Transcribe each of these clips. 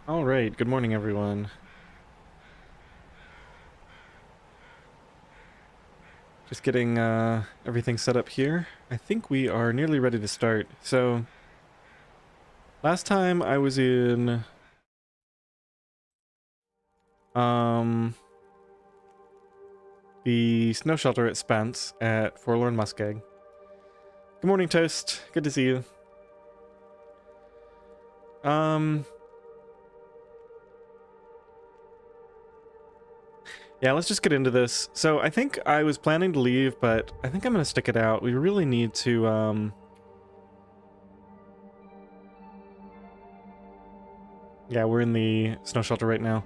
All right, good morning, everyone. Just getting everything set up here. I think we are nearly ready to start. So, last time I was in um the snow shelter at Spence at Forlorn Muskeg. Good morning, Toast. Good to see you. Um, yeah, let's just get into this. So, I think I was planning to leave, but I think I'm gonna stick it out. We really need to yeah, we're in the snow shelter right now.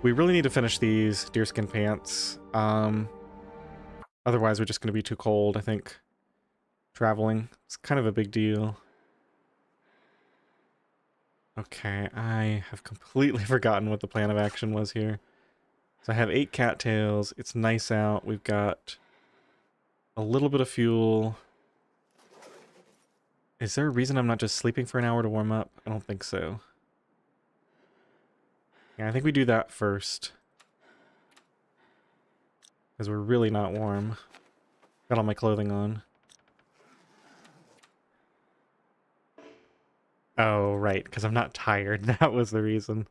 We really need to finish these deerskin pants. Otherwise we're just going to be too cold, I think. Traveling. It's kind of a big deal. Okay, I have completely forgotten what the plan of action was here. So I have 8 cattails. It's nice out. We've got a little bit of fuel. Is there a reason I'm not just sleeping for an hour to warm up? I don't think so. Yeah, I think we do that first. Because we're really not warm. Got all my clothing on. Oh, right, because I'm not tired. That was the reason.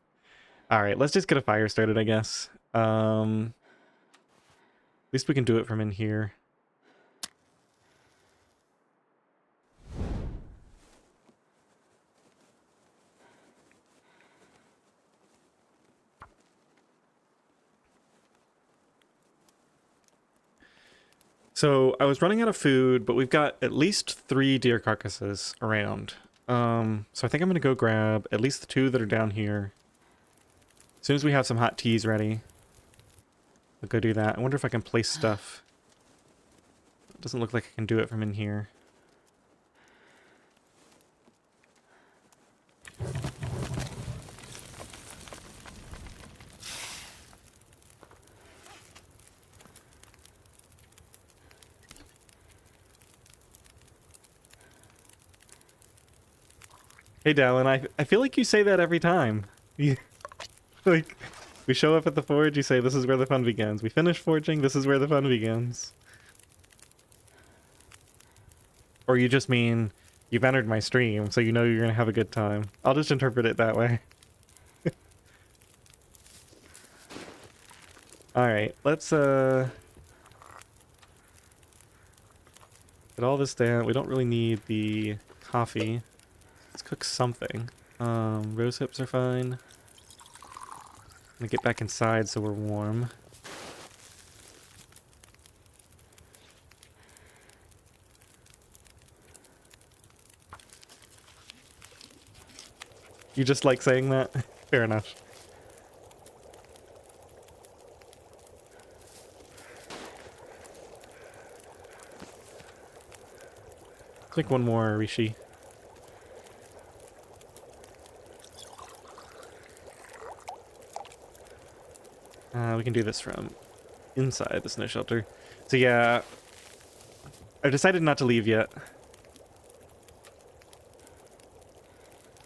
Alright, let's just get a fire started, I guess. At least we can do it from in here. So I was running out of food, but we've got at least 3 deer carcasses around. So I think I'm gonna go grab at least the 2 that are down here. As soon as we have some hot teas ready, I'll go do that. I wonder if I can place stuff. It doesn't look like I can do it from in here. Hey Dallin, I feel like you say that every time. You, like, we show up at the forge, you say this is where the fun begins. We finish forging, this is where the fun begins. Or you just mean, you've entered my stream, so you know you're gonna have a good time. I'll just interpret it that way. Alright, let's get all this down. We don't really need the coffee. Let's cook something. Rose hips are fine. I'm gonna get back inside so we're warm. You just like saying that? Fair enough. Click one more, Rishi. We can do this from inside the snow shelter. So yeah, I've decided not to leave yet.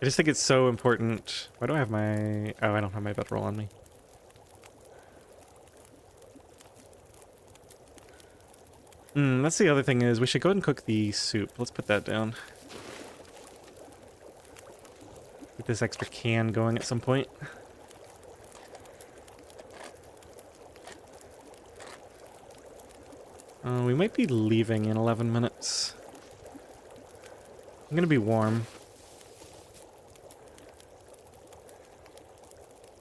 I just think it's so important. Why do I have my... Oh, I don't have my bedroll on me. That's the other thing is we should go ahead and cook the soup. Let's put that down. Get this extra can going at some point. We might be leaving in 11 minutes. I'm gonna be warm.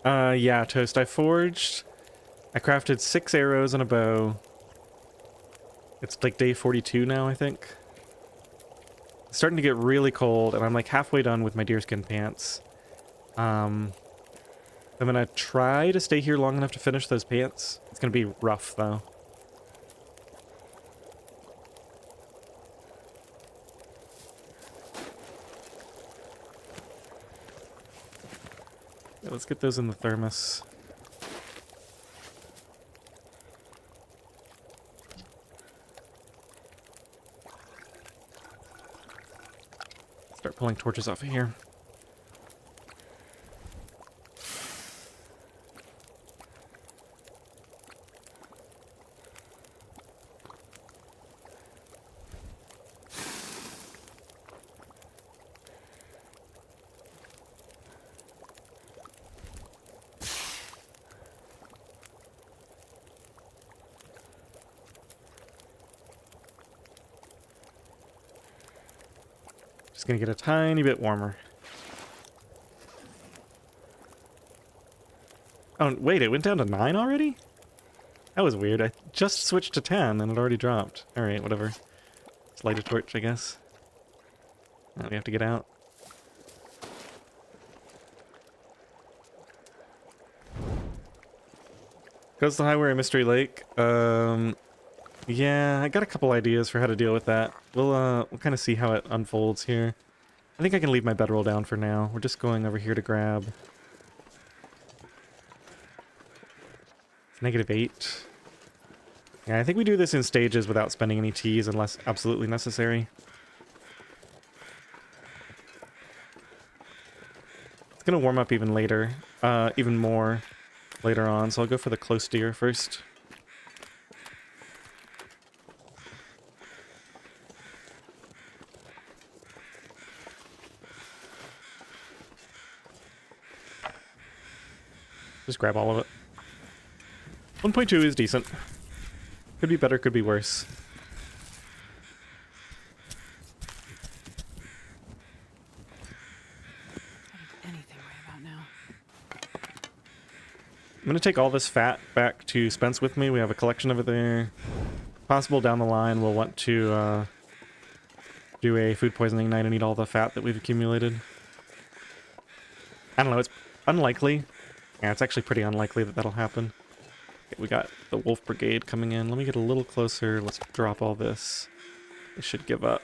Yeah, Toast. I forged. I crafted 6 arrows and a bow. It's like day 42 now, I think. It's starting to get really cold, and I'm like halfway done with my deerskin pants. I'm gonna try to stay here long enough to finish those pants. It's gonna be rough, though. Yeah, let's get those in the thermos. Start pulling torches off of here. gonna get a tiny bit warmer. Oh, wait, it went down to 9 already? That was weird. I just switched to 10 and it already dropped. Alright, whatever. Let's light a torch, I guess. Now we have to get out. Goes the highway Mystery Lake. Yeah, I got a couple ideas for how to deal with that. We'll kind of see how it unfolds here. I think I can leave my bedroll down for now. We're just going over here to grab. It's -8. Yeah, I think we do this in stages without spending any teas unless absolutely necessary. It's gonna warm up even later, even more later on, so I'll go for the close deer first. Just grab all of it. 1.2 is decent. Could be better, could be worse. Anything right about now. I'm gonna take all this fat back to Spence with me. We have a collection over there. Possible down the line we'll want to do a food poisoning night and eat all the fat that we've accumulated. I don't know, it's unlikely. Yeah, it's actually pretty unlikely that that'll happen. Okay, we got the Wolf Brigade coming in. Let me get a little closer. Let's drop all this. They should give up.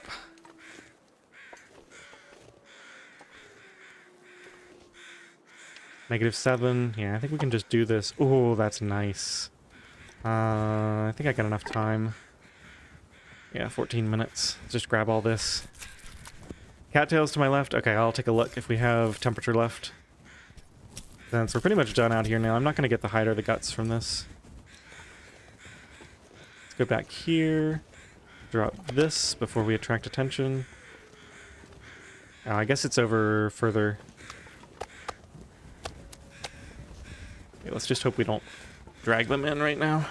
-7. Yeah, I think we can just do this. Oh, that's nice. I think I got enough time. Yeah, 14 minutes. Let's just grab all this. Cattails to my left. Okay, I'll take a look if we have temperature left. Since we're pretty much done out here now, I'm not going to get the hide or the guts from this. Let's go back here. Drop this before we attract attention. I guess it's over further. Okay, let's just hope we don't drag them in right now.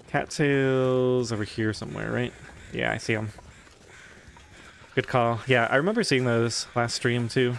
Cattails over here somewhere, right? Yeah, I see them. Good call. Yeah, I remember seeing those last stream too.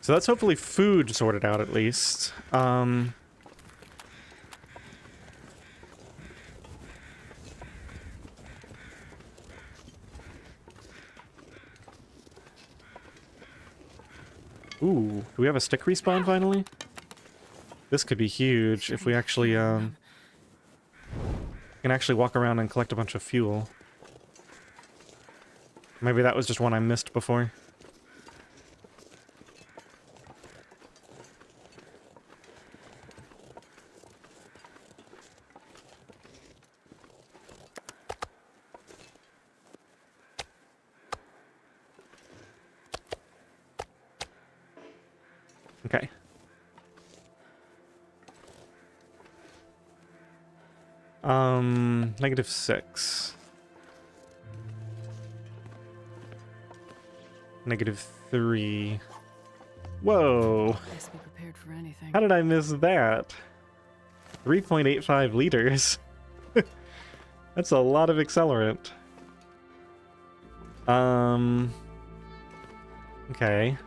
So that's hopefully food sorted out at least. Ooh, do we have a stick respawn finally? This could be huge if we actually can actually walk around and collect a bunch of fuel. Maybe that was just one I missed before. Okay. -6. -3. Whoa! Best be prepared for anything. How did I miss that? 3.85 liters. That's a lot of accelerant. Okay.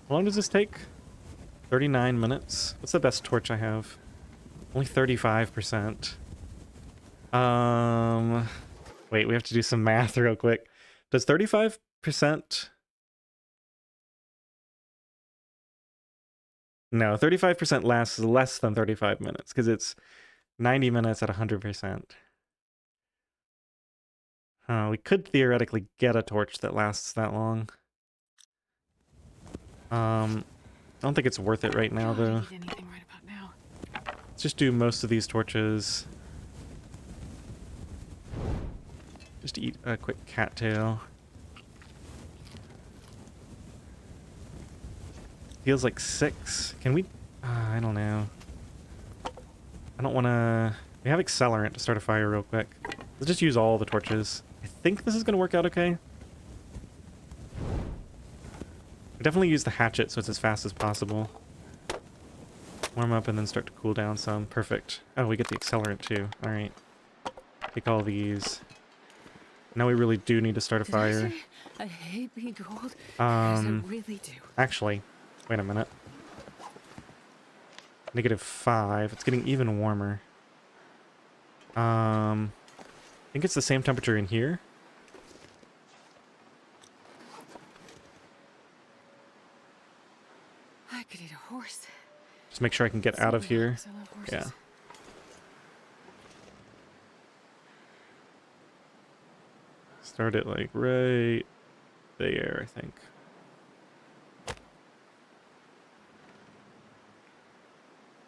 How long does this take? 39 minutes. What's the best torch I have? Only 35%. Wait, we have to do some math real quick. Does 35%? No, 35% lasts less than 35 minutes because it's 90 minutes at 100%. We could theoretically get a torch that lasts that long. I don't think it's worth it right now, God, I though. need anything right about now. Let's just do most of these torches. Just eat a quick cattail. Feels like 6. Can we... I don't know. I don't want to... We have accelerant to start a fire real quick. Let's just use all the torches. I think this is going to work out okay. We definitely use the hatchet so it's as fast as possible. Warm up and then start to cool down some. Perfect. Oh, we get the accelerant too. Alright. Take all these. Now we really do need to start a fire. I hate being cold. Yes, I really do. Actually, wait a minute. -5. It's getting even warmer. I think it's the same temperature in here. I could eat a horse. Just make sure I can get out of here. I love horses. Yeah. Start it like right there, I think.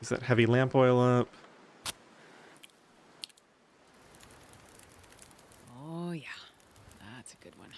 Use that heavy lamp oil up. Oh yeah, that's a good one.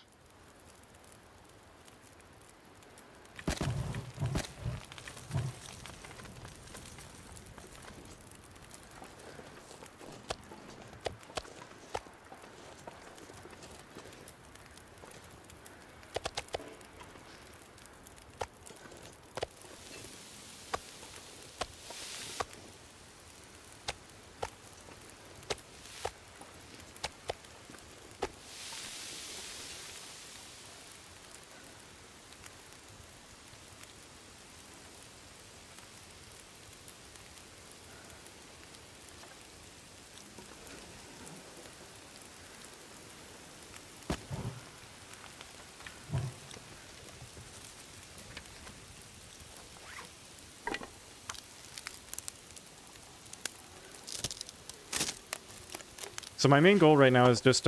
So my main goal right now is just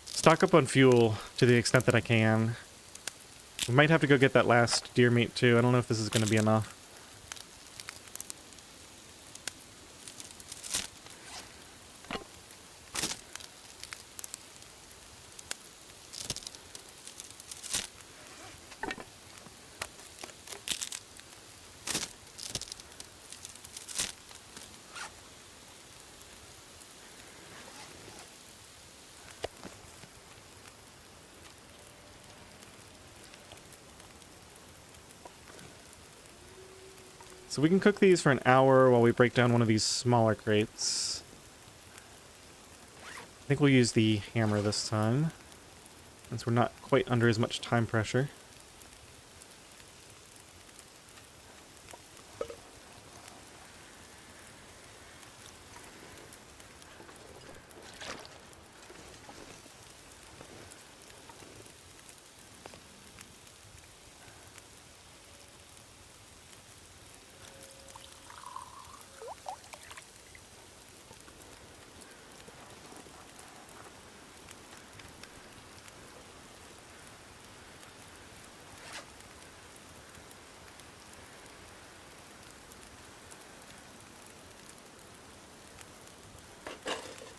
stock up on fuel to the extent that I can. We might have to go get that last deer meat too. I don't know if this is going to be enough. So we can cook these for an hour while we break down one of these smaller crates. I think we'll use the hammer this time, since we're not quite under as much time pressure.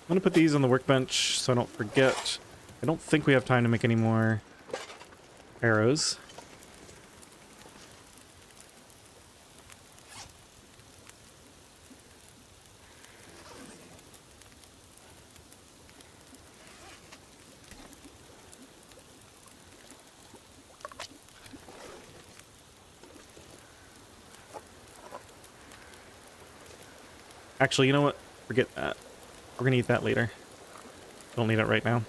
I'm gonna put these on the workbench so I don't forget. I don't think we have time to make any more arrows. Actually, you know what? Forget that. We're gonna eat that later. Don't need it right now.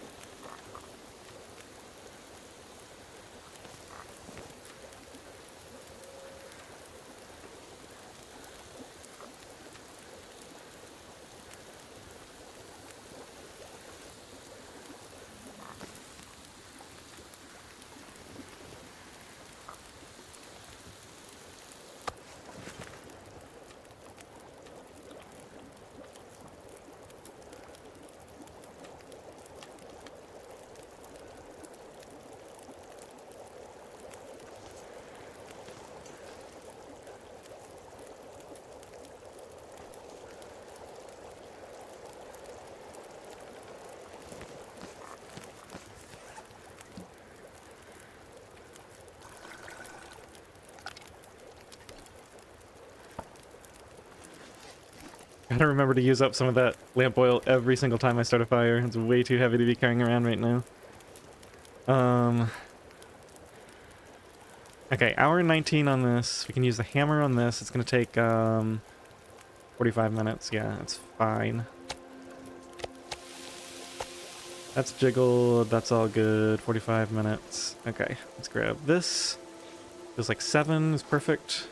Gotta remember to use up some of that lamp oil every single time I start a fire. It's way too heavy to be carrying around right now. Okay, hour and 19 on this. We can use the hammer on this. It's gonna take 45 minutes. Yeah, that's fine. That's jiggled. That's all good. 45 minutes. Okay, let's grab this. Feels like 7 is perfect.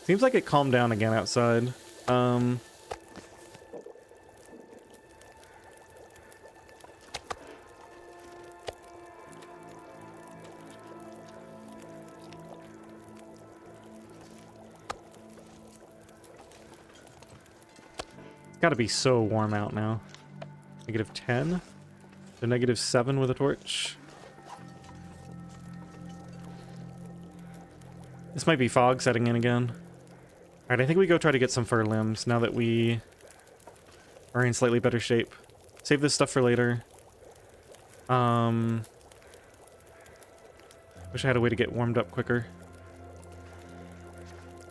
Seems like it calmed down again outside. It's gotta be so warm out now. -10? So -7 with a torch. This might be fog setting in again. Alright, I think we go try to get some fur limbs now that we are in slightly better shape. Save this stuff for later. Wish I had a way to get warmed up quicker.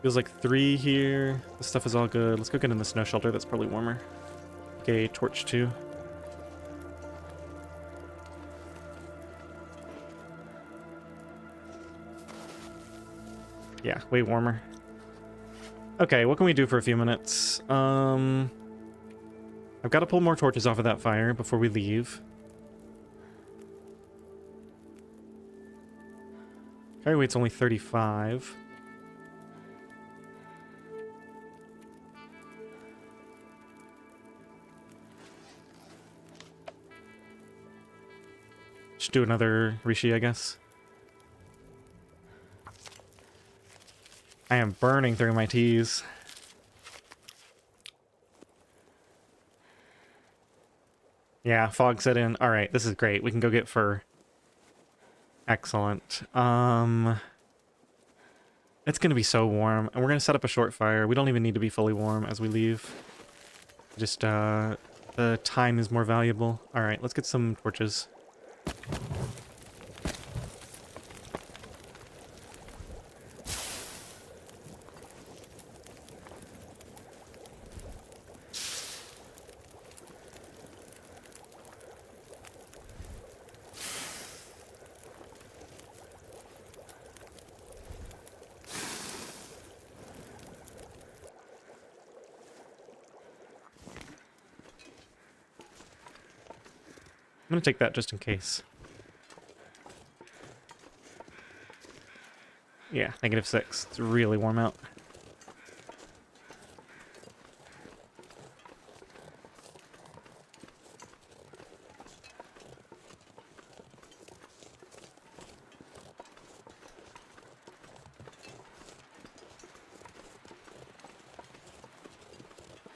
Feels like 3 here. This stuff is all good. Let's go get in the snow shelter. That's probably warmer. Okay, torch 2. Yeah, way warmer. Okay, what can we do for a few minutes? I've got to pull more torches off of that fire before we leave. Carry weight's only 35. Should do another Rishi, I guess. I am burning through my teas. Yeah, fog set in. Alright, this is great. We can go get fur. Excellent. It's gonna be so warm. And we're gonna set up a short fire. We don't even need to be fully warm as we leave. Just, the time is more valuable. Alright, let's get some torches. I'm gonna take that just in case. Yeah, -6. It's really warm out.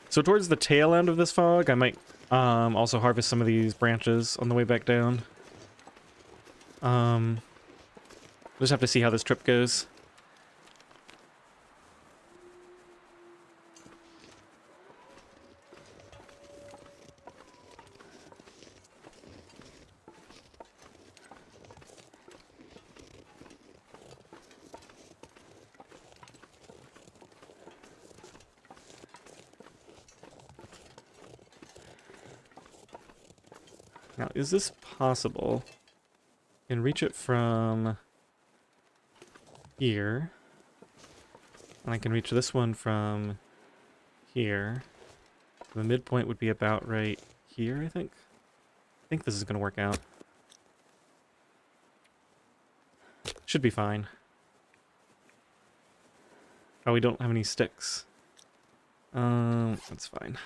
So towards the tail end of this fog, I might also harvest some of these branches on the way back down. We'll just have to see how this trip goes. Now, is this possible? I can reach it from here. And I can reach this one from here. The midpoint would be about right here, I think. I think this is going to work out. Should be fine. Oh, we don't have any sticks. That's fine.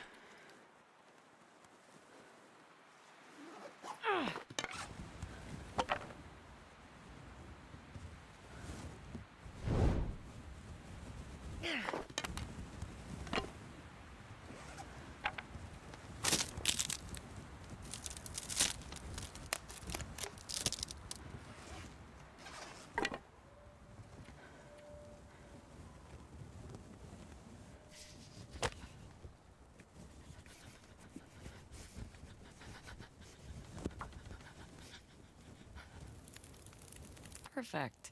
Perfect.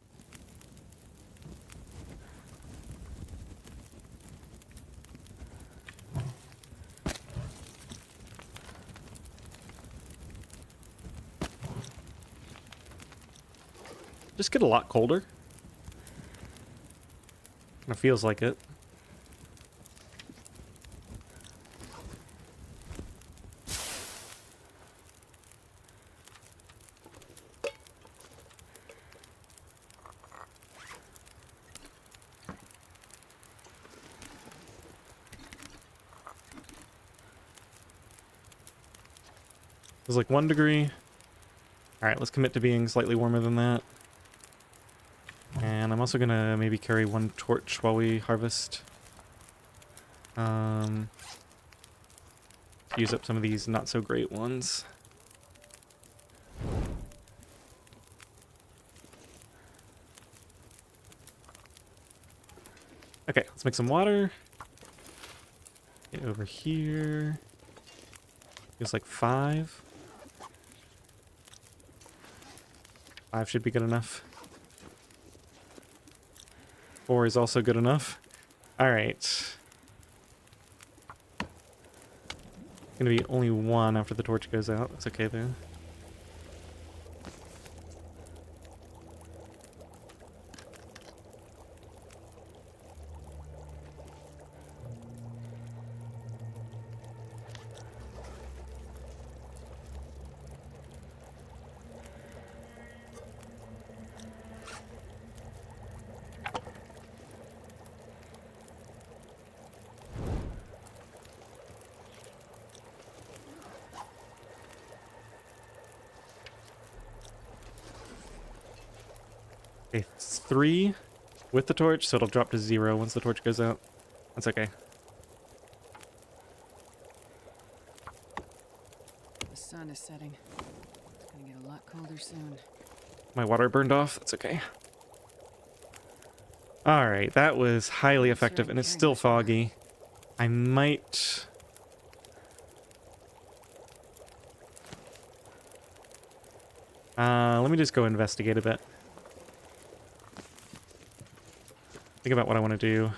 Just get a lot colder. It feels like it. It was like 1 degree. Alright, let's commit to being slightly warmer than that. And I'm also gonna maybe carry 1 torch while we harvest. Use up some of these not so great ones. Okay, let's make some water. Get over here. Feels like 5. 5 should be good enough. 4 is also good enough. Alright. Gonna be only 1 after the torch goes out. That's okay though. Okay, it's 3 with the torch, so it'll drop to 0 once the torch goes out. That's okay. The sun is setting. It's gonna get a lot colder soon. My water burned off. That's okay. Alright, that was highly effective, and it's still foggy. I might... let me just go investigate a bit. Think about what I want to do.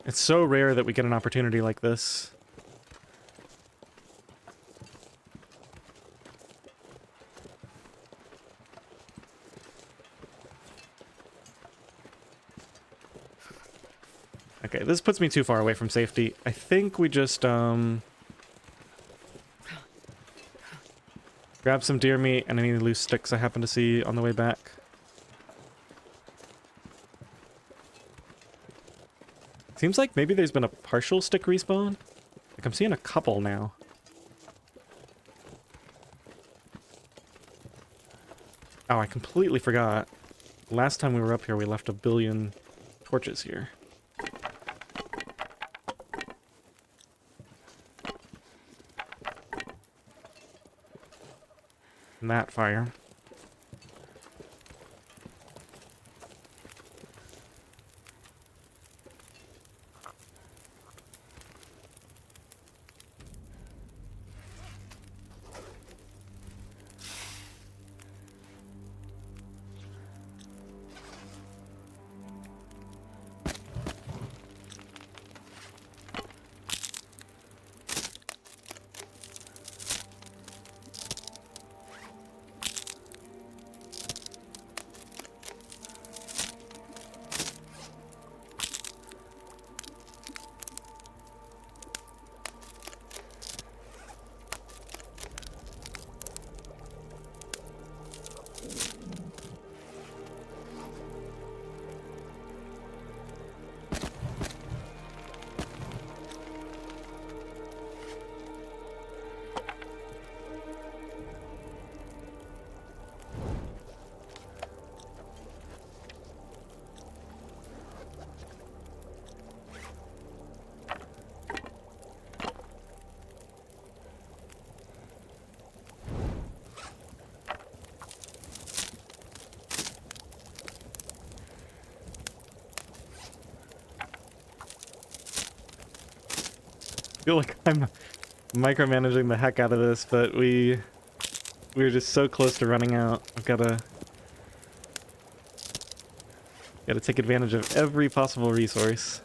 It's so rare that we get an opportunity like this. Okay, this puts me too far away from safety. I think we just, grab some deer meat and any loose sticks I happen to see on the way back. Seems like maybe there's been a partial stick respawn. Like, I'm seeing a couple now. Oh, I completely forgot. Last time we were up here, we left 1 billion torches here. And that fire. I feel like I'm micromanaging the heck out of this, but we We were just so close to running out. I've gotta take advantage of every possible resource.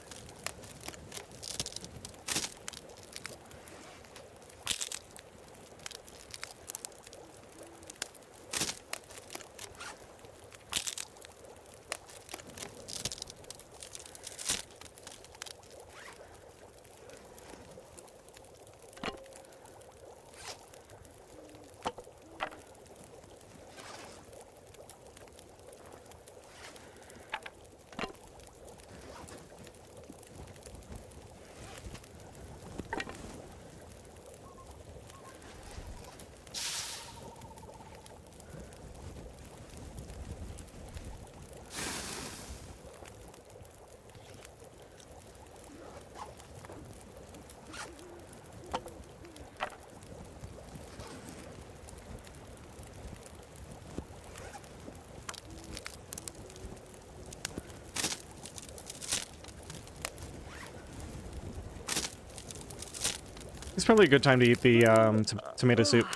It's probably a good time to eat the tomato soup.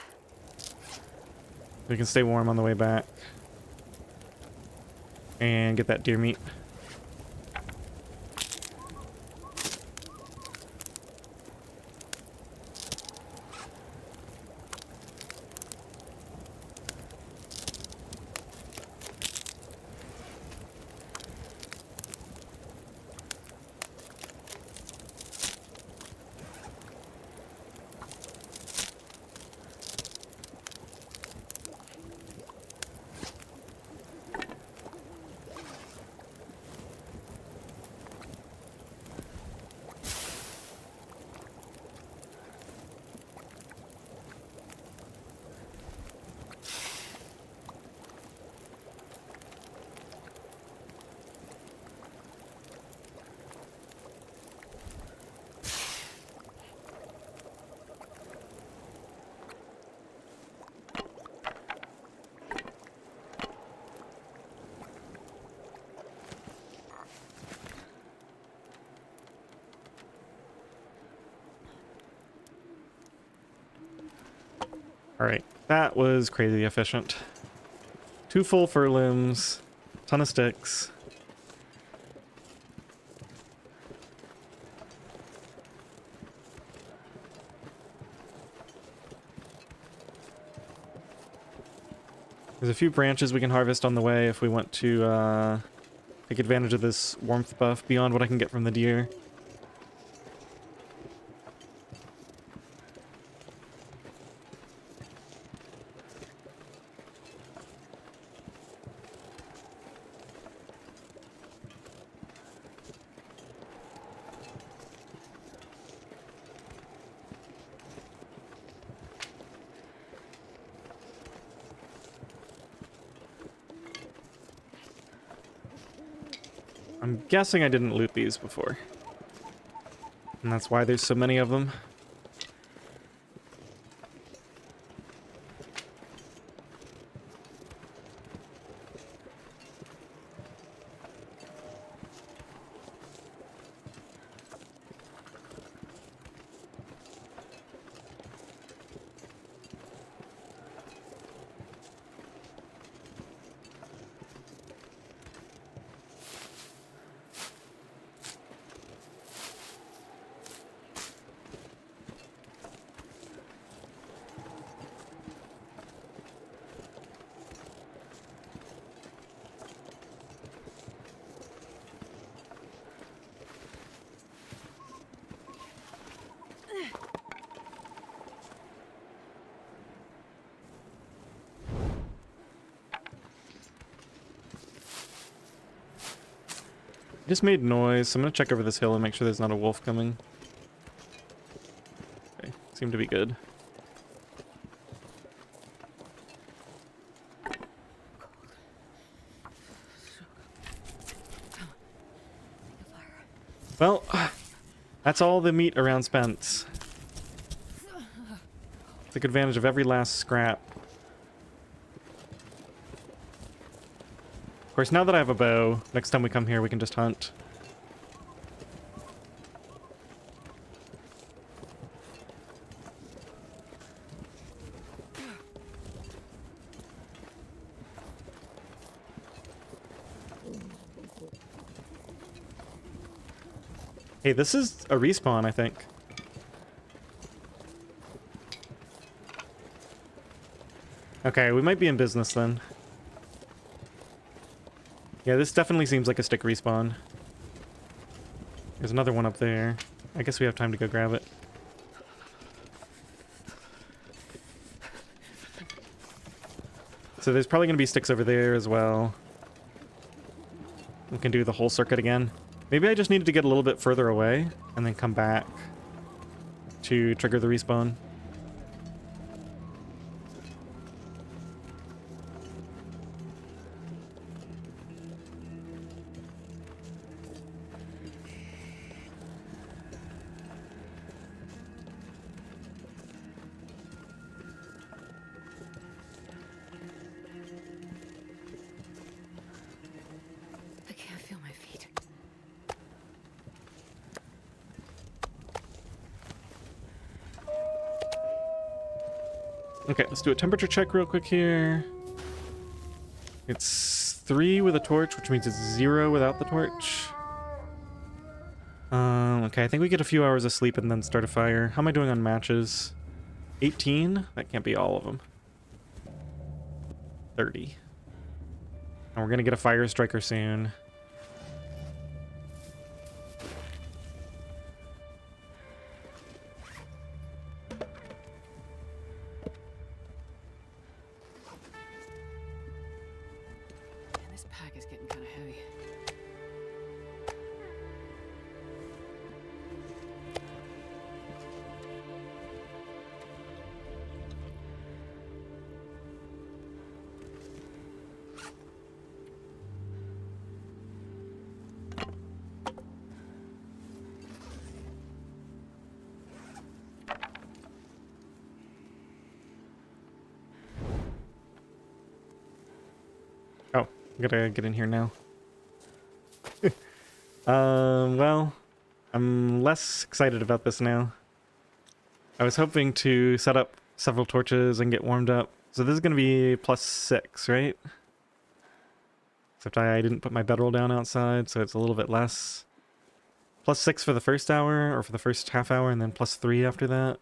We can stay warm on the way back. And get that deer meat. Alright, that was crazy efficient. 2 full fur limbs, ton of sticks. There's a few branches we can harvest on the way if we want to take advantage of this warmth buff beyond what I can get from the deer. I'm guessing I didn't loot these before. And that's why there's so many of them. Just made noise, so I'm gonna check over this hill and make sure there's not a wolf coming. Okay, seem to be good. Well, that's all the meat around Spence. Took advantage of every last scrap. Of course, now that I have a bow, next time we come here we can just hunt. Hey, this is a respawn, I think. Okay, we might be in business then. Yeah, this definitely seems like a stick respawn. There's another one up there. I guess we have time to go grab it. So there's probably going to be sticks over there as well. We can do the whole circuit again. Maybe I just needed to get a little bit further away and then come back to trigger the respawn. I can't feel my feet. Okay, let's do a temperature check real quick here. It's 3 with a torch, which means it's 0 without the torch. Okay, I think we get a few hours of sleep and then start a fire. How am I doing on matches? 18? That can't be all of them. 30. And we're gonna get a fire striker soon. Man, this pack is getting kind of heavy. Oh, I gotta get in here now. Well, I'm less excited about this now. I was hoping to set up several torches and get warmed up. So this is gonna be +6, right? Except I didn't put my bedroll down outside, so it's a little bit less. +6 for the first hour, or for the first half hour, and then +3 after that.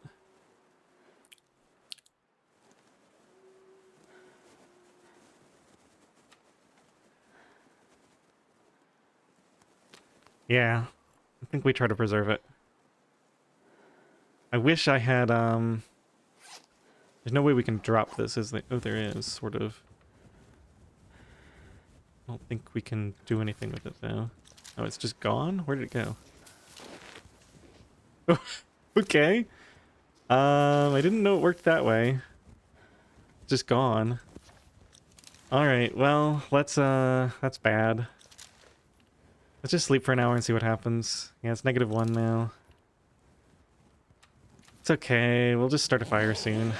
Yeah, I think we try to preserve it. I wish I had, there's no way we can drop this, is there? Oh, there is, sort of. I don't think we can do anything with it, though. Oh, it's just gone? Where did it go? Okay. I didn't know it worked that way. Just gone. Alright, well, that's bad. Let's just sleep for an hour and see what happens. Yeah, it's -1 now. It's okay, we'll just start a fire soon.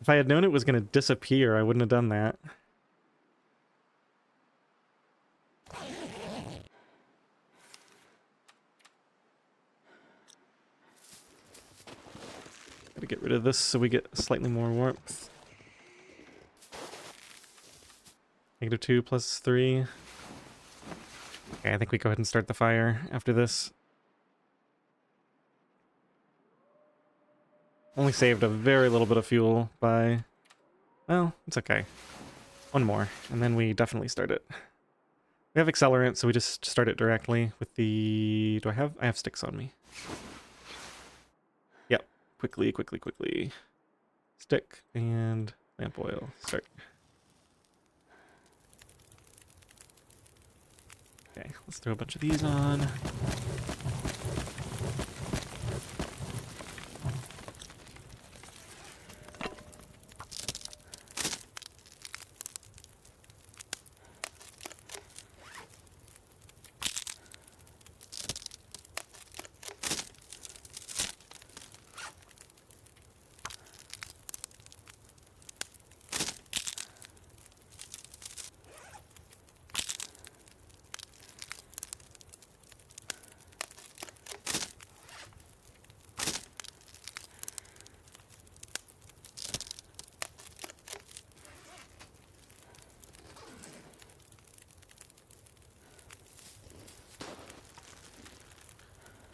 If I had known it was gonna disappear, I wouldn't have done that. Gotta get rid of this so we get slightly more warmth. -2 +3. Okay, I think we go ahead and start the fire after this. Only saved a very little bit of fuel by... Well, it's okay. One more, and then we definitely start it. We have accelerant, so we just start it directly with the... Do I have... I have sticks on me. Yep. Quickly, quickly, quickly. Stick and lamp oil. Start. Okay, let's throw a bunch of these on.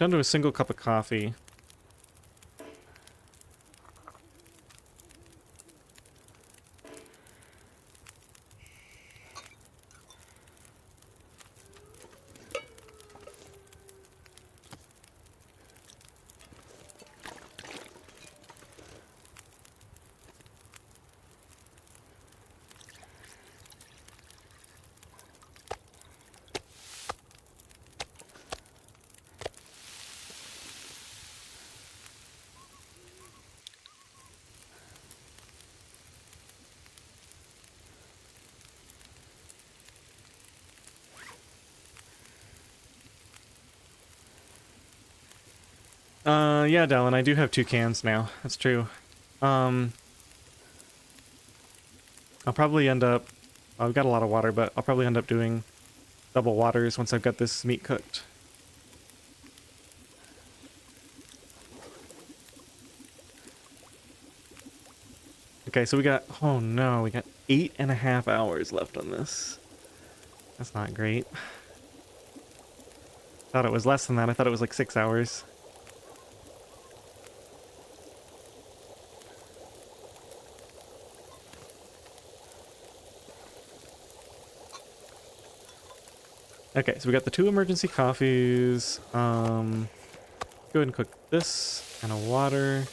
Down to a single cup of coffee. Yeah, Dallin, I do have 2 cans now. That's true. I'll probably end up... I've got a lot of water, but I'll probably end up doing double waters once I've got this meat cooked. Okay, so we got... Oh no, we got 8.5 hours left on this. That's not great. Thought it was less than that. I thought it was like 6 hours. Okay, so we got the 2 emergency coffees. Go ahead and cook this and a water.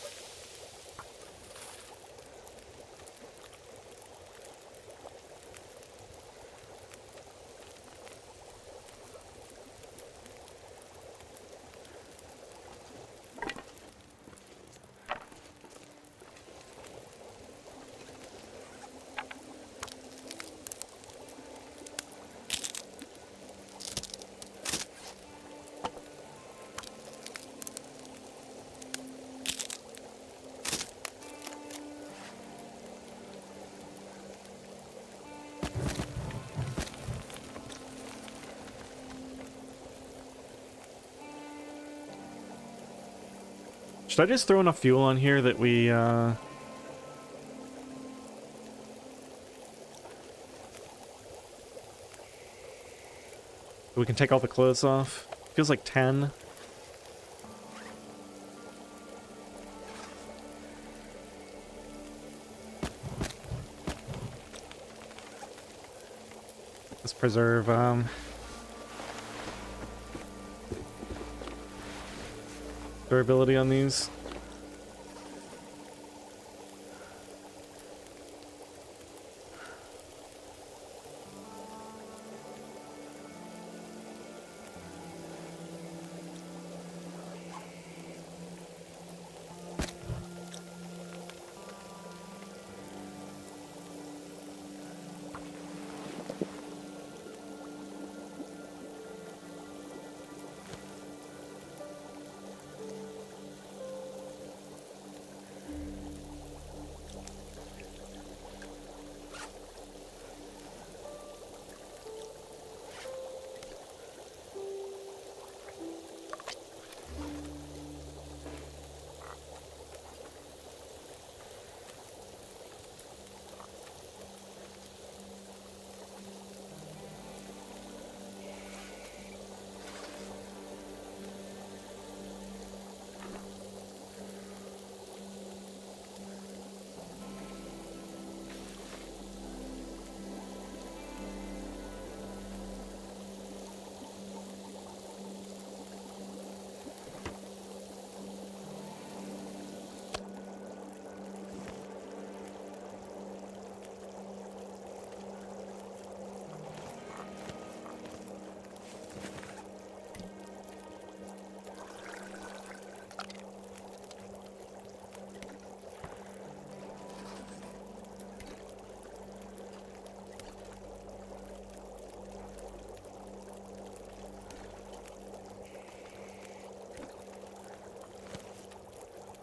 Should I just throw enough fuel on here that we can take all the clothes off? Feels like 10. Let's preserve durability on these.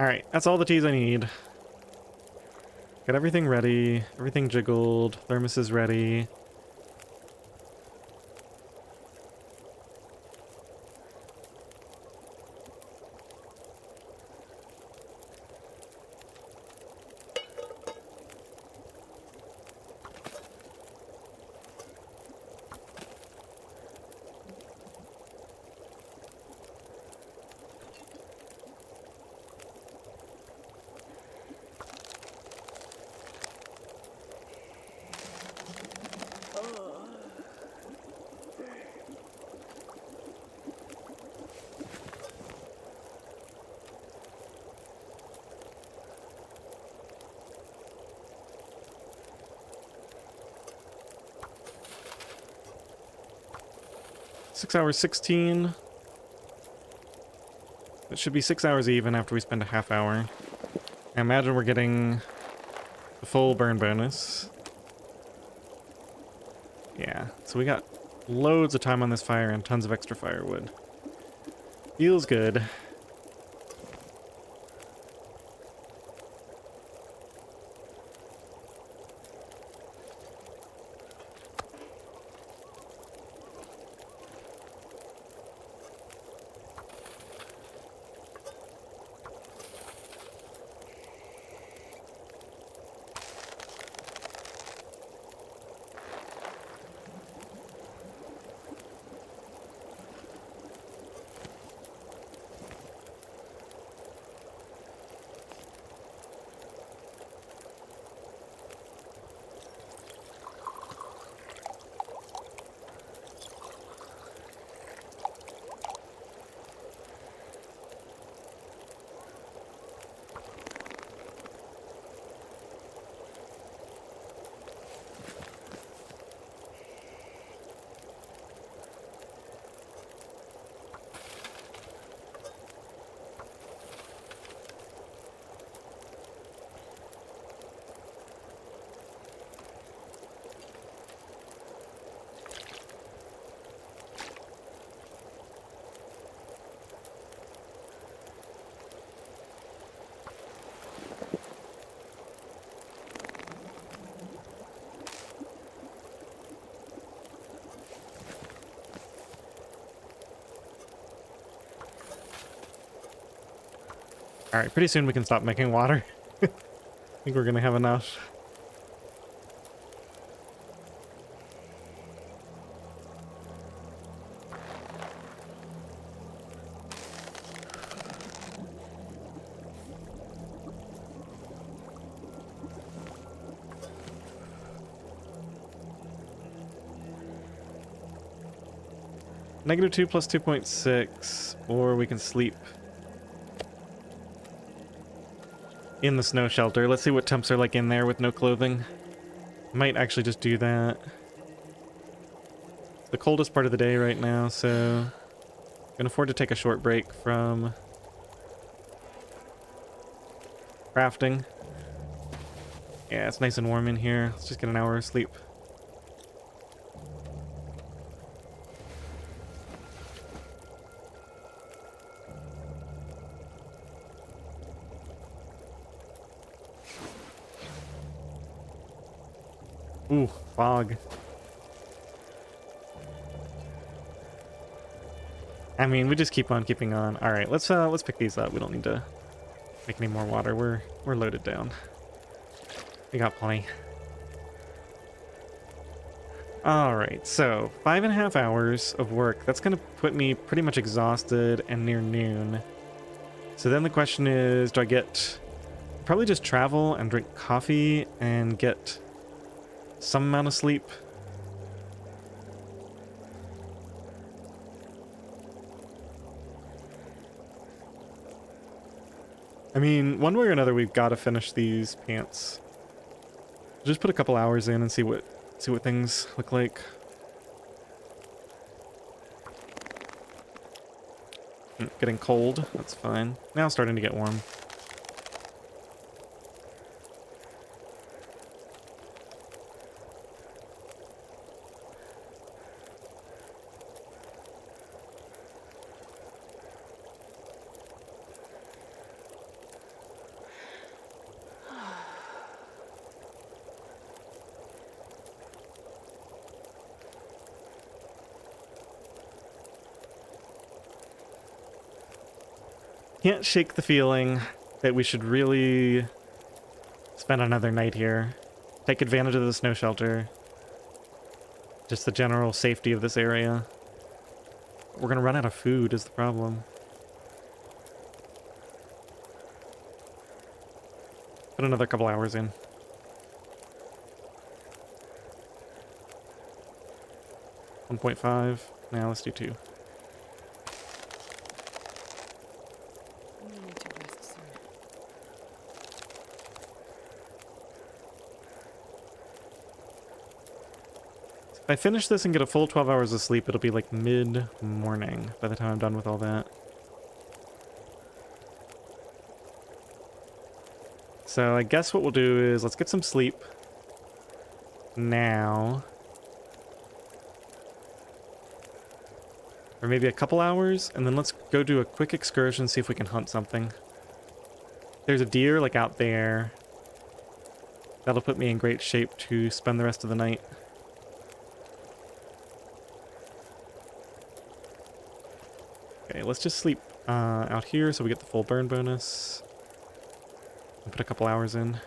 Alright, that's all the teas I need. Got everything ready, everything jiggled, thermos is ready. 6 hours 16. It should be 6 hours even after we spend a half hour. I imagine we're getting the full burn bonus. Yeah, so we got loads of time on this fire and tons of extra firewood. Feels good. Alright, pretty soon we can stop making water. I think we're gonna have enough. -2 plus 2.6, or we can sleep in the snow shelter. Let's see what temps are like in there with no clothing. Might actually just do that. It's the coldest part of the day right now, so can afford to take a short break from crafting. Yeah, it's nice and warm in here. Let's just get an hour of sleep. Ooh, fog. I mean, we just keep on keeping on. All right, let's pick these up. We don't need to make any more water. We're loaded down. We got plenty. All right, so 5.5 hours of work. That's gonna put me pretty much exhausted and near noon. So then the question is, do I get probably just travel and drink coffee and get some amount of sleep? I mean, one way or another, we've got to finish these pants. Just put a couple hours in and see what things look like. Getting cold. That's fine. Now it's starting to get warm. Can't shake the feeling that we should really spend another night here. Take advantage of the snow shelter. Just the general safety of this area. We're gonna run out of food is the problem. Put another couple hours in. $1.5. Now let's do 2. If I finish this and get a full 12 hours of sleep, it'll be like mid-morning by the time I'm done with all that. So I guess what we'll do is let's get some sleep now. Or maybe a couple hours, and then let's go do a quick excursion, see if we can hunt something. There's a deer like out there. That'll put me in great shape to spend the rest of the night. Okay, let's just sleep out here so we get the full burn bonus. And put a couple hours in.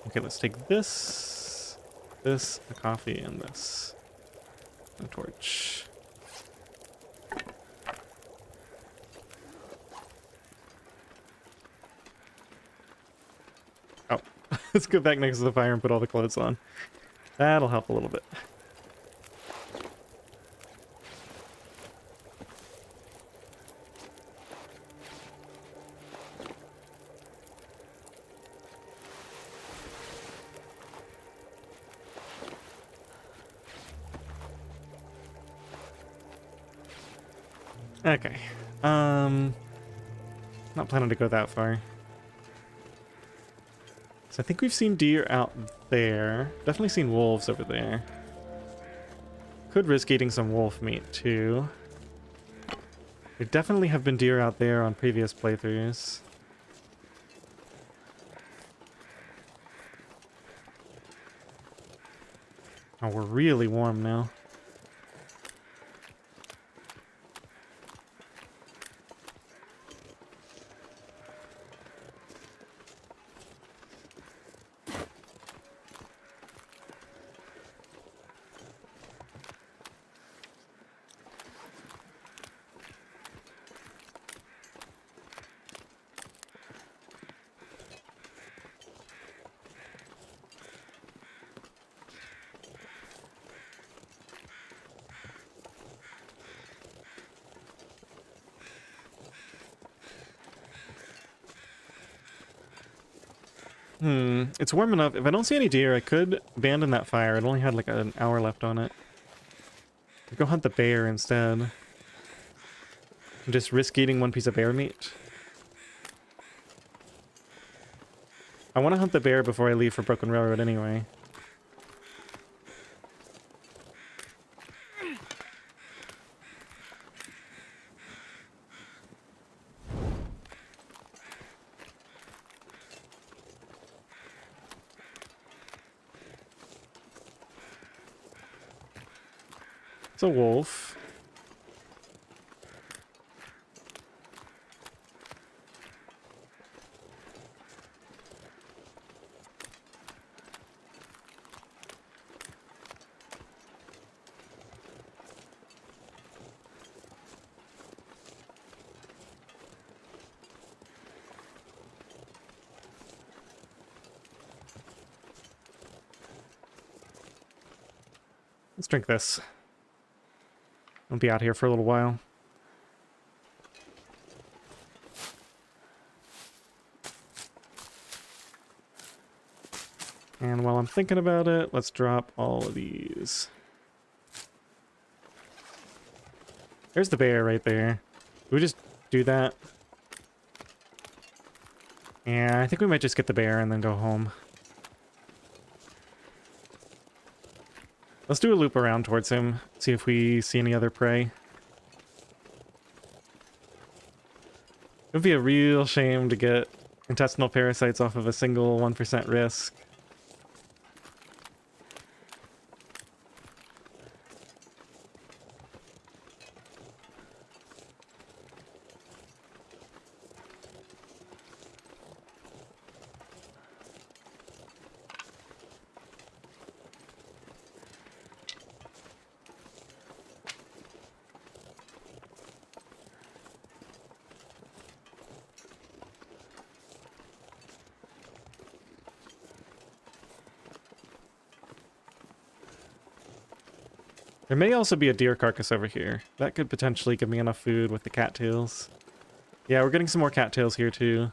Okay, let's take this, a coffee, and this. A torch. Oh, let's go back next to the fire and put all the clothes on. That'll help a little bit. Okay. Not planning to go that far. So I think we've seen deer out there. Definitely seen wolves over there. Could risk eating some wolf meat too. There definitely have been deer out there on previous playthroughs. Oh, we're really warm now. It's warm enough. If I don't see any deer, I could abandon that fire. It only had like an hour left on it. I'd go hunt the bear instead. And just risk eating one piece of bear meat. I want to hunt the bear before I leave for Broken Railroad anyway. It's a wolf. Let's drink this. I'll be out here for a little while. And while I'm thinking about it, let's drop all of these. There's the bear right there. Do we just do that? Yeah, I think we might just get the bear and then go home. Let's do a loop around towards him, see if we see any other prey. It would be a real shame to get intestinal parasites off of a single 1% risk. There may also be a deer carcass over here. That could potentially give me enough food with the cattails. Yeah, we're getting some more cattails here too.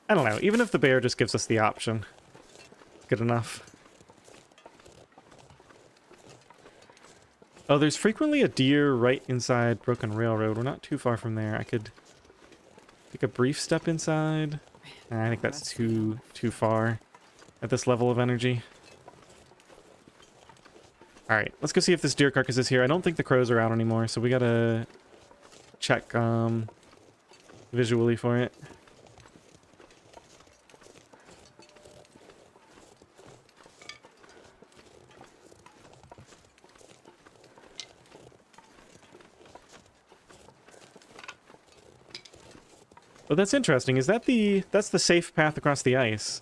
I don't know, even if the bear just gives us the option, good enough. Oh, there's frequently a deer right inside Broken Railroad. We're not too far from there. I could take a brief step inside. I think that's too far at this level of energy. Alright, let's go see if this deer carcass is here. I don't think the crows are out anymore, so we gotta check visually for it. Oh, that's interesting. Is that that's the safe path across the ice?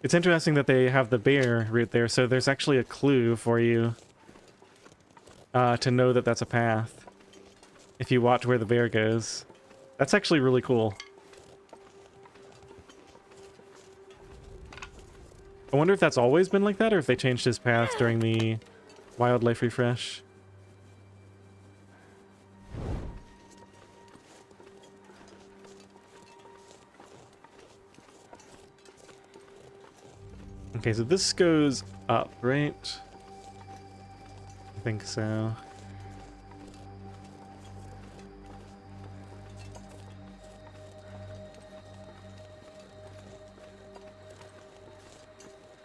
It's interesting that they have the bear route there, so there's actually a clue for you to know that that's a path if you watch where the bear goes. That's actually really cool. I wonder if that's always been like that, or if they changed his path during the wildlife refresh. Okay, so this goes up, right? I think so.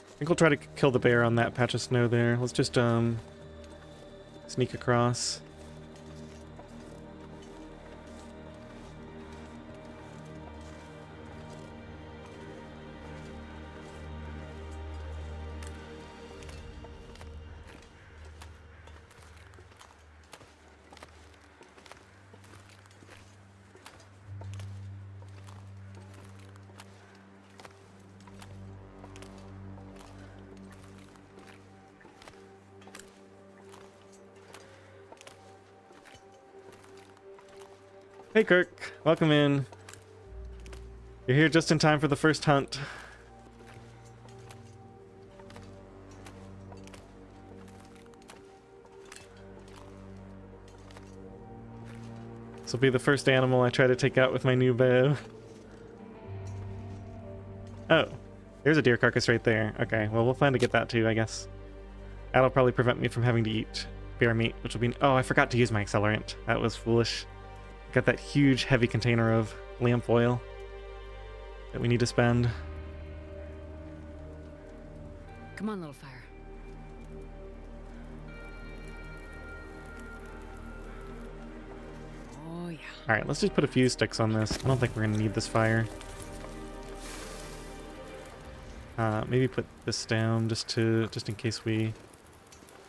I think we'll try to kill the bear on that patch of snow there. Let's just sneak across. Hey Kirk, welcome in. You're here just in time for the first hunt. This will be the first animal I try to take out with my new bow. Oh, there's a deer carcass right there. Okay, well we'll plan to get that too, I guess. That'll probably prevent me from having to eat bear meat, which will be... Oh, I forgot to use my accelerant. That was foolish. Got that huge heavy container of lamp oil that we need to spend. Come on, little fire. Oh yeah. Alright, let's just put a few sticks on this. I don't think we're gonna need this fire. Maybe put this down just in case we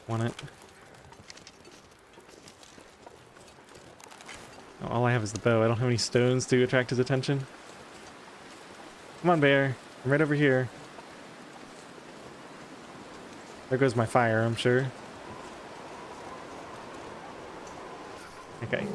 want it. Oh, all I have is the bow. I don't have any stones to attract his attention. Come on, bear. I'm right over here. There goes my fire, I'm sure. Okay.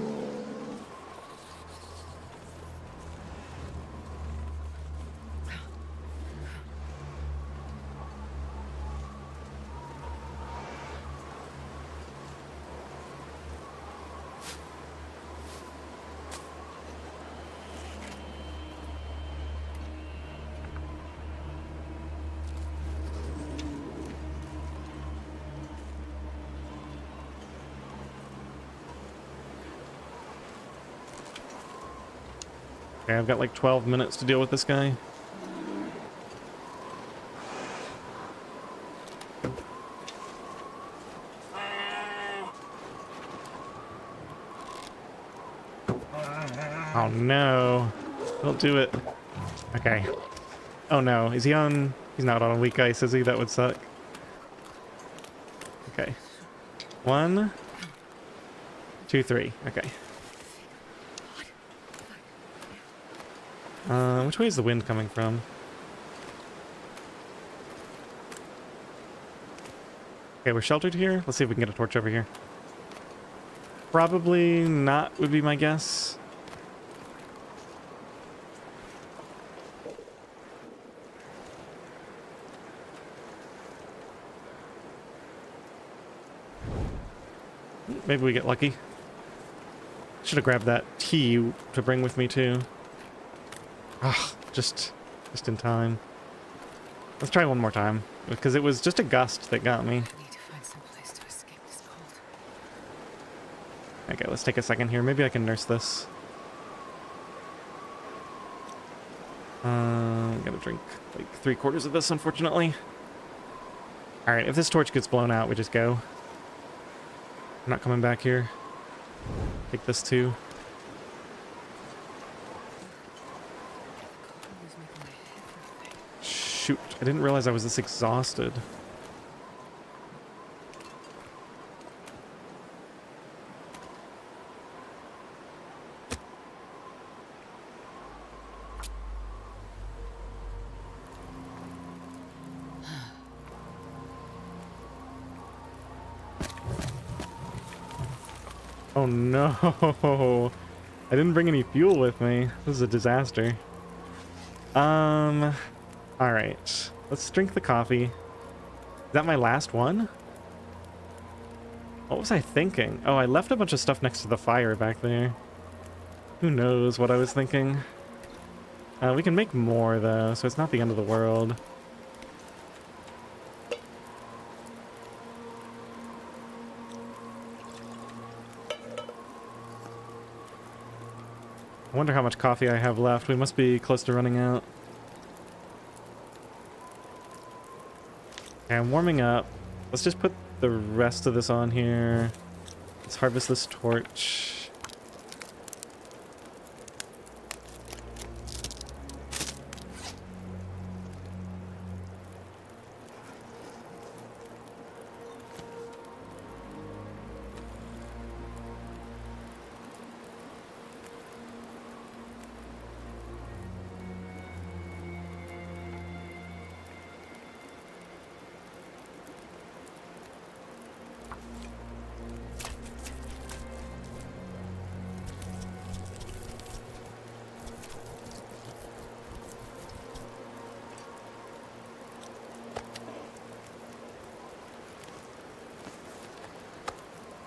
Okay, I've got like 12 minutes to deal with this guy. Oh no. Don't do it. Okay. Oh no. Is he on... He's not on weak ice, is he? That would suck. Okay. 1, 2, 3. Okay. Which way is the wind coming from? Okay, we're sheltered here. Let's see if we can get a torch over here. Probably not would be my guess. Maybe we get lucky. Should have grabbed that tea to bring with me too. Ah, just in time. Let's try one more time because it was just a gust that got me. I need to find some place to escape this cold. Okay, let's take a second here. Maybe I can nurse this. I'm gonna drink like 3/4 of this, unfortunately. All right, if this torch gets blown out, we just go. I'm not coming back here. Take this too. Cold is making my head hurt. Shoot, I didn't realize I was this exhausted. Oh no, I didn't bring any fuel with me. This is a disaster. All right, let's drink the coffee. Is that my last one? What was I thinking? Oh, I left a bunch of stuff next to the fire back there. Who knows what I was thinking? We can make more though, so it's not the end of the world. I wonder how much coffee I have left. We must be close to running out. Okay, I'm warming up. Let's just put the rest of this on here. Let's harvest this torch.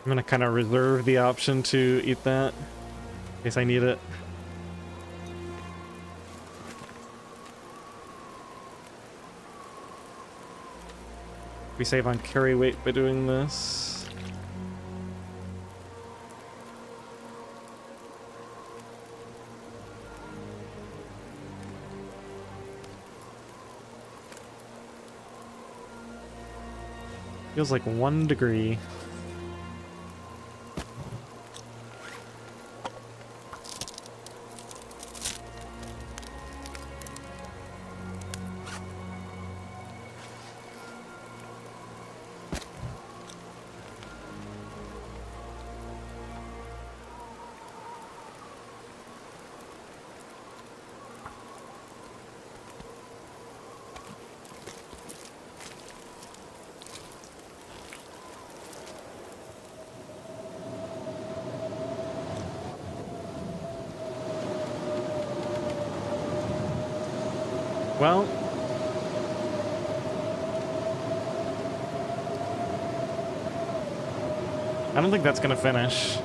I'm gonna kind of reserve the option to eat that in case I need it. We save on carry weight by doing this. Feels like 1 degree. Well, I don't think that's gonna finish.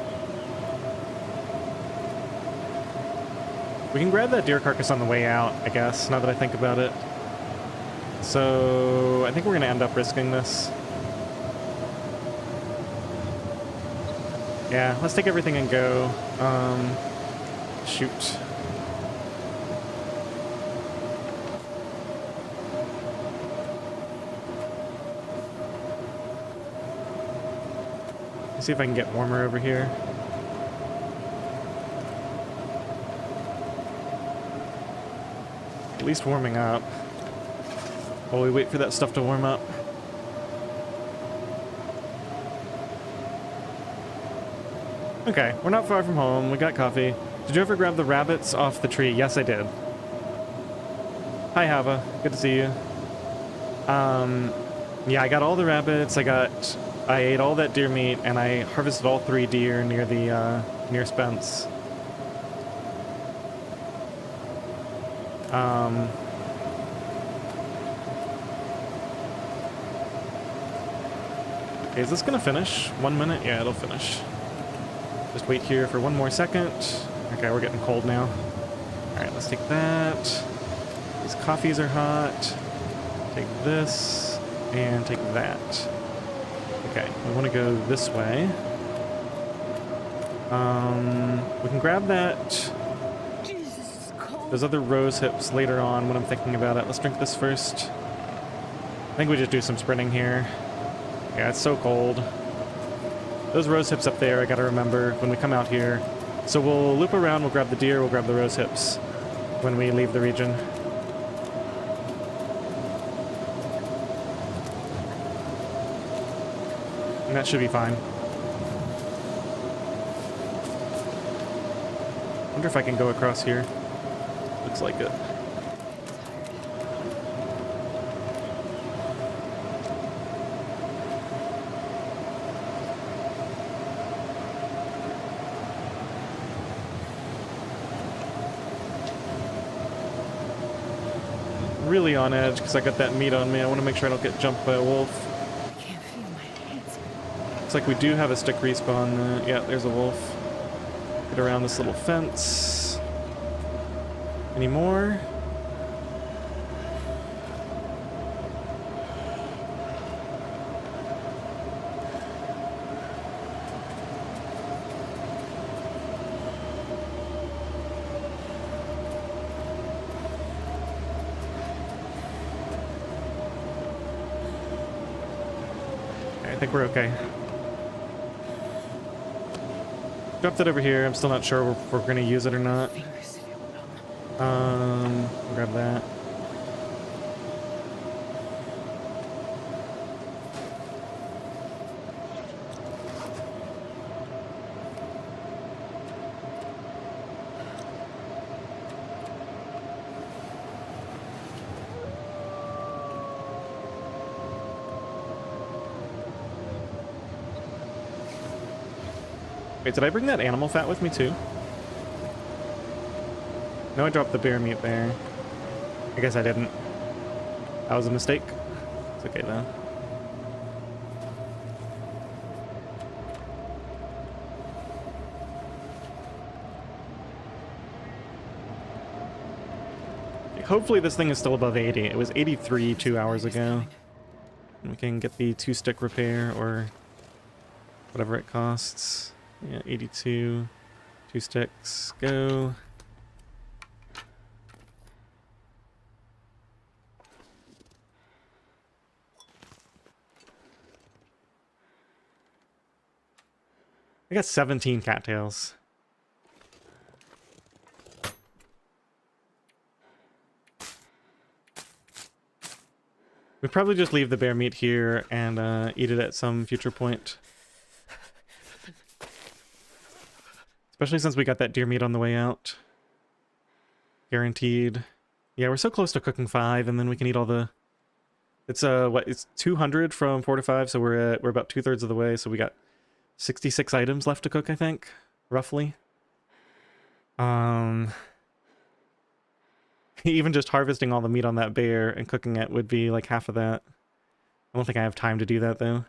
We can grab that deer carcass on the way out, I guess, now that I think about it. So I think we're gonna end up risking this. Yeah, let's take everything and go. Shoot. Let's see if I can get warmer over here. At least warming up. While we wait for that stuff to warm up. Okay, we're not far from home. We got coffee. Did you ever grab the rabbits off the tree? Yes, I did. Hi, Hava. Good to see you. Yeah, I got all the rabbits. I got I ate all that deer meat, and I harvested all 3 deer near the, near Spence. Okay, is this gonna finish? 1 minute? Yeah, it'll finish. Just wait here for 1 more second. Okay, we're getting cold now. Alright, let's take that. These coffees are hot. Take this, and take that. Okay, we want to go this way. We can grab that. Jesus, it's cold. Those other rose hips later on when I'm thinking about it. Let's drink this first. I think we just do some sprinting here. Yeah, it's so cold. Those rose hips up there, I gotta remember when we come out here. So we'll loop around, we'll grab the deer, we'll grab the rose hips when we leave the region. And that should be fine. Wonder if I can go across here. Looks like it. Really on edge because I got that meat on me. I want to make sure I don't get jumped by a wolf. I can't feel my hands. Looks like we do have a stick respawn. Yeah, there's a wolf. Get around this little fence. Any more? Okay, I think we're okay. Dropped it over here. I'm still not sure if we're going to use it or not. Fingers feel numb. Grab that. Wait, did I bring that animal fat with me too? No, I dropped the bear meat there. I guess I didn't. That was a mistake. It's okay though. Okay, hopefully this thing is still above 80. It was 83 2 hours ago. And we can get the 2-stick repair or whatever it costs. Yeah, 82. 2 sticks. Go. I got 17 cattails. We probably just leave the bear meat here and eat it at some future point. Especially since we got that deer meat on the way out. Guaranteed. Yeah, we're so close to cooking 5, and then we can eat all the... It's what? It's 200 from 4 to 5, so we're about 2/3 of the way. So we got 66 items left to cook, I think, roughly. Even just harvesting all the meat on that bear and cooking it would be like half of that. I don't think I have time to do that though.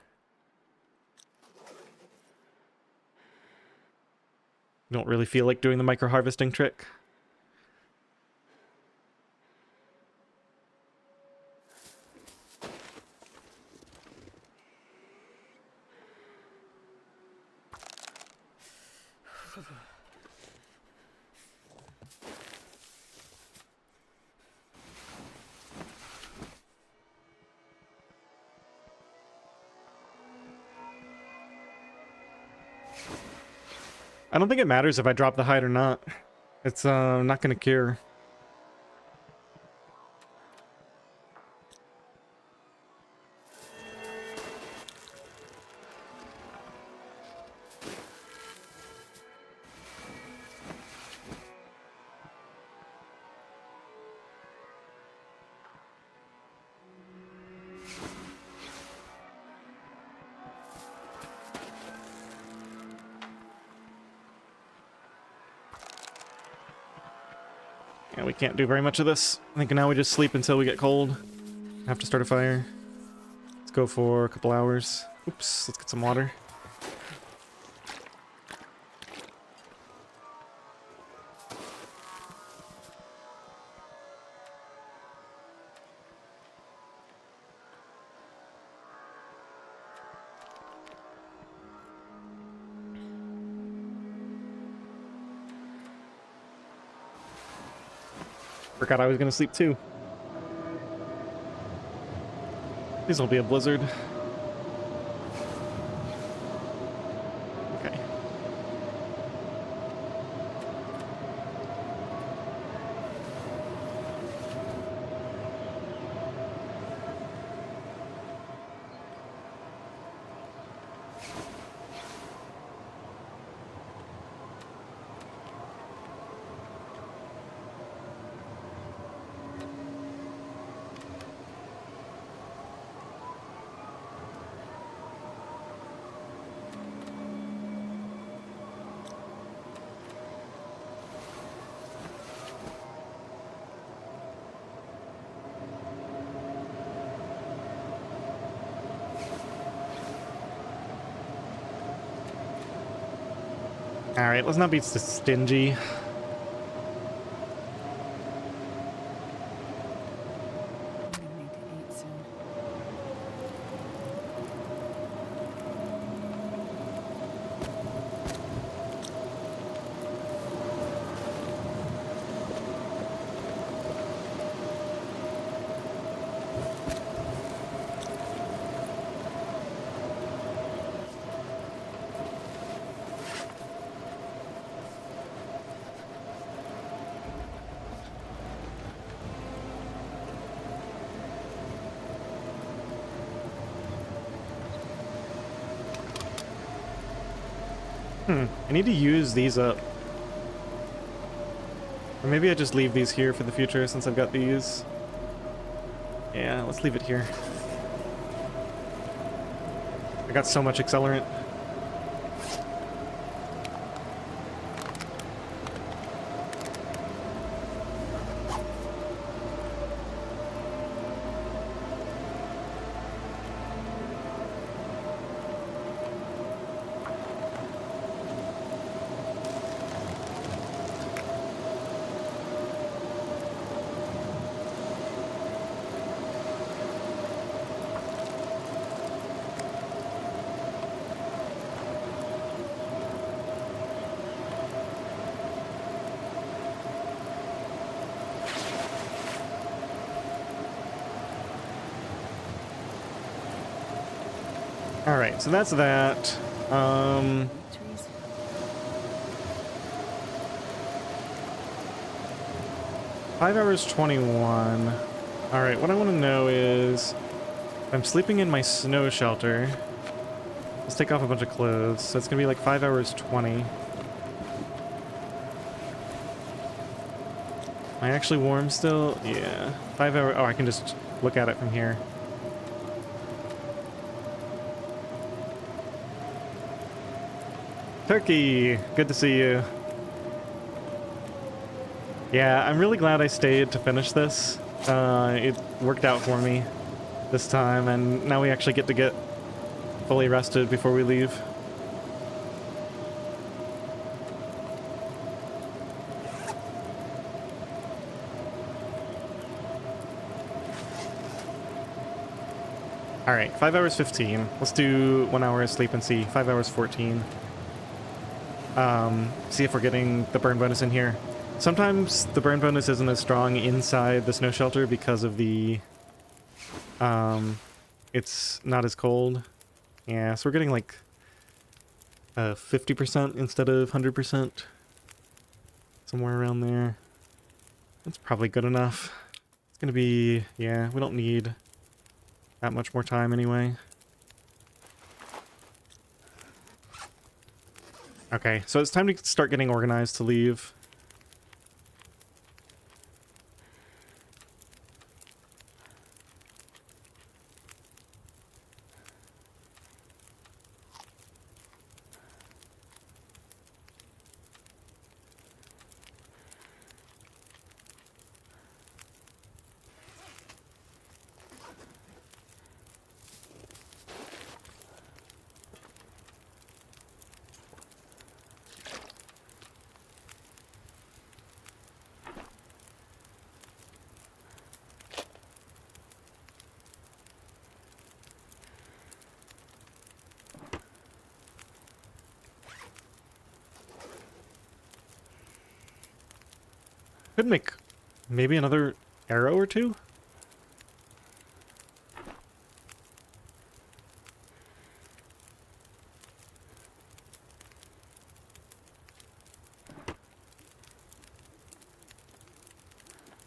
Don't really feel like doing the micro harvesting trick. I don't think it matters if I drop the hide or not. It's not gonna cure. Yeah, we can't do very much of this. I think now we just sleep until we get cold. Have to start a fire. Let's go for a couple hours. Oops, let's get some water. Forgot I was gonna sleep too. This will be a blizzard. Okay. Alright, let's not be so stingy. I'm gonna need to eat soon. I need to use these up. Or maybe I just leave these here for the future since I've got these. Yeah, let's leave it here. I got so much accelerant. Alright, so that's that. Trees. 5 hours 21. Alright, what I want to know is if I'm sleeping in my snow shelter. Let's take off a bunch of clothes. So it's gonna be like 5 hours 20. Am I actually warm still? Yeah. 5 hour. Oh, I can just look at it from here. Turkey! Good to see you. Yeah, I'm really glad I stayed to finish this. It worked out for me this time, and now we actually get to get fully rested before we leave. Alright, 5 hours 15. Let's do 1 hour of sleep and see. 5 hours 14. See if we're getting the burn bonus in here. Sometimes the burn bonus isn't as strong inside the snow shelter because of the... it's not as cold. Yeah, so we're getting like 50% instead of 100%. Somewhere around there. That's probably good enough. It's gonna be... yeah, we don't need that much more time anyway. Okay, so it's time to start getting organized to leave. Could make maybe another arrow or two?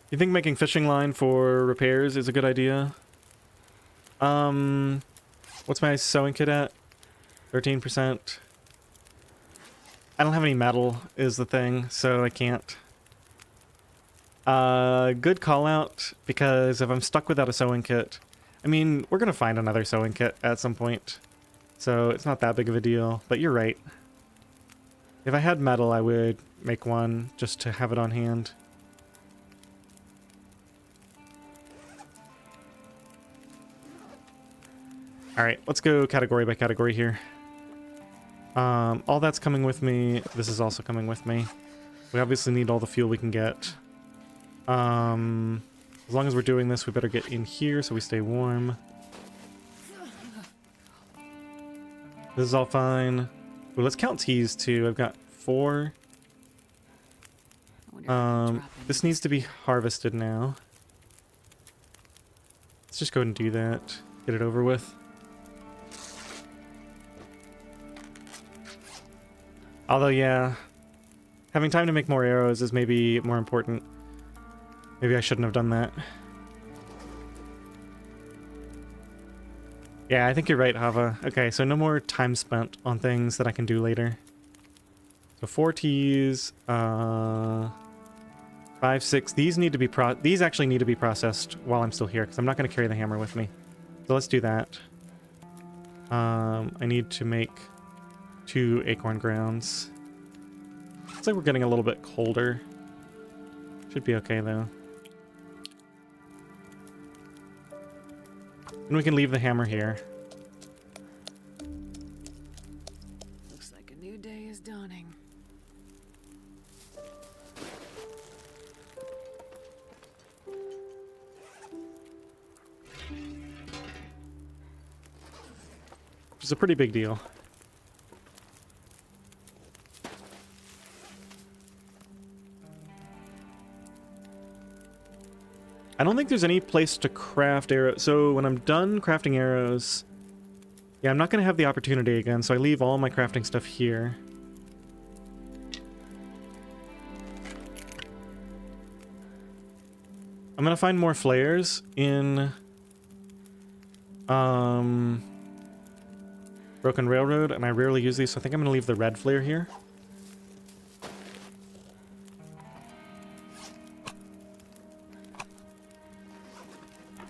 You think making fishing line for repairs is a good idea? What's my sewing kit at? 13%. I don't have any metal is the thing, so I can't. Good call out, because if I'm stuck without a sewing kit, I mean, we're gonna find another sewing kit at some point, so it's not that big of a deal, but you're right. If I had metal, I would make one just to have it on hand. Alright, let's go category by category here. All that's coming with me. This is also coming with me. We obviously need all the fuel we can get. As long as we're doing this, we better get in here so we stay warm. This is all fine. Ooh, let's count teas too. I've got 4. This needs to be harvested now. Let's just go ahead and do that. Get it over with. Although, yeah, having time to make more arrows is maybe more important. Maybe I shouldn't have done that. Yeah, I think you're right, Hava. Okay, so no more time spent on things that I can do later. So 4 teas, 5, 6. These need to be these actually need to be processed while I'm still here, because I'm not going to carry the hammer with me. So let's do that. I need to make 2 acorn grounds. Looks like we're getting a little bit colder. Should be okay though. And we can leave the hammer here. Looks like a new day is dawning. Which is a pretty big deal. I don't think there's any place to craft arrows. So when I'm done crafting arrows, yeah, I'm not going to have the opportunity again, so I leave all my crafting stuff here. I'm going to find more flares in Broken Railroad, and I rarely use these, so I think I'm going to leave the red flare here.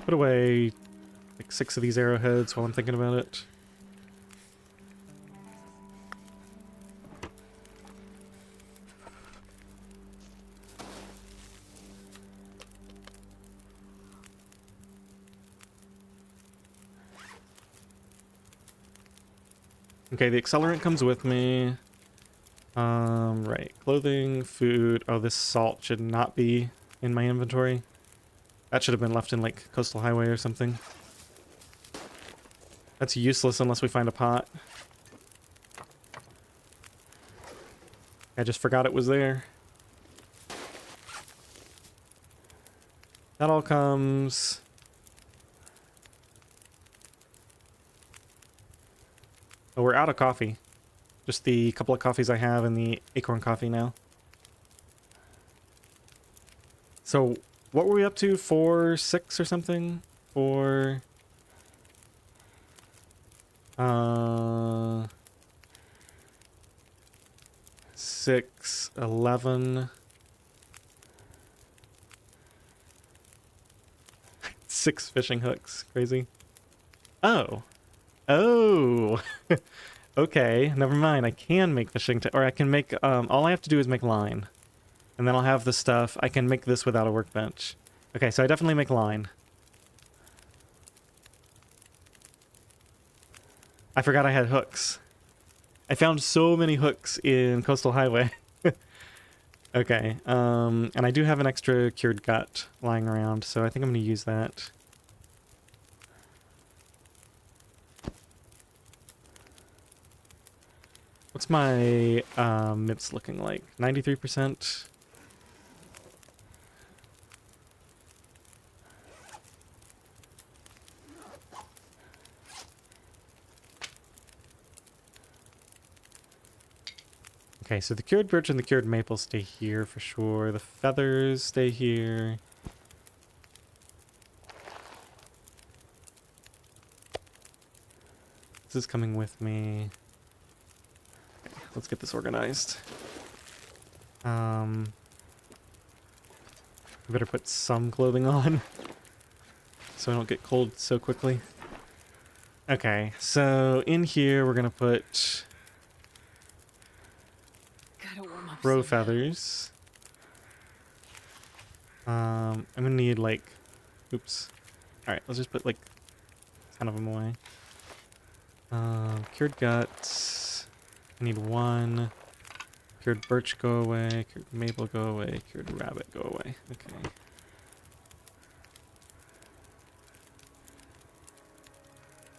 Put away like 6 of these arrowheads while I'm thinking about it. Okay, the accelerant comes with me. Right. Clothing, food. Oh, this salt should not be in my inventory. That should have been left in, like, Coastal Highway or something. That's useless unless we find a pot. I just forgot it was there. That all comes... Oh, we're out of coffee. Just the couple of coffees I have and the acorn coffee now. So... what were we up to? 4, 6 or something? 4... 6, 11... 6 fishing hooks. Crazy. Oh. Oh! Okay, never mind. I can make fishing... or I can make... all I have to do is make line. And then I'll have the stuff. I can make this without a workbench. Okay, so I definitely make line. I forgot I had hooks. I found so many hooks in Coastal Highway. Okay, and I do have an extra cured gut lying around, so I think I'm going to use that. What's my MIPS looking like? 93%? Okay, so the cured birch and the cured maple stay here for sure. The feathers stay here. This is coming with me. Okay, let's get this organized. I better put some clothing on so I don't get cold so quickly. Okay, so in here we're gonna put Gotta warm up crow soon. feathers. I'm gonna need like, oops. All right, let's just put like 10 of them away. Cured guts. I need 1. Cured birch go away. Cured maple go away. Cured rabbit go away. Okay.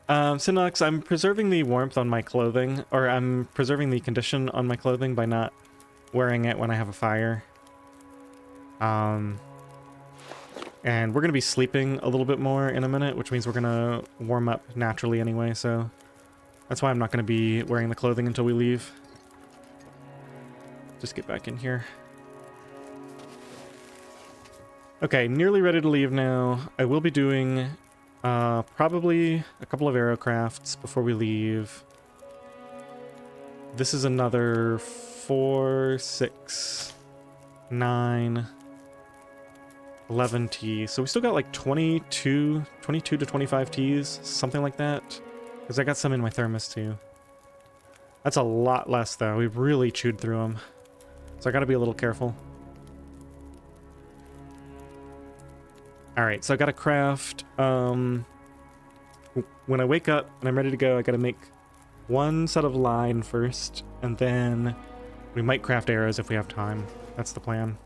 Sinox, I'm preserving the warmth on my clothing, or I'm preserving the condition on my clothing by not wearing it when I have a fire. And we're going to be sleeping a little bit more in a minute, which means we're going to warm up naturally anyway, so that's why I'm not going to be wearing the clothing until we leave. Just get back in here. Okay, nearly ready to leave now. I will be doing probably a couple of aerocrafts before we leave. This is another 4, 6, 9, 11 Ts. So we still got like 22 to 25 Ts, something like that. Because I got some in my thermos too. That's a lot less though. We really chewed through them. So I gotta be a little careful. Alright, so I gotta craft, when I wake up and I'm ready to go, I gotta make 1 set of line first, and then we might craft arrows if we have time. That's the plan.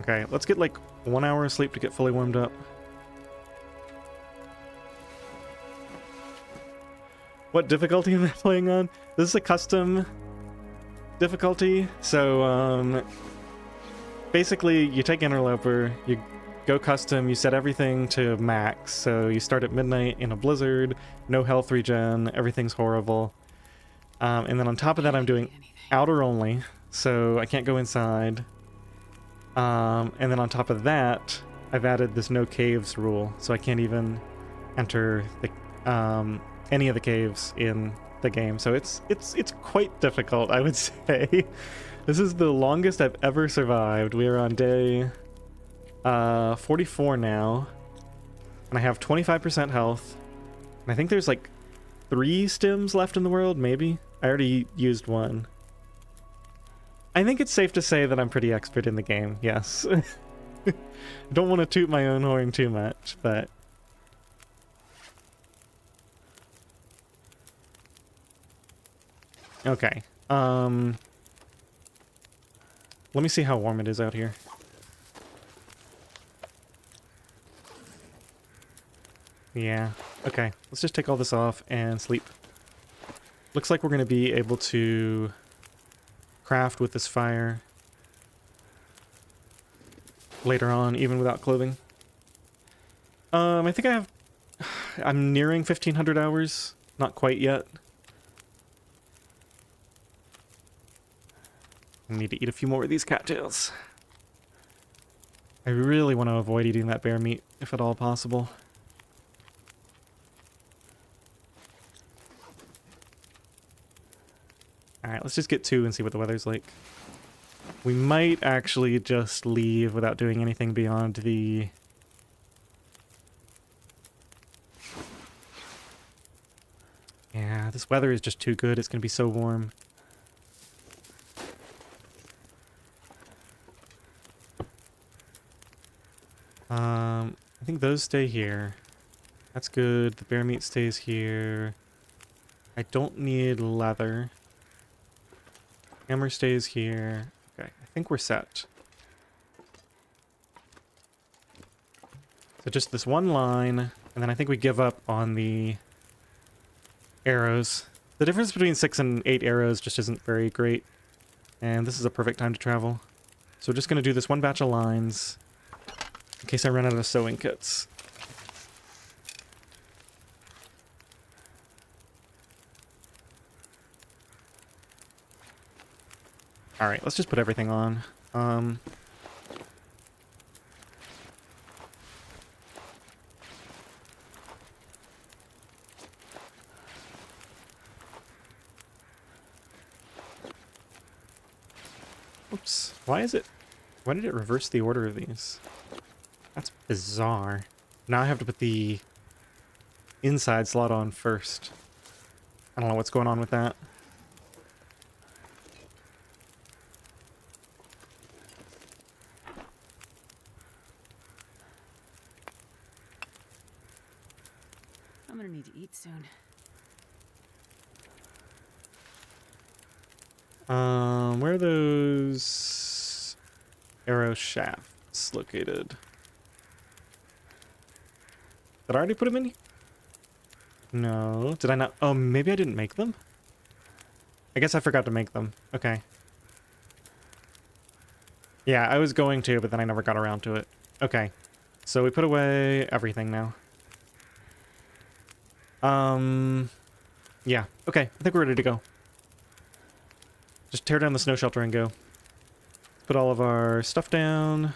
Okay, let's get like 1 hour of sleep to get fully warmed up. What difficulty am I playing on? This is a custom difficulty, so basically you take Interloper, you go custom, you set everything to max, so you start at midnight in a blizzard, no health regen, everything's horrible. And then on top of that I'm doing outer only, so I can't go inside. And then on top of that I've added this no caves rule, so I can't even enter the any of the caves in the game, so it's quite difficult, I would say. This is the longest I've ever survived. We are on day 44 now, and I have 25% health, and I think there's like 3 stims left in the world, maybe. I already used 1. I think it's safe to say that I'm pretty expert in the game, yes. I don't want to toot my own horn too much, but okay. Let me see how warm it is out here. Yeah, okay. Let's just take all this off and sleep. Looks like we're going to be able to craft with this fire later on, even without clothing. I think I'm nearing 1,500 hours. Not quite yet. I need to eat a few more of these cattails. I really want to avoid eating that bear meat, if at all possible. Alright, let's just get 2 and see what the weather's like. We might actually just leave without doing anything beyond the... Yeah, this weather is just too good. It's going to be so warm. I think those stay here. That's good. The bear meat stays here. I don't need leather. Hammer stays here. Okay, I think we're set. So just this one line, and then I think we give up on the arrows. The difference between 6 and 8 arrows just isn't very great. And this is a perfect time to travel. So we're just going to do this one batch of lines in case I run out of sewing kits. Alright, let's just put everything on. Oops. Why did it reverse the order of these? That's bizarre. Now I have to put the inside slot on first. I don't know what's going on with that. I'm gonna need to eat soon. Where are those arrow shafts located? Did I already put them in? No. Did I not? Oh, maybe I didn't make them? I guess I forgot to make them. Okay. Yeah, I was going to, but then I never got around to it. Okay. So we put away everything now. Yeah. Okay. I think we're ready to go. Just tear down the snow shelter and go. Put all of our stuff down.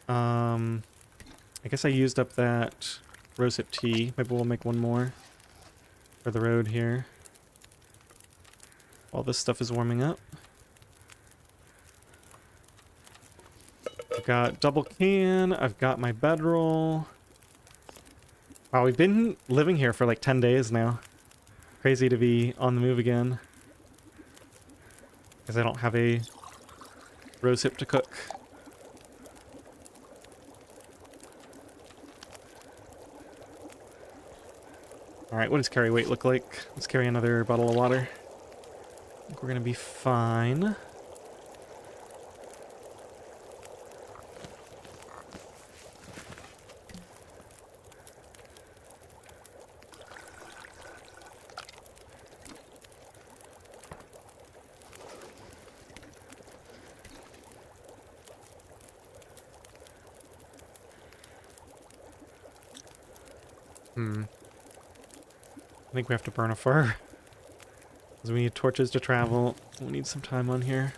I guess I used up that rosehip tea. Maybe we'll make one more for the road here. While this stuff is warming up. I've got double can. I've got my bedroll. Wow, we've been living here for like 10 days now. Crazy to be on the move again. Because I don't have a rosehip to cook. Alright, what does carry weight look like? Let's carry another bottle of water. I think we're gonna be fine. I think we have to burn a fur. Because we need torches to travel. We need some time on here.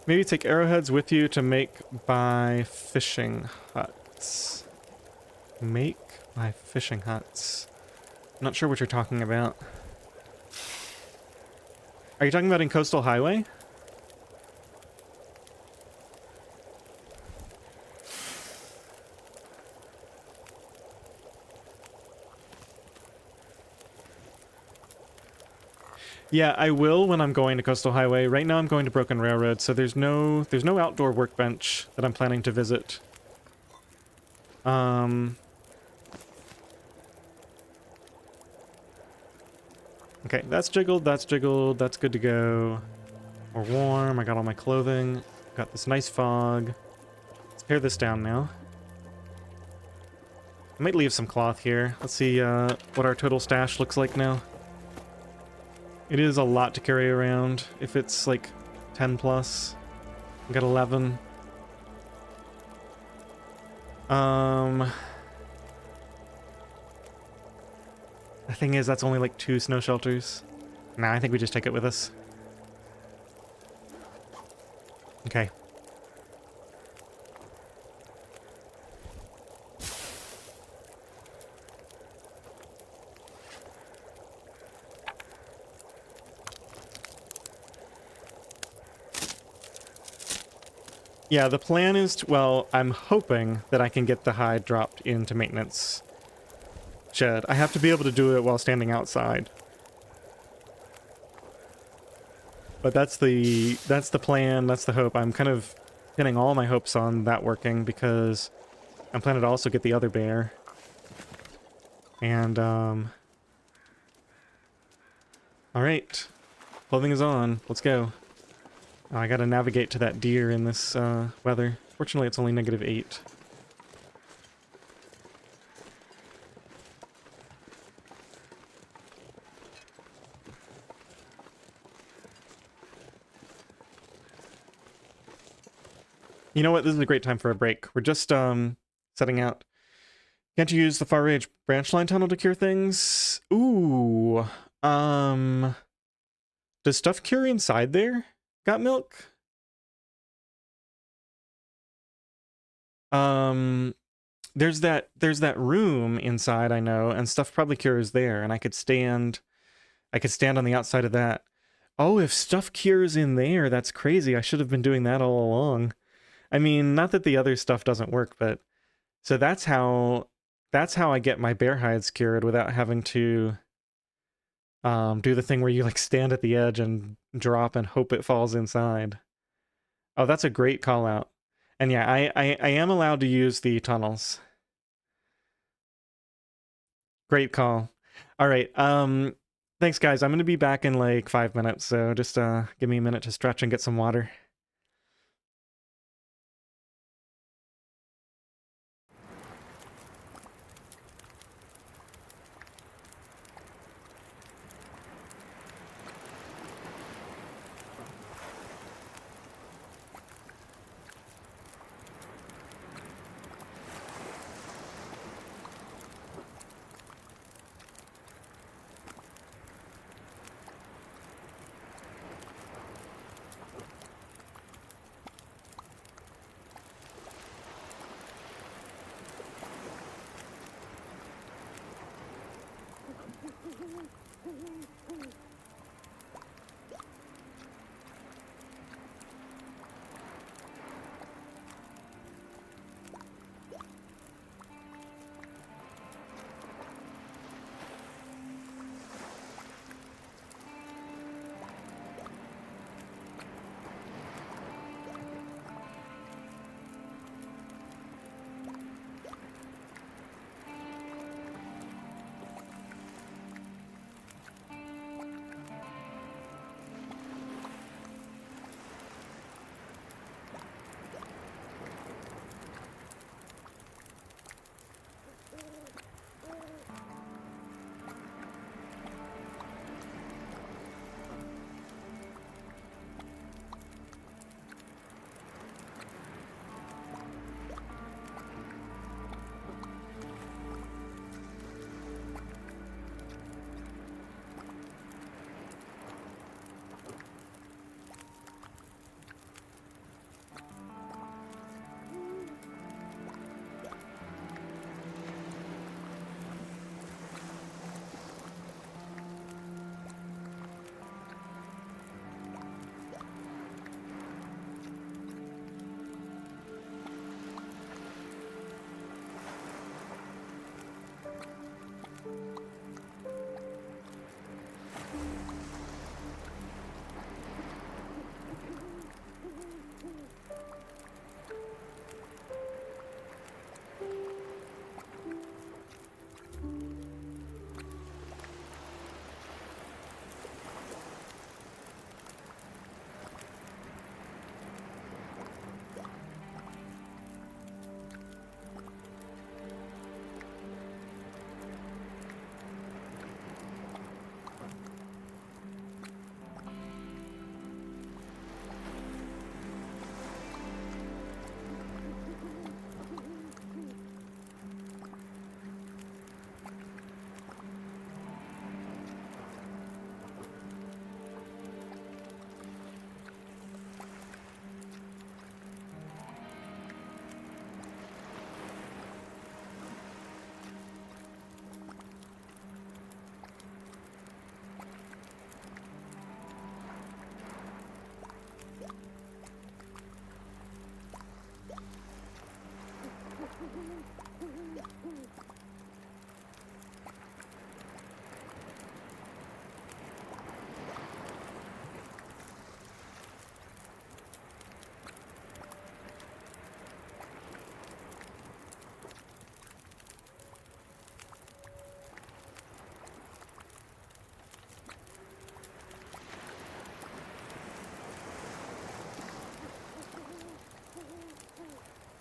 Maybe take arrowheads with you to make by fishing huts. Make my fishing huts. I'm not sure what you're talking about. Are you talking about in Coastal Highway? Yeah, I will when I'm going to Coastal Highway. Right now I'm going to Broken Railroad, so there's no outdoor workbench that I'm planning to visit. Okay, that's jiggled, that's good to go. We're warm, I got all my clothing, got this nice fog. Let's pare this down now. I might leave some cloth here. Let's see what our total stash looks like now. It is a lot to carry around if it's like 10 plus. We got 11. The thing is, that's only like 2 snow shelters. Nah, I think we just take it with us. Okay. Yeah, the plan is to, well, I'm hoping that I can get the hide dropped into maintenance shed. I have to be able to do it while standing outside. But that's the plan, that's the hope. I'm kind of pinning all my hopes on that working because I'm planning to also get the other bear. And, alright. Clothing is on. Let's go. Oh, I gotta navigate to that deer in this, weather. Fortunately, it's only -8. You know what? This is a great time for a break. We're just setting out. Can't you use the far range branch line tunnel to cure things? Ooh. Does stuff cure inside there? Got milk? There's that room inside, I know, and stuff probably cures there, and I could stand on the outside of that. Oh, if stuff cures in there, that's crazy. I should have been doing that all along. I mean, not that the other stuff doesn't work, but so that's how I get my bear hides cured without having to do the thing where you like stand at the edge and drop and hope it falls inside. Oh, that's a great call out. And yeah, I am allowed to use the tunnels. Great call. All right. Thanks guys. I'm going to be back in like 5 minutes, so just give me a minute to stretch and get some water.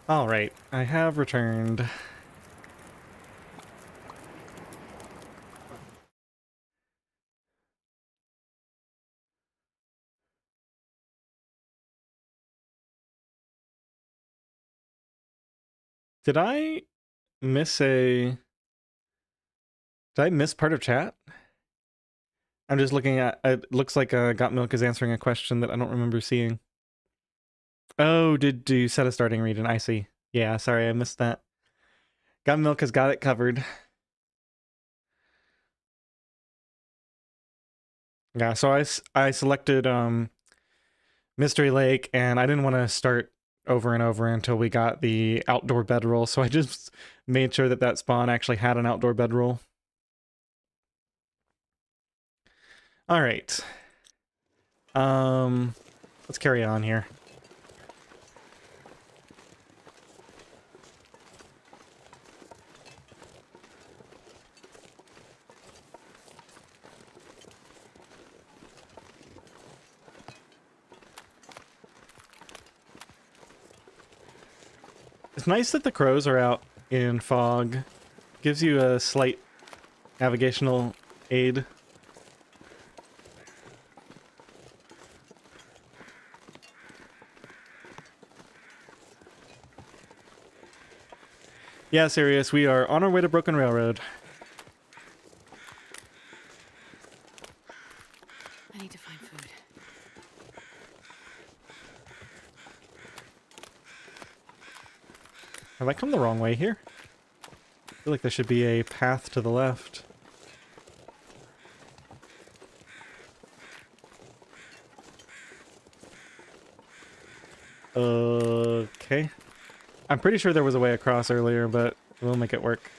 All right, I have returned. Did I miss a... Did I miss part of chat? I'm just looking at... It looks like Got Milk is answering a question that I don't remember seeing. Oh, did you set a starting region? I see. Yeah, sorry, I missed that. Got Milk has got it covered. Yeah, so I selected Mystery Lake, and I didn't want to start over and over until we got the outdoor bedroll, so I just made sure that that spawn actually had an outdoor bedroll. All right. Let's carry on here. It's nice that the crows are out in fog. Gives you a slight navigational aid. Yeah, Sirius, we are on our way to Broken Railroad. I need to find food. Have I come the wrong way here? I feel like there should be a path to the left. Okay. I'm pretty sure there was a way across earlier, but we'll make it work.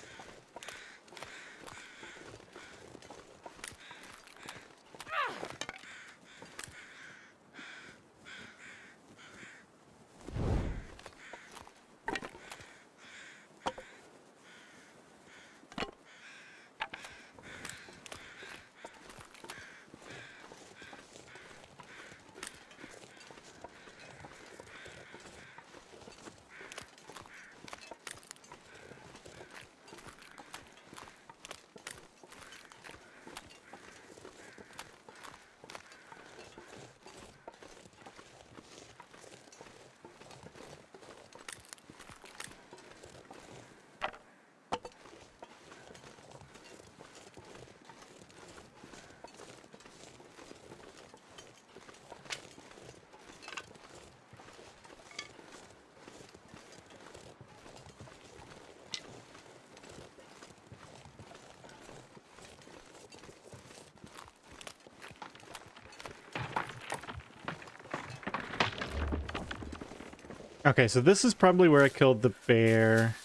Okay, so this is probably where I killed the bear,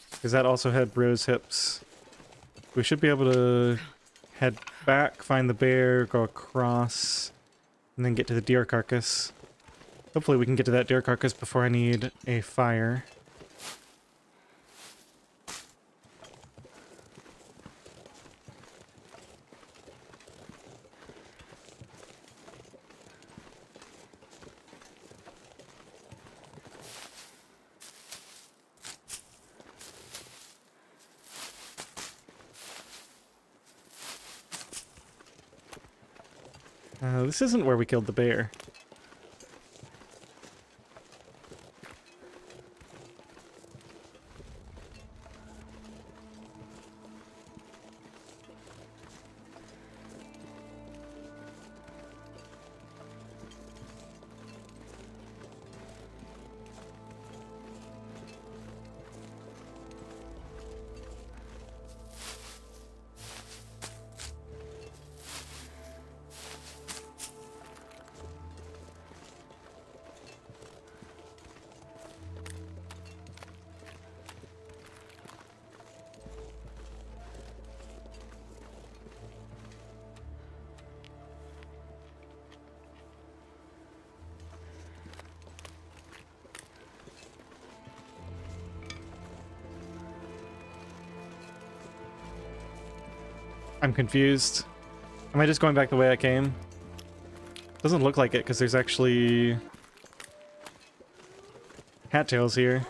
because that also had rose hips. We should be able to head back, find the bear, go across, and then get to the deer carcass. Hopefully we can get to that deer carcass before I need a fire. This isn't where we killed the bear. I'm confused. Am I just going back the way I came? Doesn't look like it, because there's actually cattails here.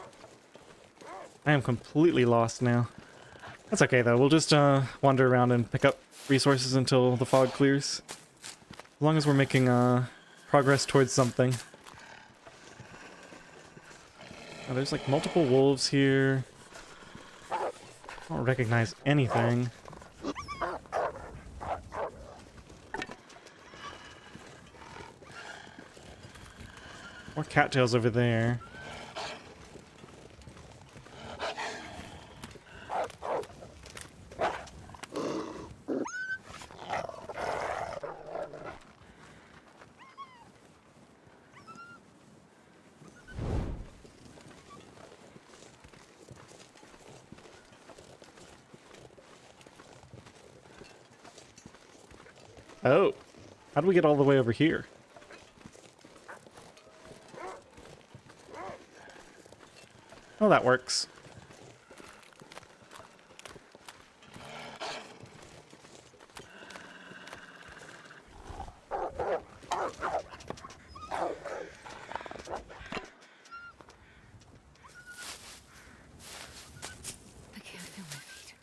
I am completely lost now. That's okay, though. We'll just wander around and pick up resources until the fog clears. As long as we're making progress towards something. Oh, there's like multiple wolves here. I don't recognize anything. More cattails over there. Oh, how do we get all the way over here? Oh, that works. I can't feel my feet.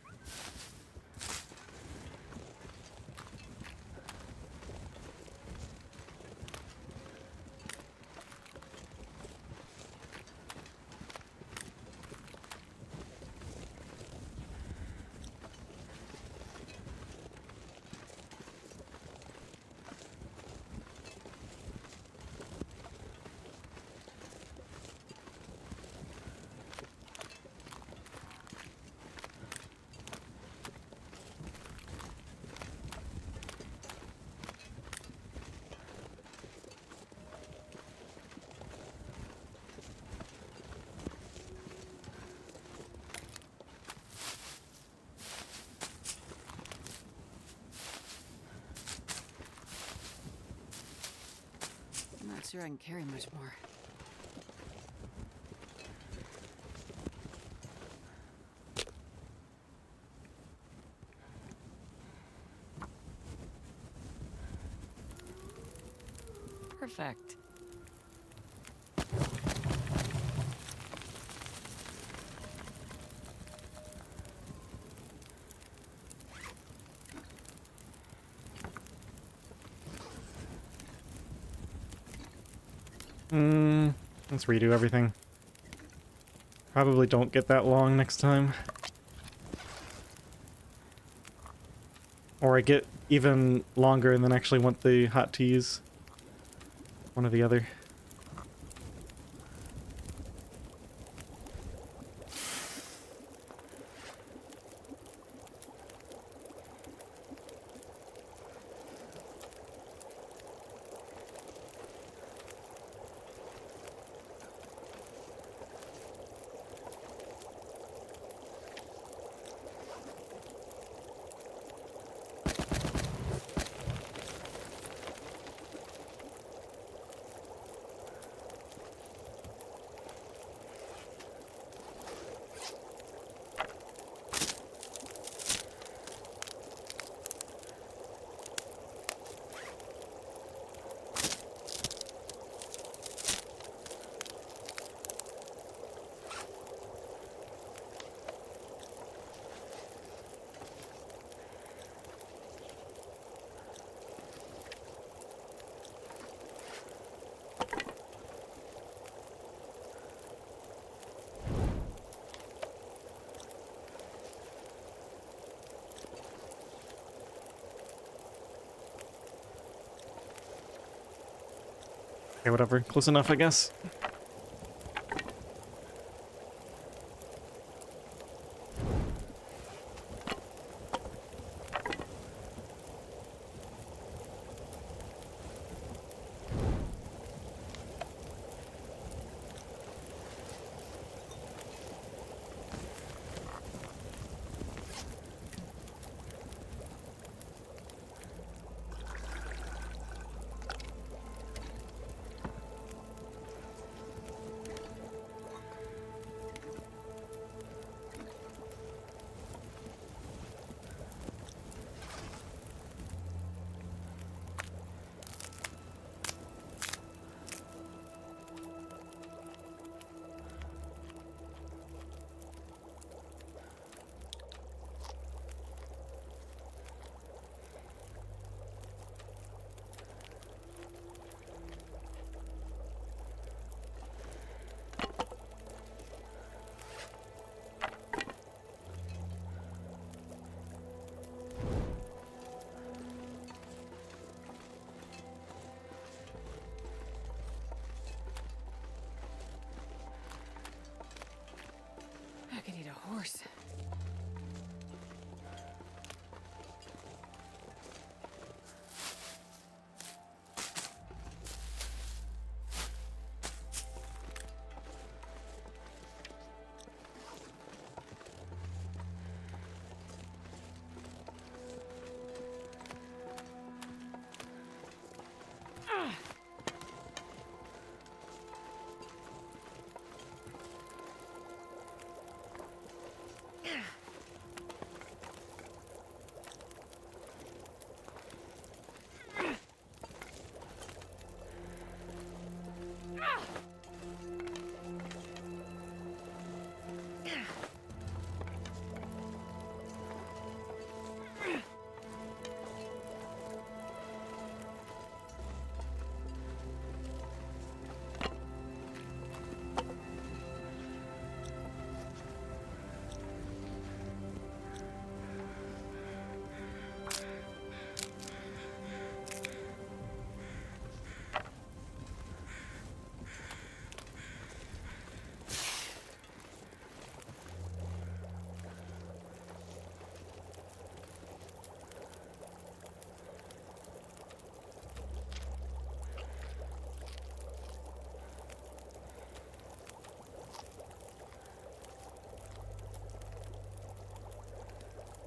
I'm not sure I can carry much more. Perfect. Let's redo everything. Probably don't get that long next time. Or I get even longer and then actually want the hot teas. One or the other. Okay, whatever. Close enough, I guess.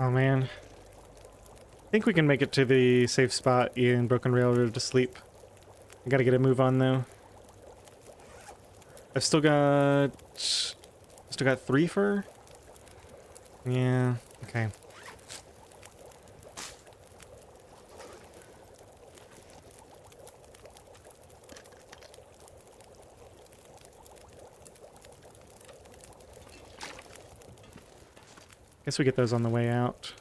Oh man. I think we can make it to the safe spot in Broken Railroad to sleep. I gotta get a move on though. I've still got 3 fur? Yeah, okay. Guess we get those on the way out.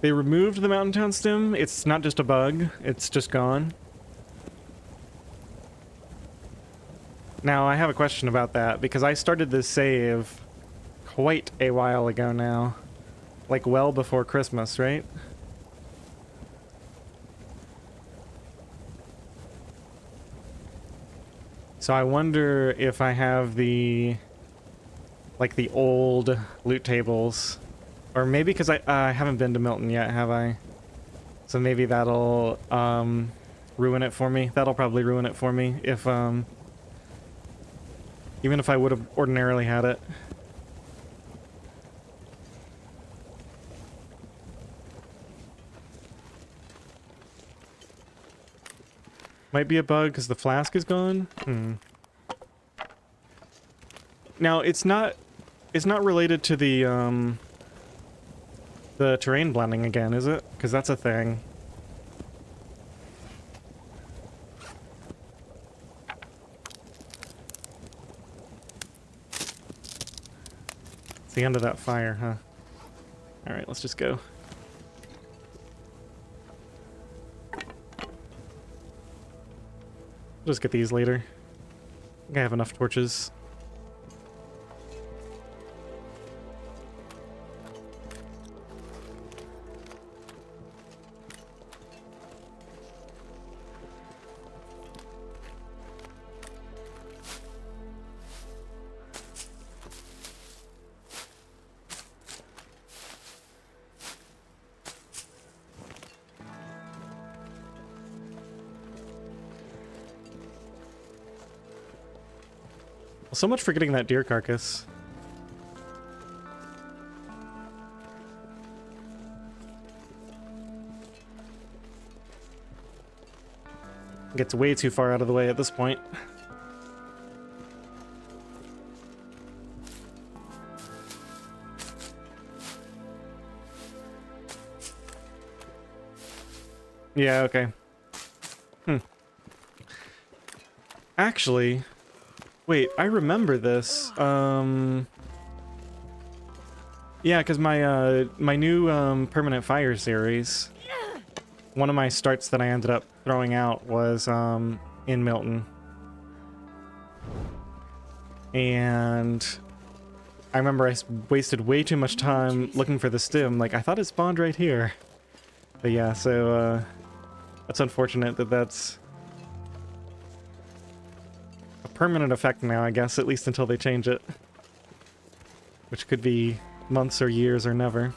They removed the Mountain Town stem. It's not just a bug, it's just gone. Now, I have a question about that, because I started this save quite a while ago now. Like, well before Christmas, right? So I wonder if I have the... like, the old loot tables. Or maybe because I haven't been to Milton yet, have I? So maybe that'll ruin it for me. That'll probably ruin it for me if even if I would have ordinarily had it. Might be a bug because the flask is gone. Now it's not related to the terrain blending again, is it? Because that's a thing. It's the end of that fire, huh? Alright, let's just go. We'll just get these later. I think I have enough torches. Well, so much for getting that deer carcass. Gets way too far out of the way at this point. Yeah, okay. Actually, wait, I remember this. Yeah, because my new permanent fire series, one of my starts that I ended up throwing out was in Milton. And I remember I wasted way too much time looking for the stem. Like, I thought it spawned right here. But yeah, so that's unfortunate that that's a permanent effect now, I guess, at least until they change it. Which could be months or years or never.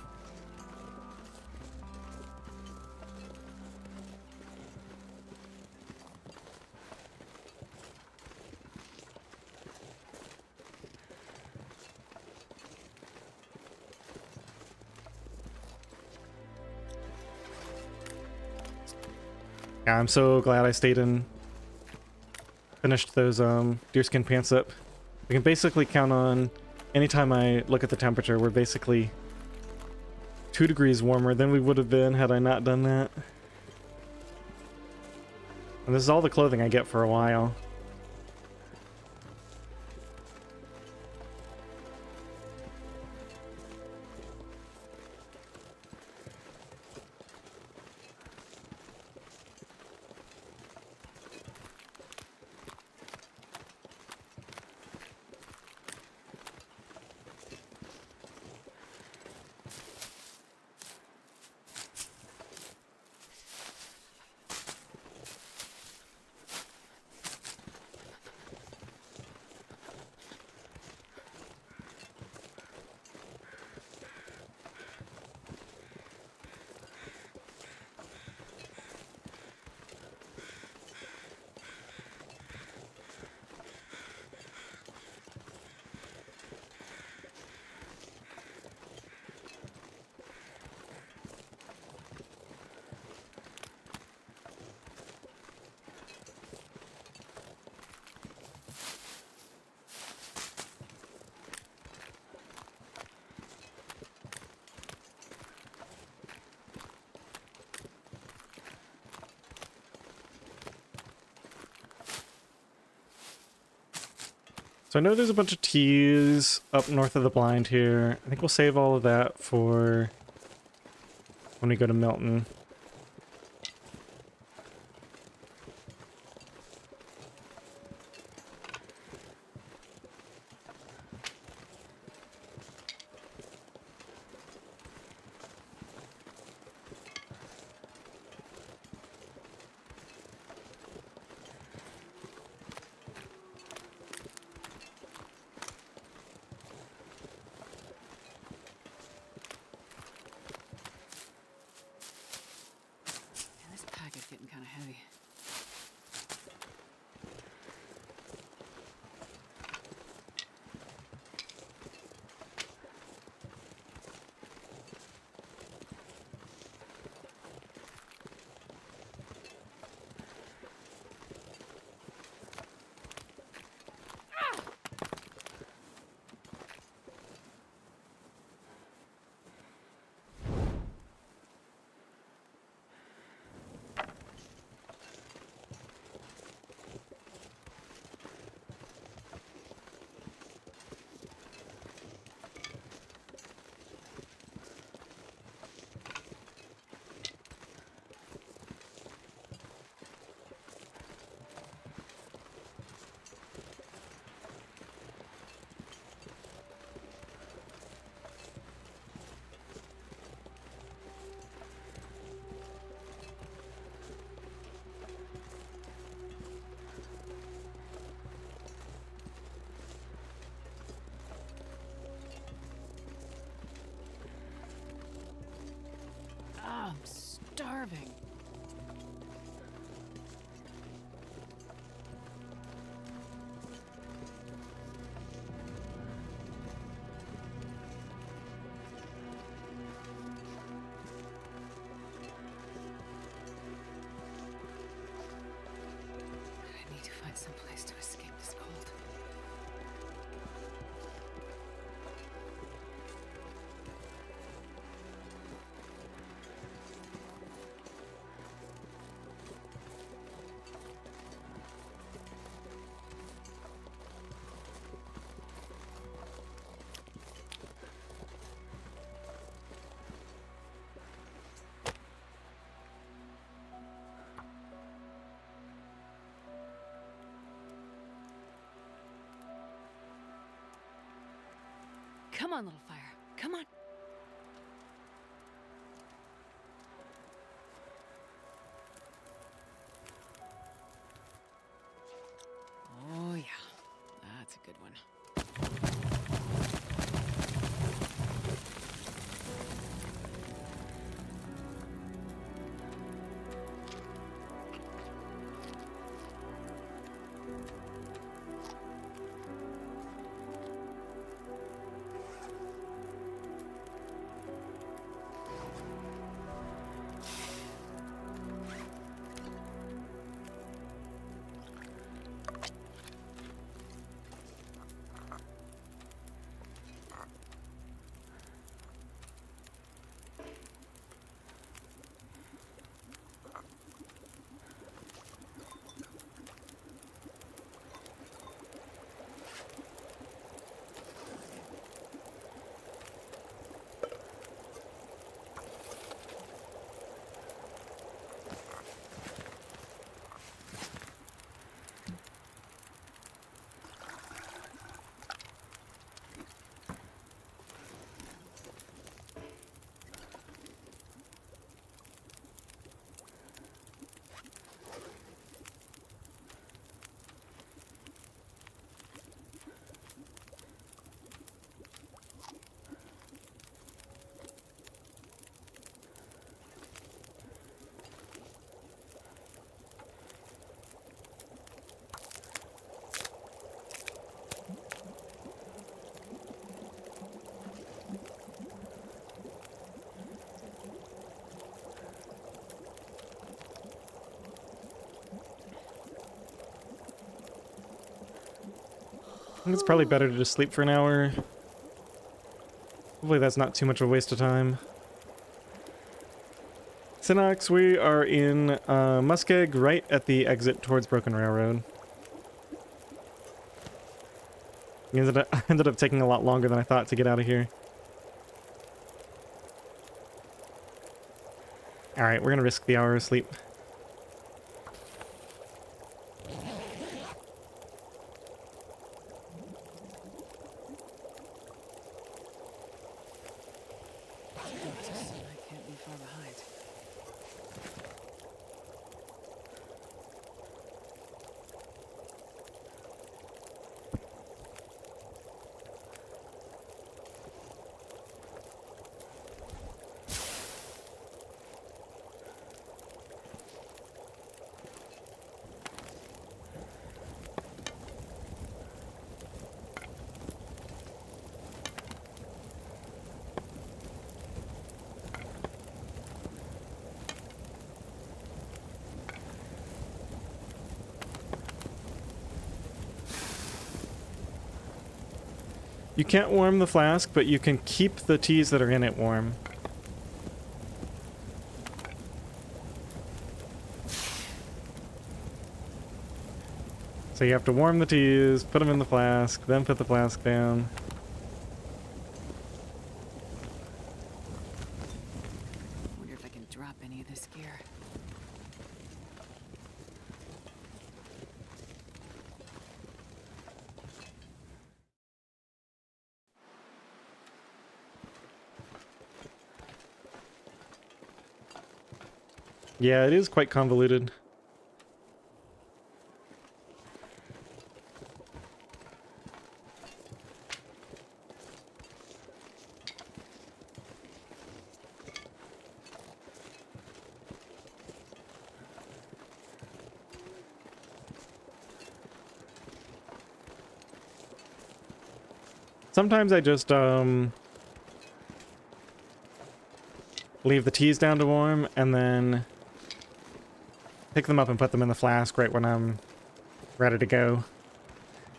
Yeah, I'm so glad I stayed and finished those deerskin pants up. We can basically count on anytime I look at the temperature, we're basically 2 degrees warmer than we would have been had I not done that. And this is all the clothing I get for a while. So I know there's a bunch of teas up north of the blind here. I think we'll save all of that for when we go to Milton. This pack is getting kind of heavy. I'm starving. I need to find some place to escape this cold. Come on, little fire. Come on. Oh, yeah. That's a good one. I think it's probably better to just sleep for an hour. Hopefully that's not too much of a waste of time. Sinox, we are in Muskeg, right at the exit towards Broken Railroad. Ended up taking a lot longer than I thought to get out of here. Alright, we're gonna risk the hour of sleep. I can't be far behind. You can't warm the flask, but you can keep the teas that are in it warm. So you have to warm the teas, put them in the flask, then put the flask down. Wonder if I can drop any of this gear. Yeah, it is quite convoluted. Sometimes I just leave the teas down to warm and then pick them up and put them in the flask right when I'm ready to go.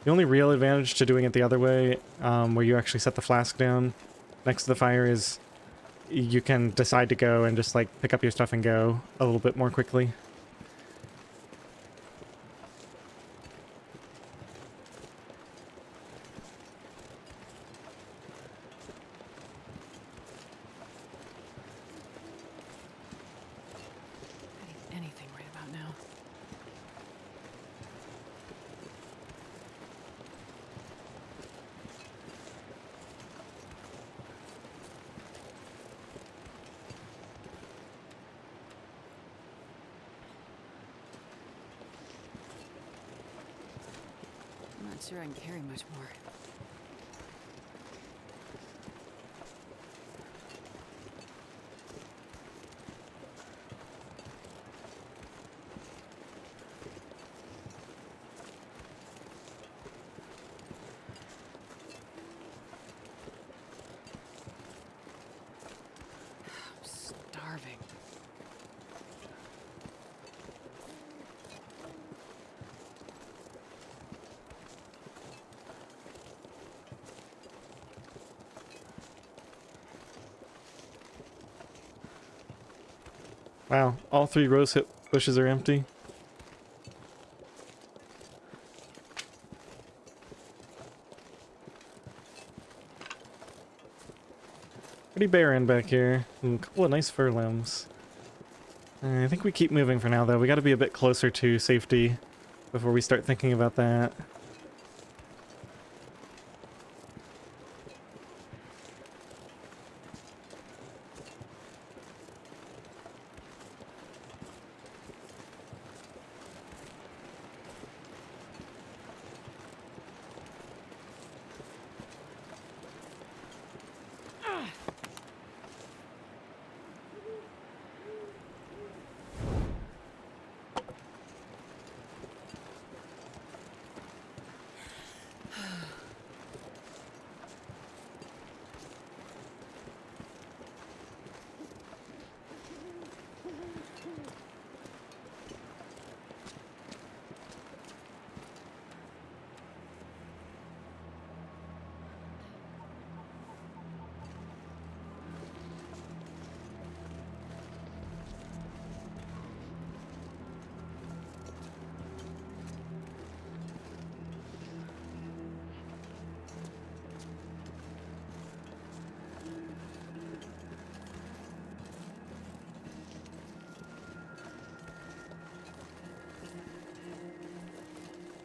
The only real advantage to doing it the other way, where you actually set the flask down next to the fire, is you can decide to go and just like pick up your stuff and go a little bit more quickly. I need anything right about now. I'm not sure I can carry much more. I'm starving. Wow, all 3 rose hip bushes are empty. Pretty barren back here. Ooh, a couple of nice fir limbs. I think we keep moving for now, though. We got to be a bit closer to safety before we start thinking about that.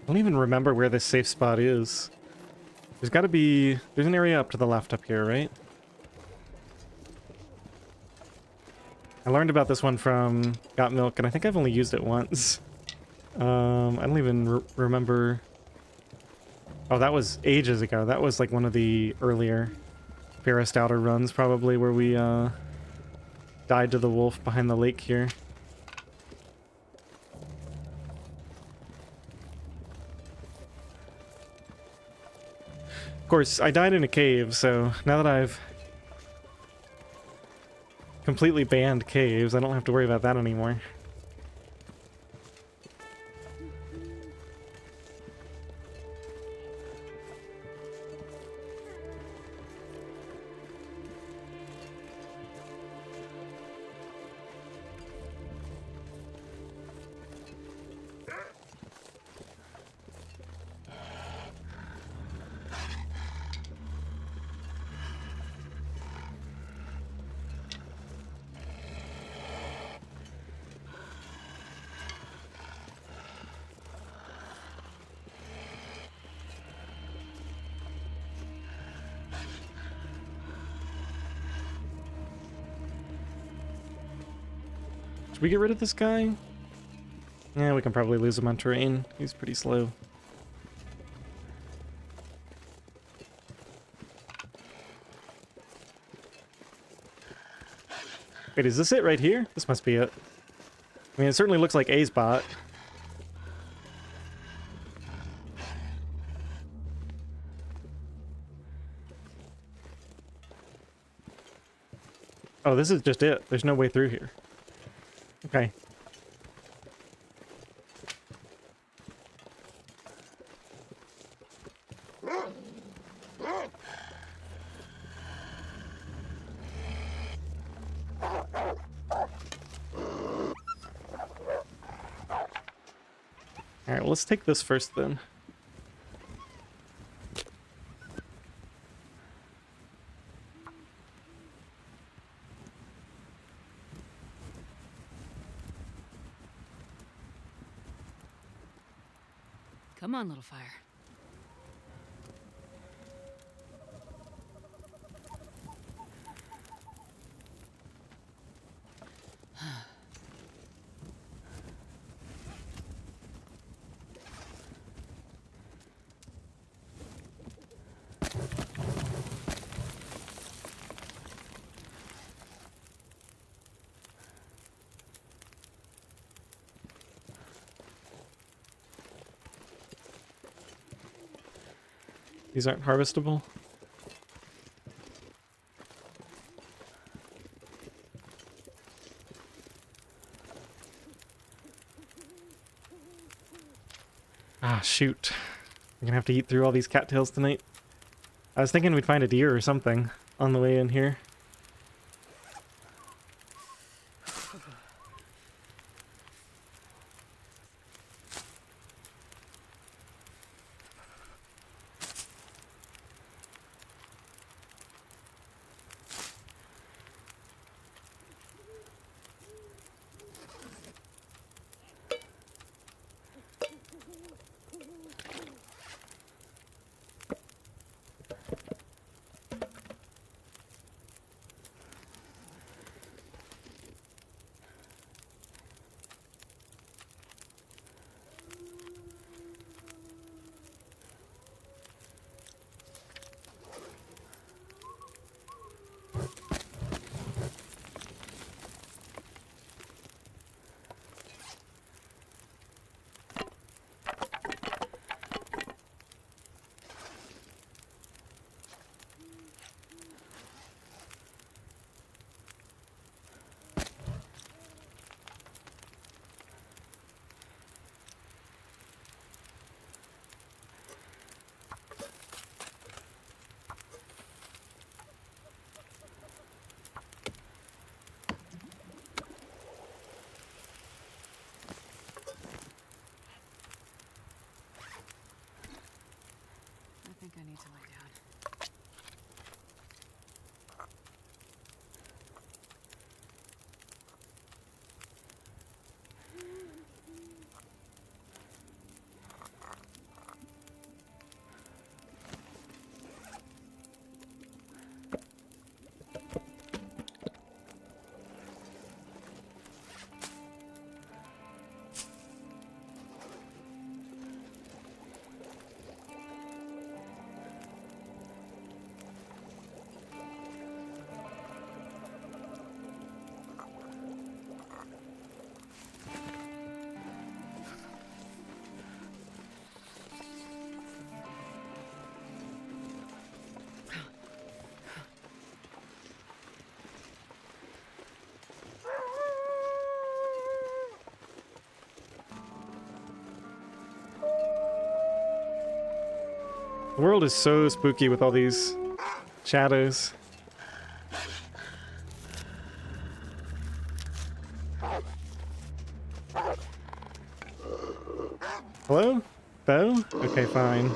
don't even remember where this safe spot is. There's got to be... There's an area up to the left up here, right? I learned about this one from Got Milk, and I think I've only used it once. I don't even remember... Oh, that was ages ago. That was like one of the earlier Fairest Outer runs, probably, where we died to the wolf behind the lake here. Of course, I died in a cave, so now that I've completely banned caves, I don't have to worry about that anymore. Should we get rid of this guy? Yeah, we can probably lose him on terrain. He's pretty slow. Wait, is this it right here? This must be it. I mean, it certainly looks like A spot. Oh, this is just it. There's no way through here. Okay. Alright, well, let's take this first then. Come on, little fire. These aren't harvestable. Ah, shoot. I'm gonna have to eat through all these cattails tonight. I was thinking we'd find a deer or something on the way in here. I think I need to lie down. The world is so spooky with all these shadows. Hello? Bo? Okay, fine.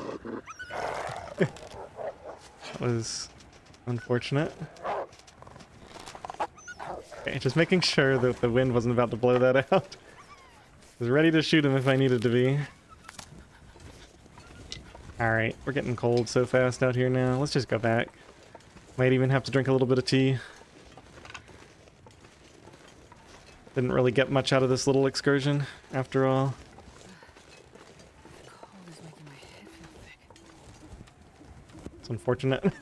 That was unfortunate. Okay, just making sure that the wind wasn't about to blow that out. I was ready to shoot him if I needed to be. Alright, we're getting cold so fast out here now. Let's just go back. Might even have to drink a little bit of tea. Didn't really get much out of this little excursion, after all. The cold is making my head feel thick. It's unfortunate.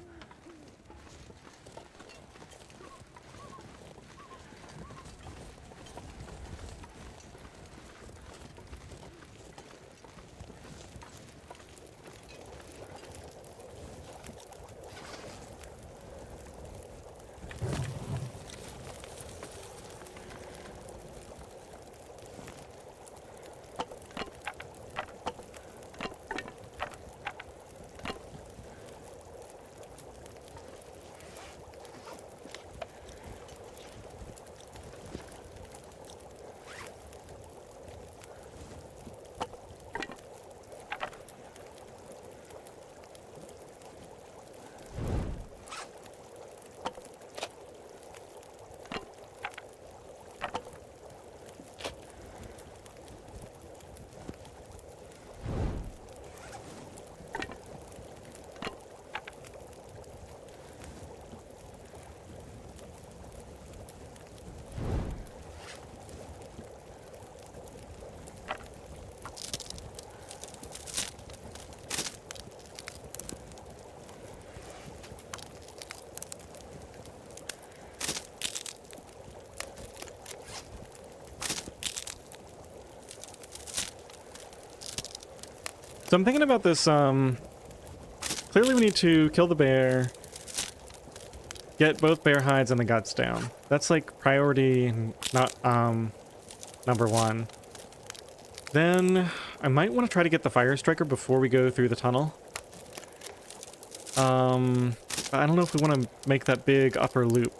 So I'm thinking about this, clearly we need to kill the bear, get both bear hides and the guts down. That's like priority, not, number one. Then I might want to try to get the fire striker before we go through the tunnel. I don't know if we want to make that big upper loop.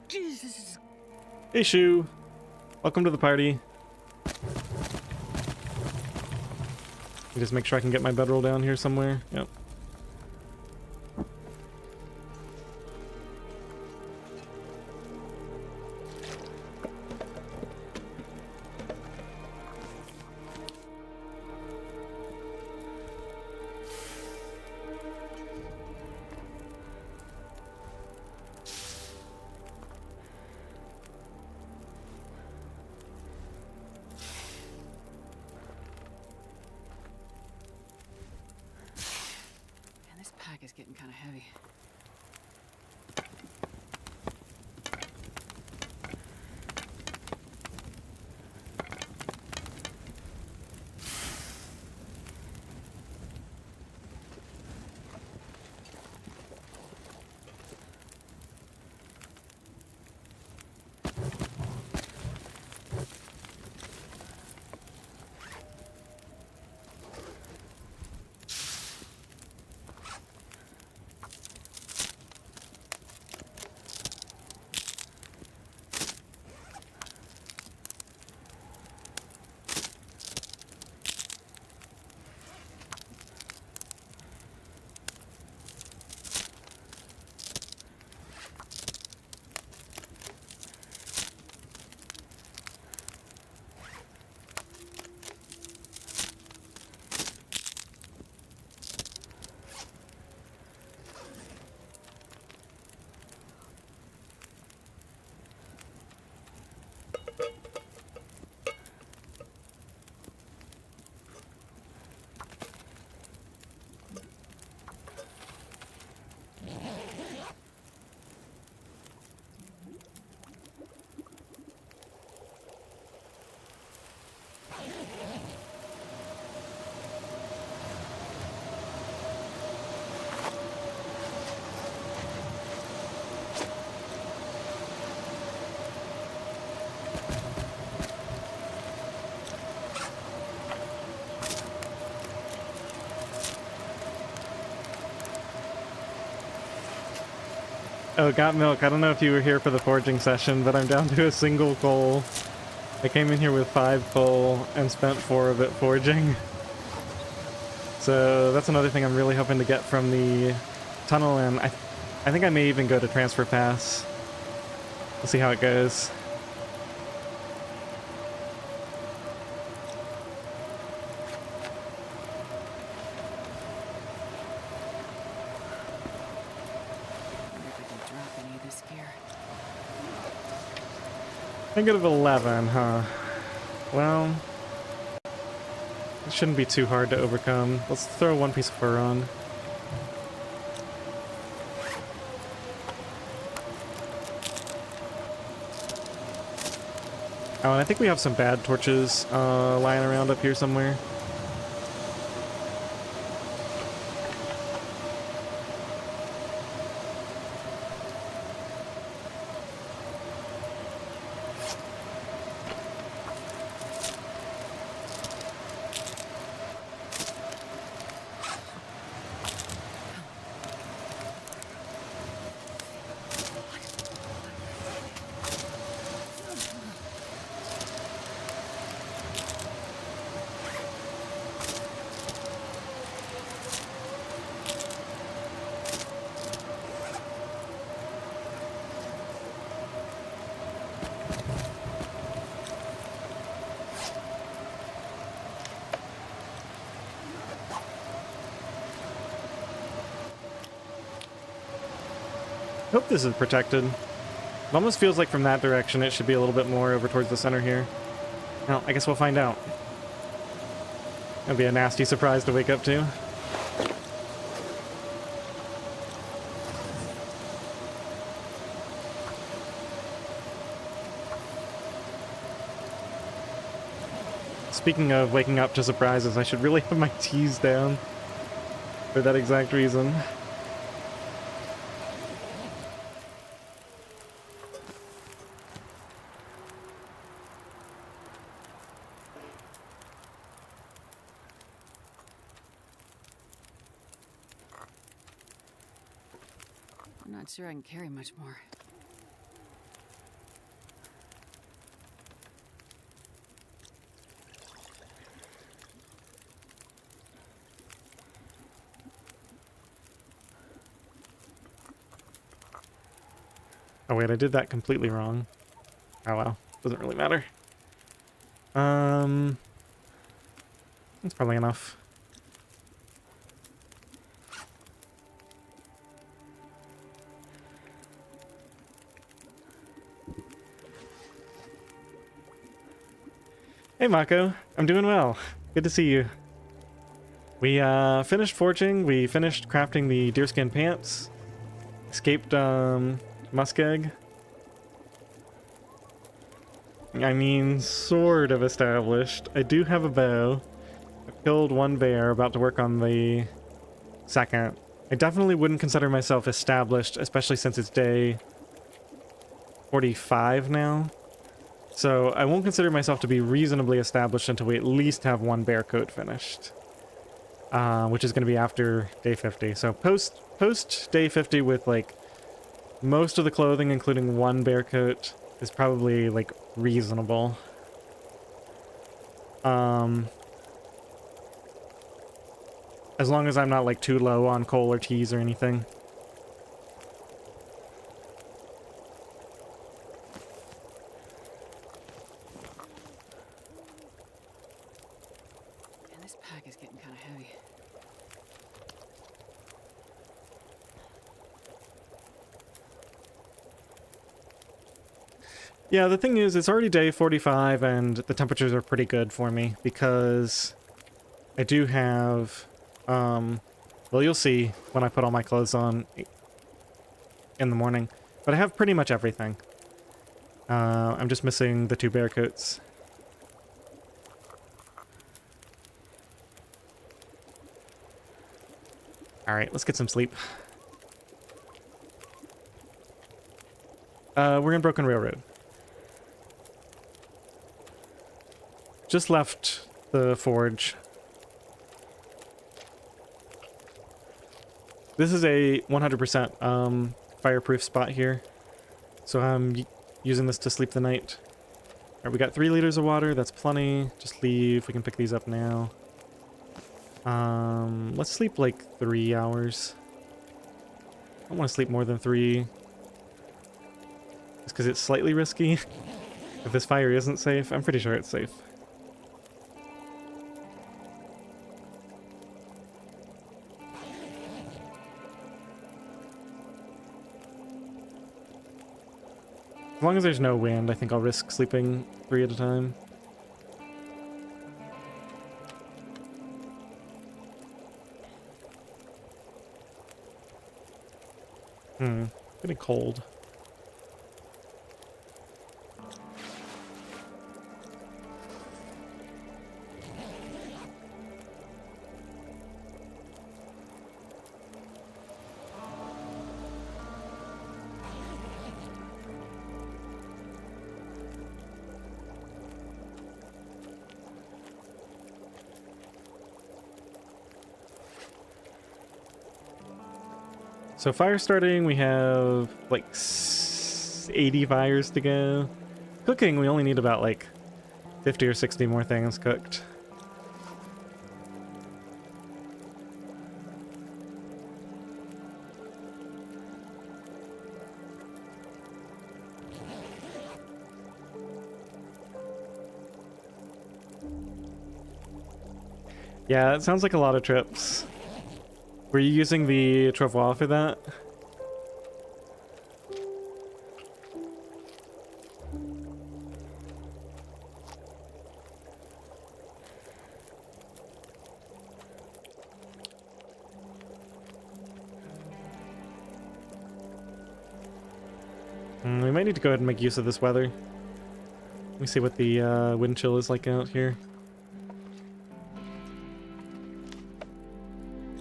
Jesus. Hey, Shu. Welcome to the party. Just make sure I can get my bedroll down here somewhere. Yep. Man, this pack is getting kind of heavy. Oh, got milk. I don't know if you were here for the foraging session, but I'm down to a single coal. I came in here with 5 coal and spent 4 of it foraging. So that's another thing I'm really hoping to get from the tunnel, and I think I may even go to Transfer Pass. We'll see how it goes. -11, huh? Well, it shouldn't be too hard to overcome. Let's throw 1 piece of fur on. Oh, and I think we have some bad torches lying around up here somewhere. Hope this is protected. It almost feels like from that direction it should be a little bit more over towards the center here. Well, I guess we'll find out. That'd be a nasty surprise to wake up to. Speaking of waking up to surprises, I should really have my teas down for that exact reason. I'm not sure I can carry much more. Oh wait, I did that completely wrong. Oh well, doesn't really matter. That's probably enough. Hey Mako, I'm doing well. Good to see you. We finished forging, we finished crafting the deerskin pants, escaped muskeg. I mean, sort of established. I do have a bow. I've killed 1 bear, about to work on the second. I definitely wouldn't consider myself established, especially since it's day 45 now. So I won't consider myself to be reasonably established until we at least have 1 bear coat finished. Which is going to be after day 50. So post day 50 with like most of the clothing, including 1 bear coat, is probably like reasonable. As long as I'm not like too low on coal or teas or anything. And this pack is getting kind of heavy. Yeah, the thing is, it's already day 45 and the temperatures are pretty good for me because I do have, well, you'll see when I put all my clothes on in the morning, but I have pretty much everything. I'm just missing the 2 bear coats. Alright, let's get some sleep. We're in Broken Railroad. Just left the forge. This is a 100% fireproof spot here. So I'm using this to sleep the night. Alright, we got 3 liters of water. That's plenty. Just leave. We can pick these up now. Let's sleep like 3 hours. I don't want to sleep more than 3. Just because it's slightly risky. If this fire isn't safe, I'm pretty sure it's safe. As long as there's no wind, I think I'll risk sleeping 3 at a time. Getting cold. So fire starting, we have like 80 fires to go. Cooking, we only need about like 50 or 60 more things cooked. Yeah, it sounds like a lot of trips. Were you using the travois for that? We might need to go ahead and make use of this weather. Let me see what the wind chill is like out here.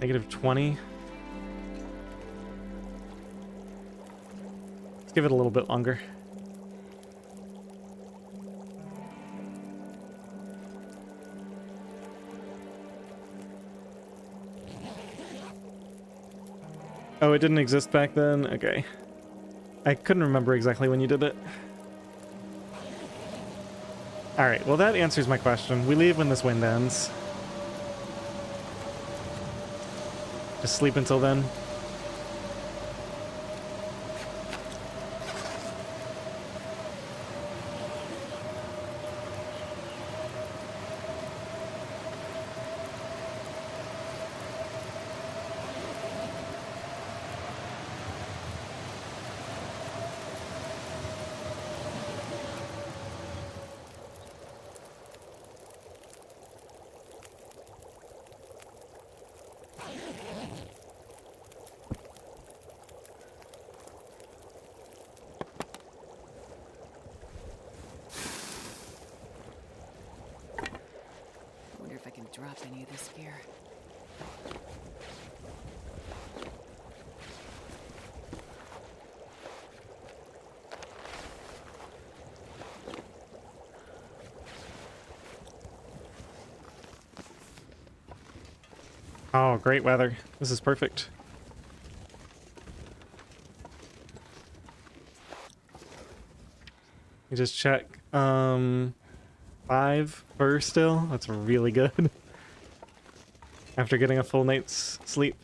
-20. Let's give it a little bit longer. Oh, it didn't exist back then? Okay. I couldn't remember exactly when you did it. Alright, well that answers my question. We leave when this wind ends. Just sleep until then. Drop any of this gear. Oh, great weather. This is perfect. You just check. 5 fur still. That's really good. After getting a full night's sleep.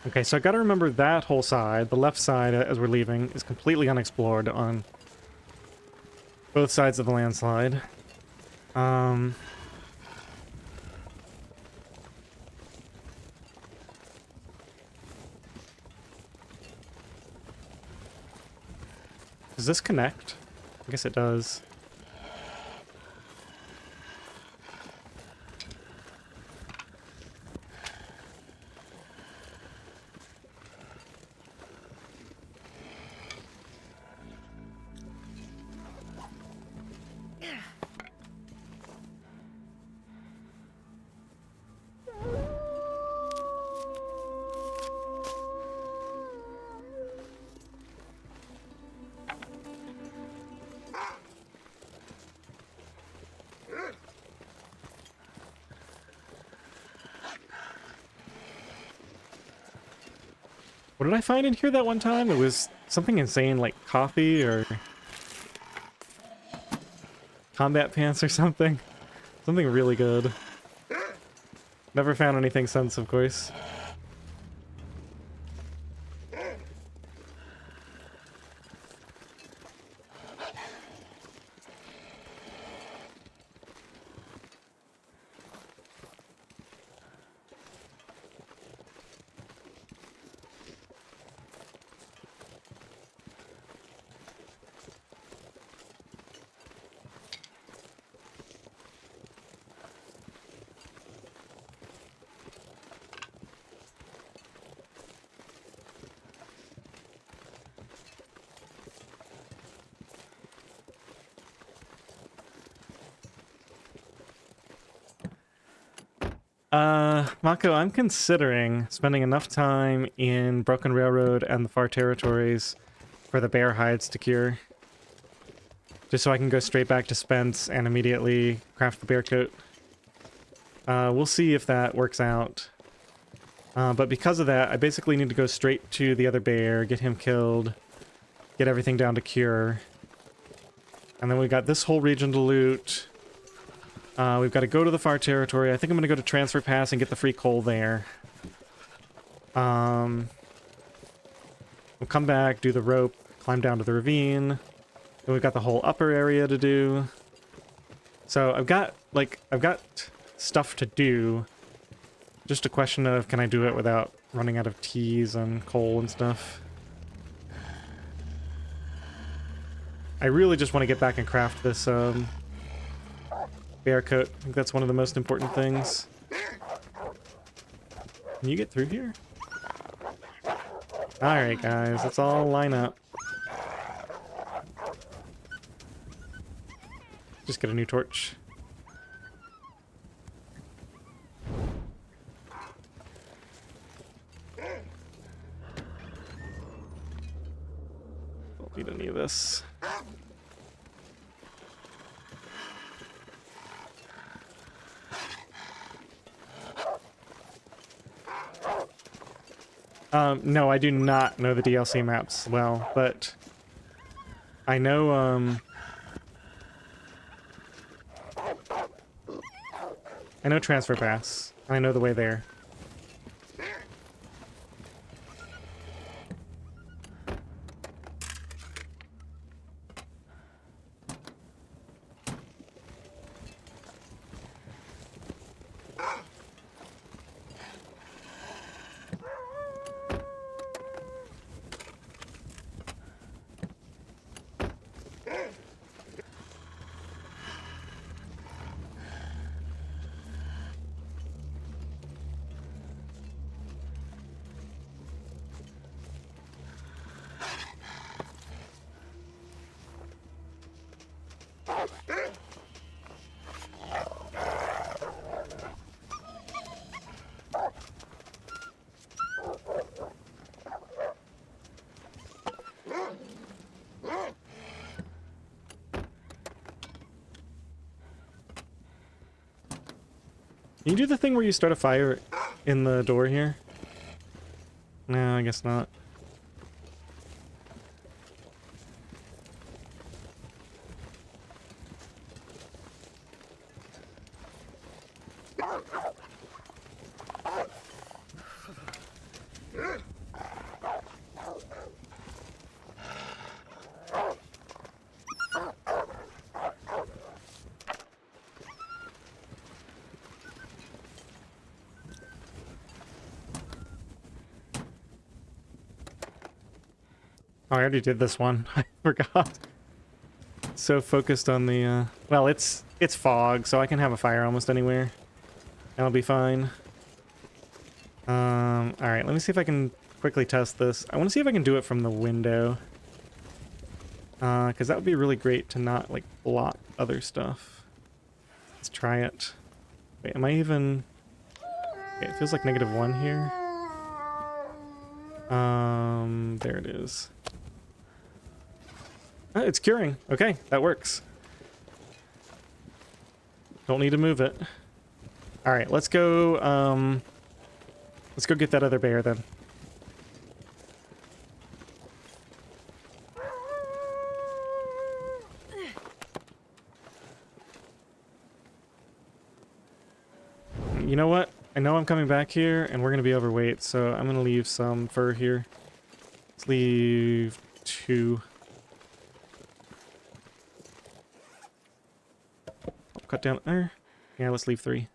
Okay, so I gotta remember that whole side, the left side as we're leaving, is completely unexplored on both sides of the landslide. Does this connect? I guess it does. What did I find in here that one time? It was something insane, like coffee or combat pants or something. Something really good. Never found anything since, of course. Mako, I'm considering spending enough time in Broken Railroad and the Far Territories for the bear hides to cure. Just so I can go straight back to Spence and immediately craft the bear coat. We'll see if that works out. But because of that, I basically need to go straight to the other bear, get him killed, get everything down to cure. And then we've got this whole region to loot. We've got to go to the Far Territory. I think I'm going to go to Transfer Pass and get the free coal there. We'll come back, do the rope, climb down to the ravine. Then we've got the whole upper area to do. So I've got stuff to do. Just a question of, can I do it without running out of teas and coal and stuff? I really just want to get back and craft this, bear coat. I think that's one of the most important things. Can you get through here? Alright guys, let's all line up. Just get a new torch. Don't need any of this. No, I do not know the DLC maps well, but I know, I know Transfer Pass. I know the way there. Can you do the thing where you start a fire in the door here? No, I guess not. Oh, I already did this one. I forgot. So focused on the, well, it's fog, so I can have a fire almost anywhere. That'll be fine. Alright, let me see if I can quickly test this. I want to see if I can do it from the window. Because that would be really great to not, like, block other stuff. Let's try it. Wait, am I even... Okay, it feels like -1 here. There it is. Oh, it's curing. Okay, that works. Don't need to move it. Alright, let's go get that other bear then. You know what? I know I'm coming back here and we're gonna be overweight, so I'm gonna leave some fur here. Let's leave 2. Cut down there. Yeah, let's leave 3.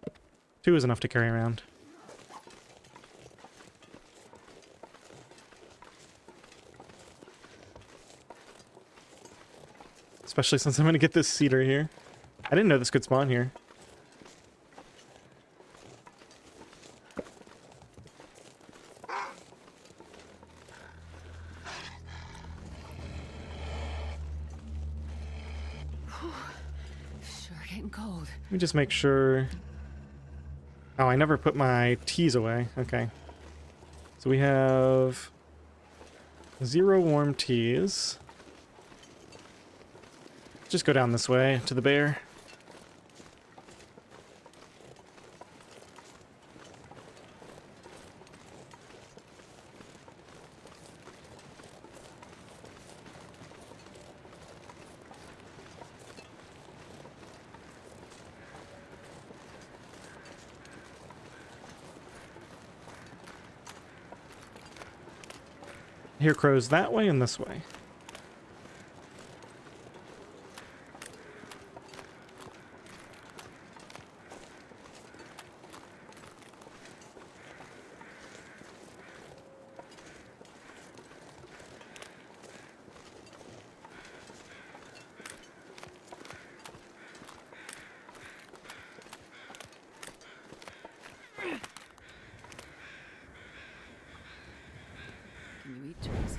2 is enough to carry around. Especially since I'm going to get this cedar here. I didn't know this could spawn here. Sure getting cold. Let me just make sure... Oh, I never put my teas away. Okay. So we have 0 warm teas. Just go down this way to the bear. Hear crows that way and this way. Can you eat trees?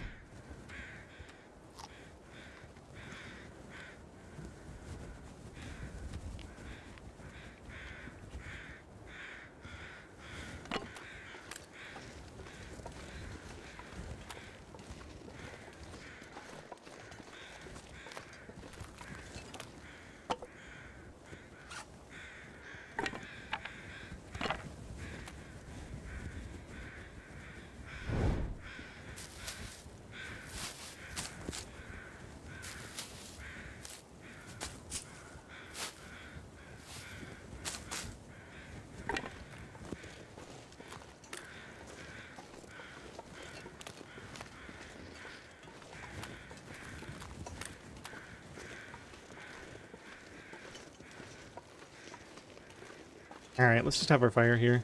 Alright, let's just have our fire here.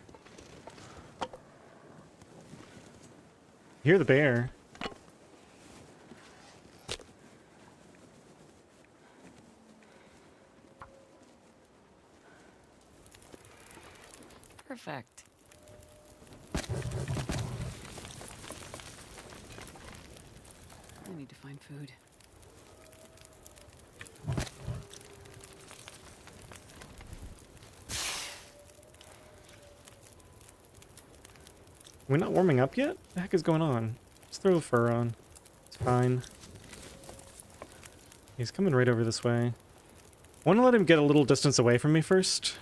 Hear the bear. Perfect. I need to find food. Are we not warming up yet? What the heck is going on? Just throw the fur on. It's fine. He's coming right over this way. I want to let him get a little distance away from me first.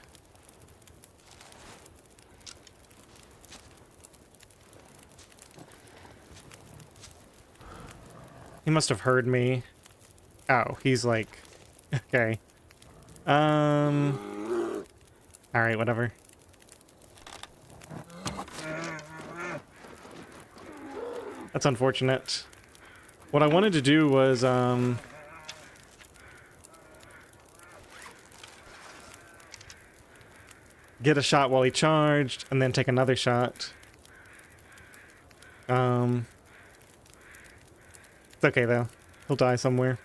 He must have heard me. Oh, he's like... Okay. Alright, whatever. That's unfortunate. What I wanted to do was, get a shot while he charged, and then take another shot. So It's okay though. He'll die somewhere.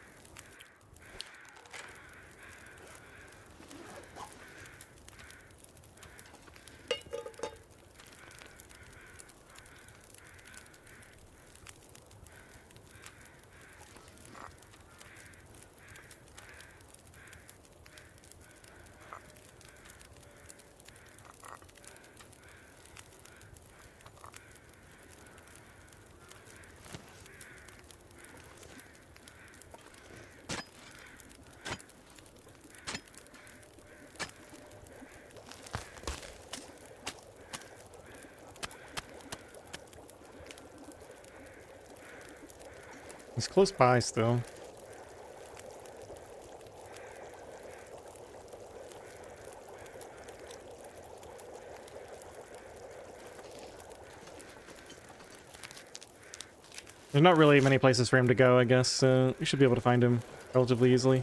He's close by still. There's not really many places for him to go, I guess, so we should be able to find him relatively easily.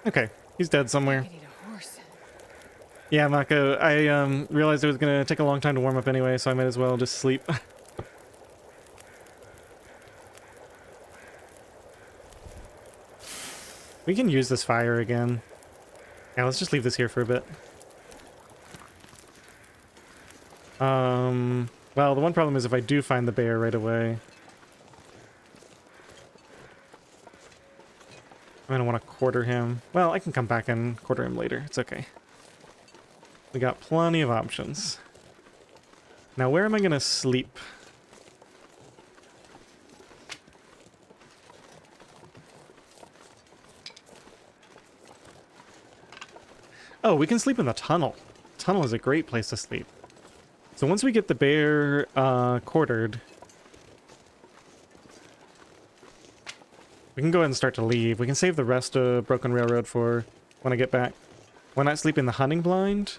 Okay, he's dead somewhere. I need a horse. Yeah, Mako, I realized it was gonna take a long time to warm up anyway, so I might as well just sleep. We can use this fire again. Yeah, let's just leave this here for a bit. Well, the one problem is if I do find the bear right away, I'm gonna want to quarter him. Well, I can come back and quarter him later. It's okay. We got plenty of options. Now, where am I gonna sleep? Oh, we can sleep in the tunnel. Tunnel is a great place to sleep. So once we get the bear quartered, we can go ahead and start to leave. We can save the rest of Broken Railroad for when I get back. When I sleep in the hunting blind,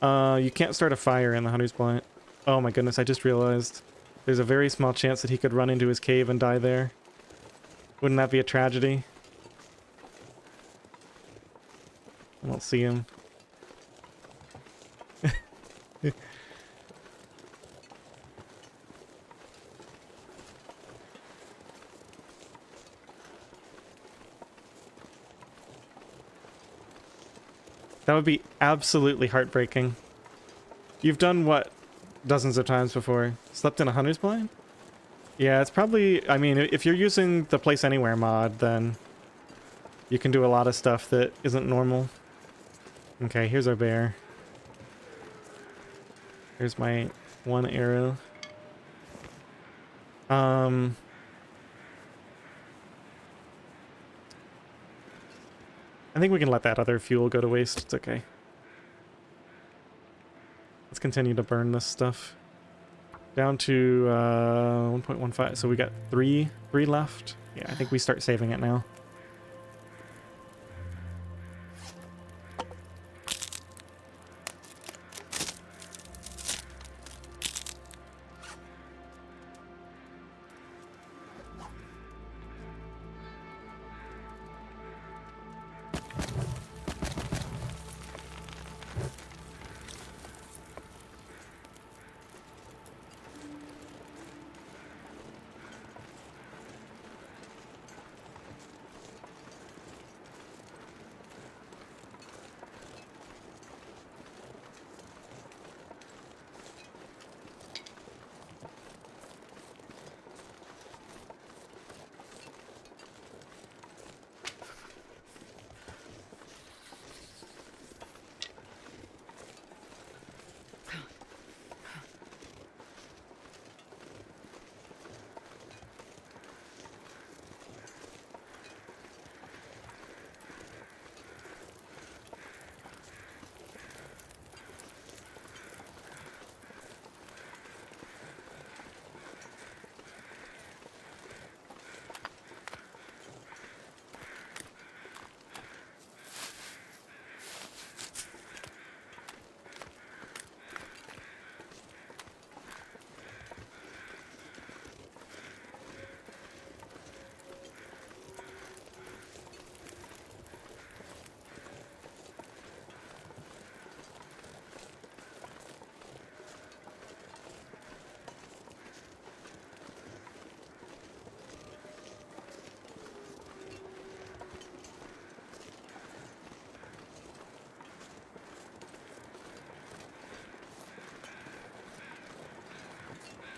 you can't start a fire in the hunter's blind. Oh my goodness, I just realized there's a very small chance that he could run into his cave and die there. Wouldn't that be a tragedy? I don't see him. That would be absolutely heartbreaking. You've done what dozens of times before? Slept in a hunter's blind? Yeah, it's probably... I mean, if you're using the Place Anywhere mod, then you can do a lot of stuff that isn't normal. Okay, here's our bear. Here's my one arrow. I think we can let that other fuel go to waste. It's okay. Let's continue to burn this stuff. Down to 1.15. So we got three left. Yeah, I think we start saving it now.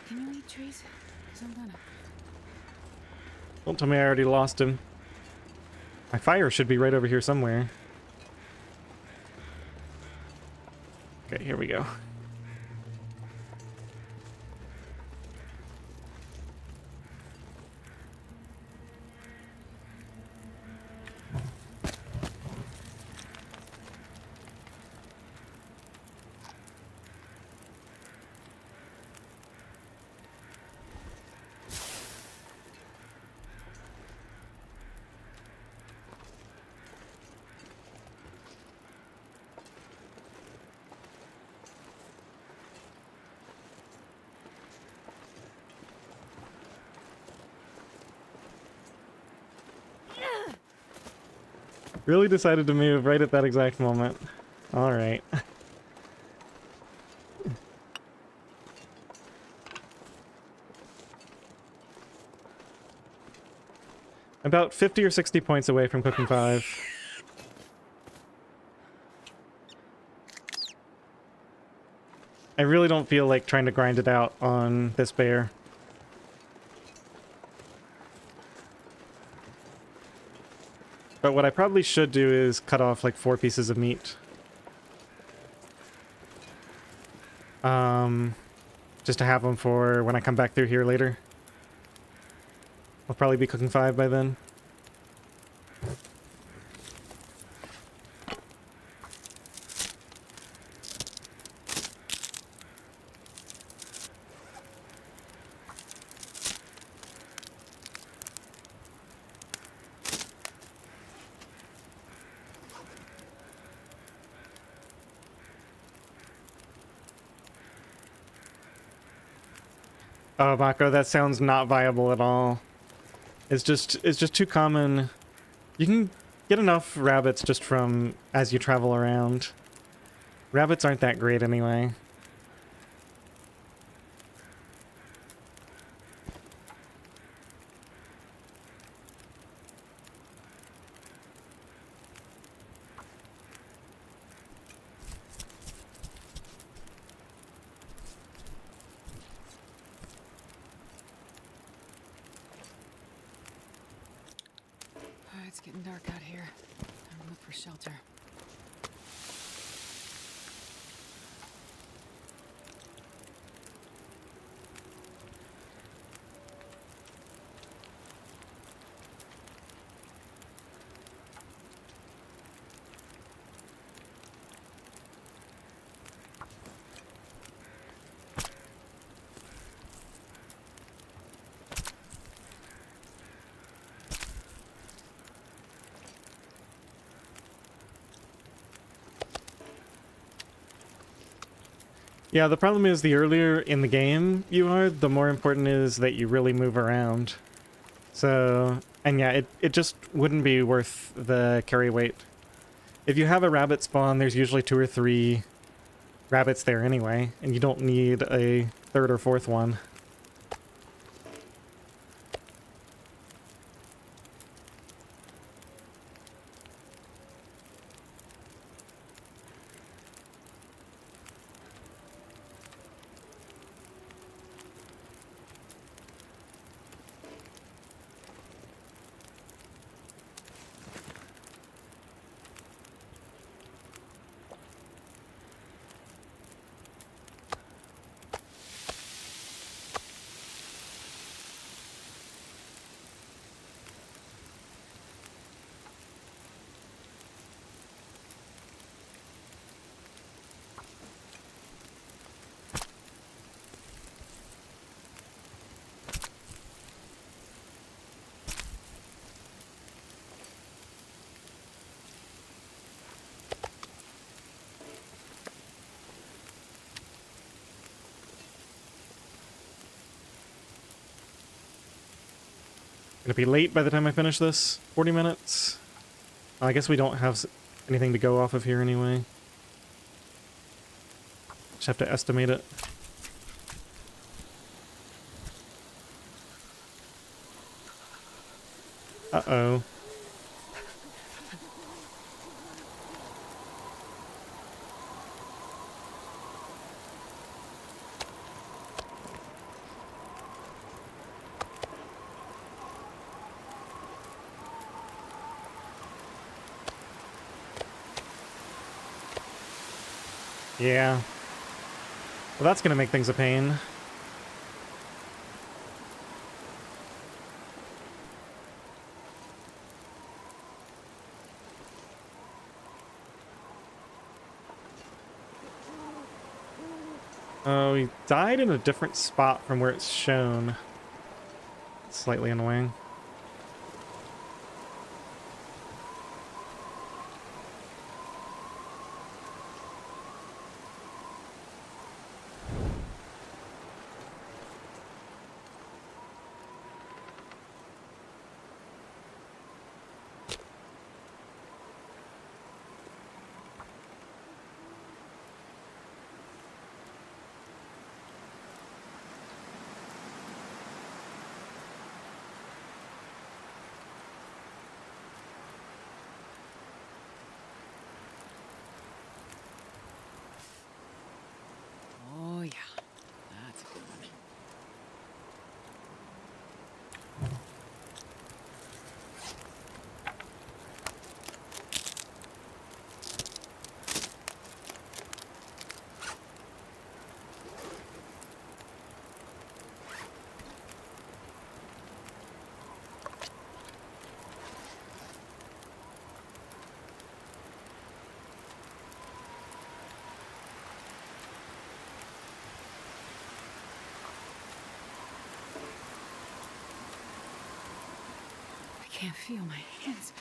Can you eat trees? 'Cause I'm gonna. Don't tell me I already lost him. My fire should be right over here somewhere. Okay, here we go. Really decided to move right at that exact moment. Alright. About 50 or 60 points away from cooking 5. I really don't feel like trying to grind it out on this bear. But what I probably should do is cut off like 4 pieces of meat. Just to have them for when I come back through here later. I'll probably be cooking 5 by then. Oh, Mako, that sounds not viable at all. It's just too common. You can get enough rabbits just from as you travel around. Rabbits aren't that great anyway. It's getting dark out here. Time to look for shelter. Yeah, the problem is the earlier in the game you are, the more important is that you really move around. So, and yeah, it just wouldn't be worth the carry weight. If you have a rabbit spawn, there's usually 2 or 3 rabbits there anyway, and you don't need a 3rd or 4th one. Gonna be late by the time I finish this. 40 minutes. I guess we don't have anything to go off of here anyway. Just have to estimate it. Uh-oh. Yeah. Well, that's gonna make things a pain. Oh, he died in a different spot from where it's shown. Slightly annoying. Oh, yeah. That's a good one. I can't feel my hands.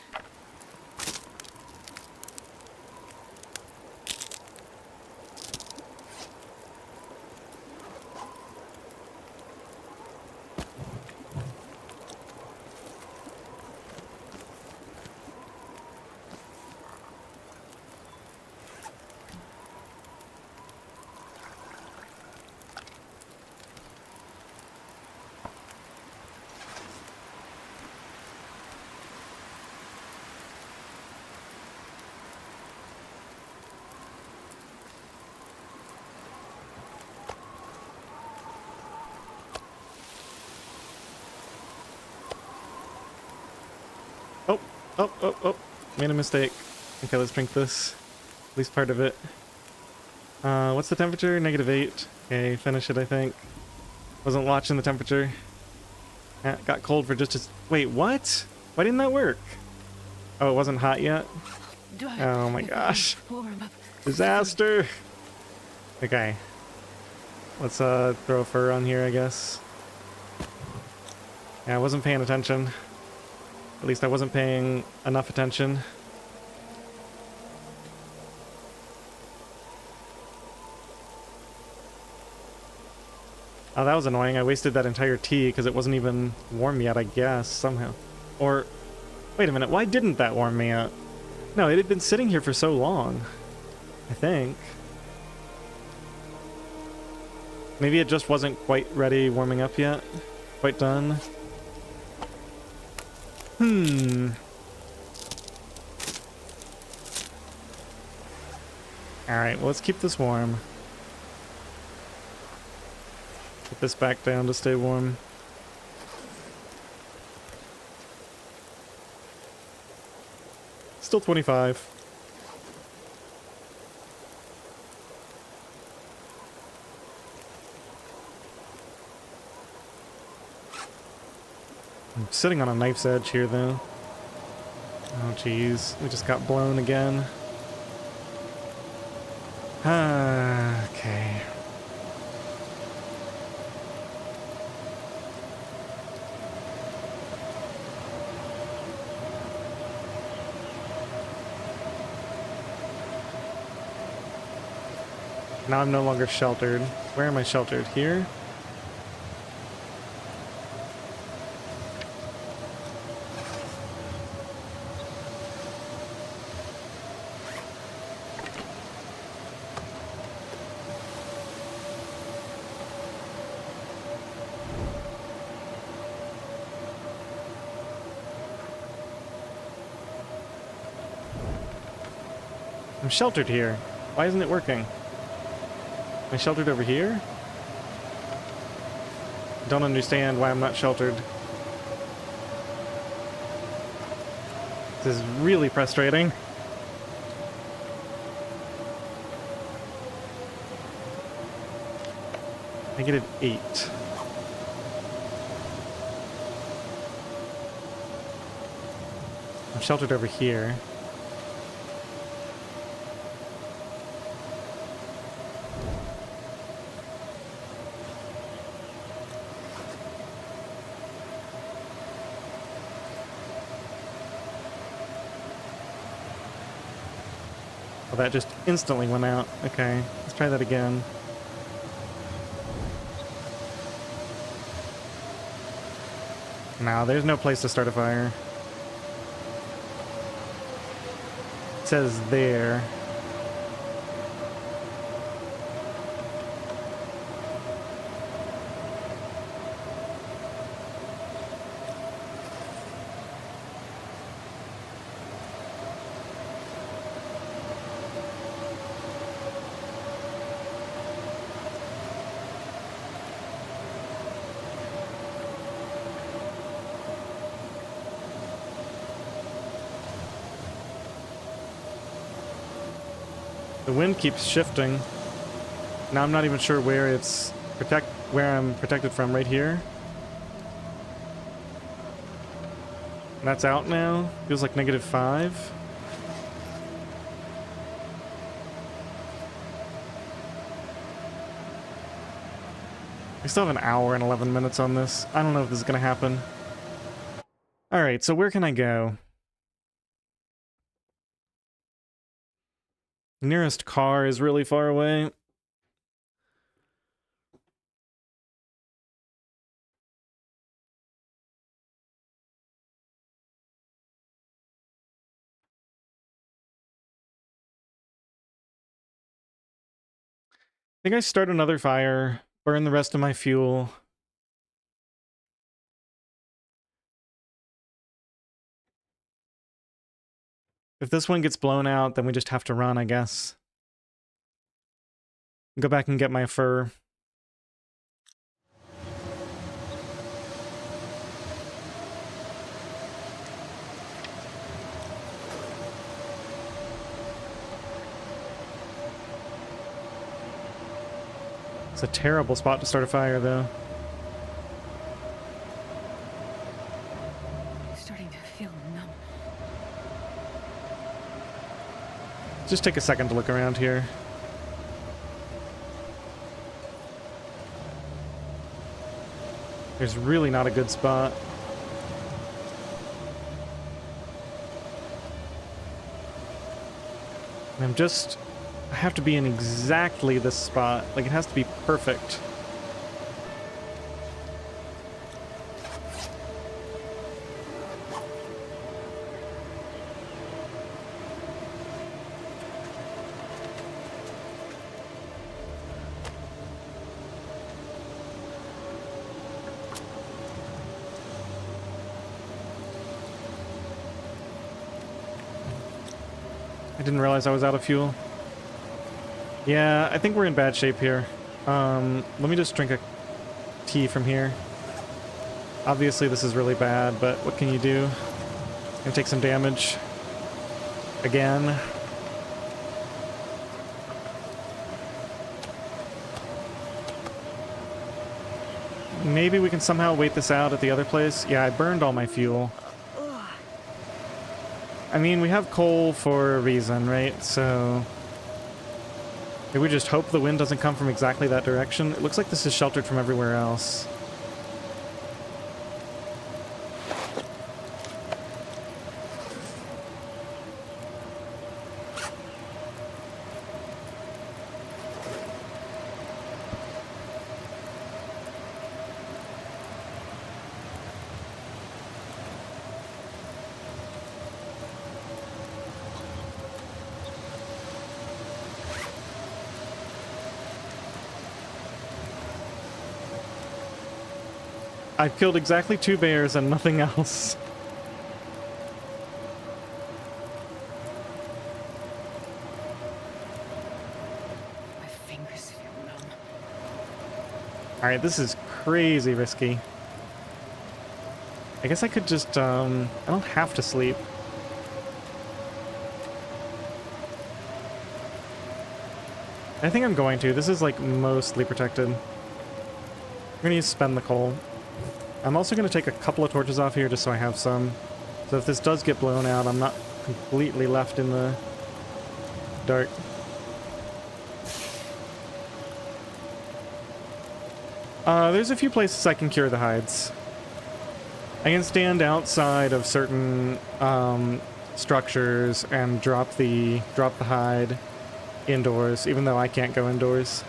Oh, oh. Made a mistake. Okay, let's drink this. At least part of it. What's the temperature? -8. Okay, finish it, I think. Wasn't watching the temperature. Got cold for just a... Wait, what? Why didn't that work? Oh, it wasn't hot yet? Oh my gosh. Disaster! Okay. Let's throw a fur on here, I guess. Yeah, I wasn't paying attention. At least I wasn't paying enough attention. Oh, that was annoying. I wasted that entire tea because it wasn't even warm yet, I guess, somehow. Or, wait a minute, why didn't that warm me up? No, it had been sitting here for so long, I think. Maybe it just wasn't quite ready warming up yet. Quite done. Alright, well, let's keep this warm. Put this back down to stay warm. Still 25. I'm sitting on a knife's edge here, though. Oh, jeez. We just got blown again. Okay. Now I'm no longer sheltered. Where am I sheltered? Here? I'm sheltered here. Why isn't it working? Am I sheltered over here? Don't understand why I'm not sheltered. This is really frustrating. -8. I'm sheltered over here. Oh, that just instantly went out. Okay, let's try that again. No, there's no place to start a fire. It says there. The wind keeps shifting. Now I'm not even sure where it's where I'm protected from. Right here. And that's out now. Feels like -5. We still have an hour and 11 minutes on this. I don't know if this is gonna happen. Alright, so where can I go? Nearest car is really far away. I think I start another fire, burn the rest of my fuel. If this one gets blown out, then we just have to run, I guess. Go back and get my fur. It's a terrible spot to start a fire, though. I'm starting to feel numb. Just take a second to look around here. There's really not a good spot. And I have to be in exactly this spot. Like, it has to be perfect. I didn't realize I was out of fuel. Yeah, I think we're in bad shape here. Let me just drink a tea from here. Obviously this is really bad, but what can you do? Gonna take some damage. Again. Maybe we can somehow wait this out at the other place. Yeah, I burned all my fuel. I mean, we have coal for a reason, right? So maybe we just hope the wind doesn't come from exactly that direction. It looks like this is sheltered from everywhere else. I've killed exactly 2 bears and nothing else. My fingers feel numb. Alright, this is crazy risky. I guess I could just, I don't have to sleep. I think I'm going to. This is, like, mostly protected. I'm gonna spend the coal. I'm also gonna take a couple of torches off here just so I have some. So if this does get blown out, I'm not completely left in the dark. There's a few places I can cure the hides. I can stand outside of certain structures and drop the hide indoors, even though I can't go indoors.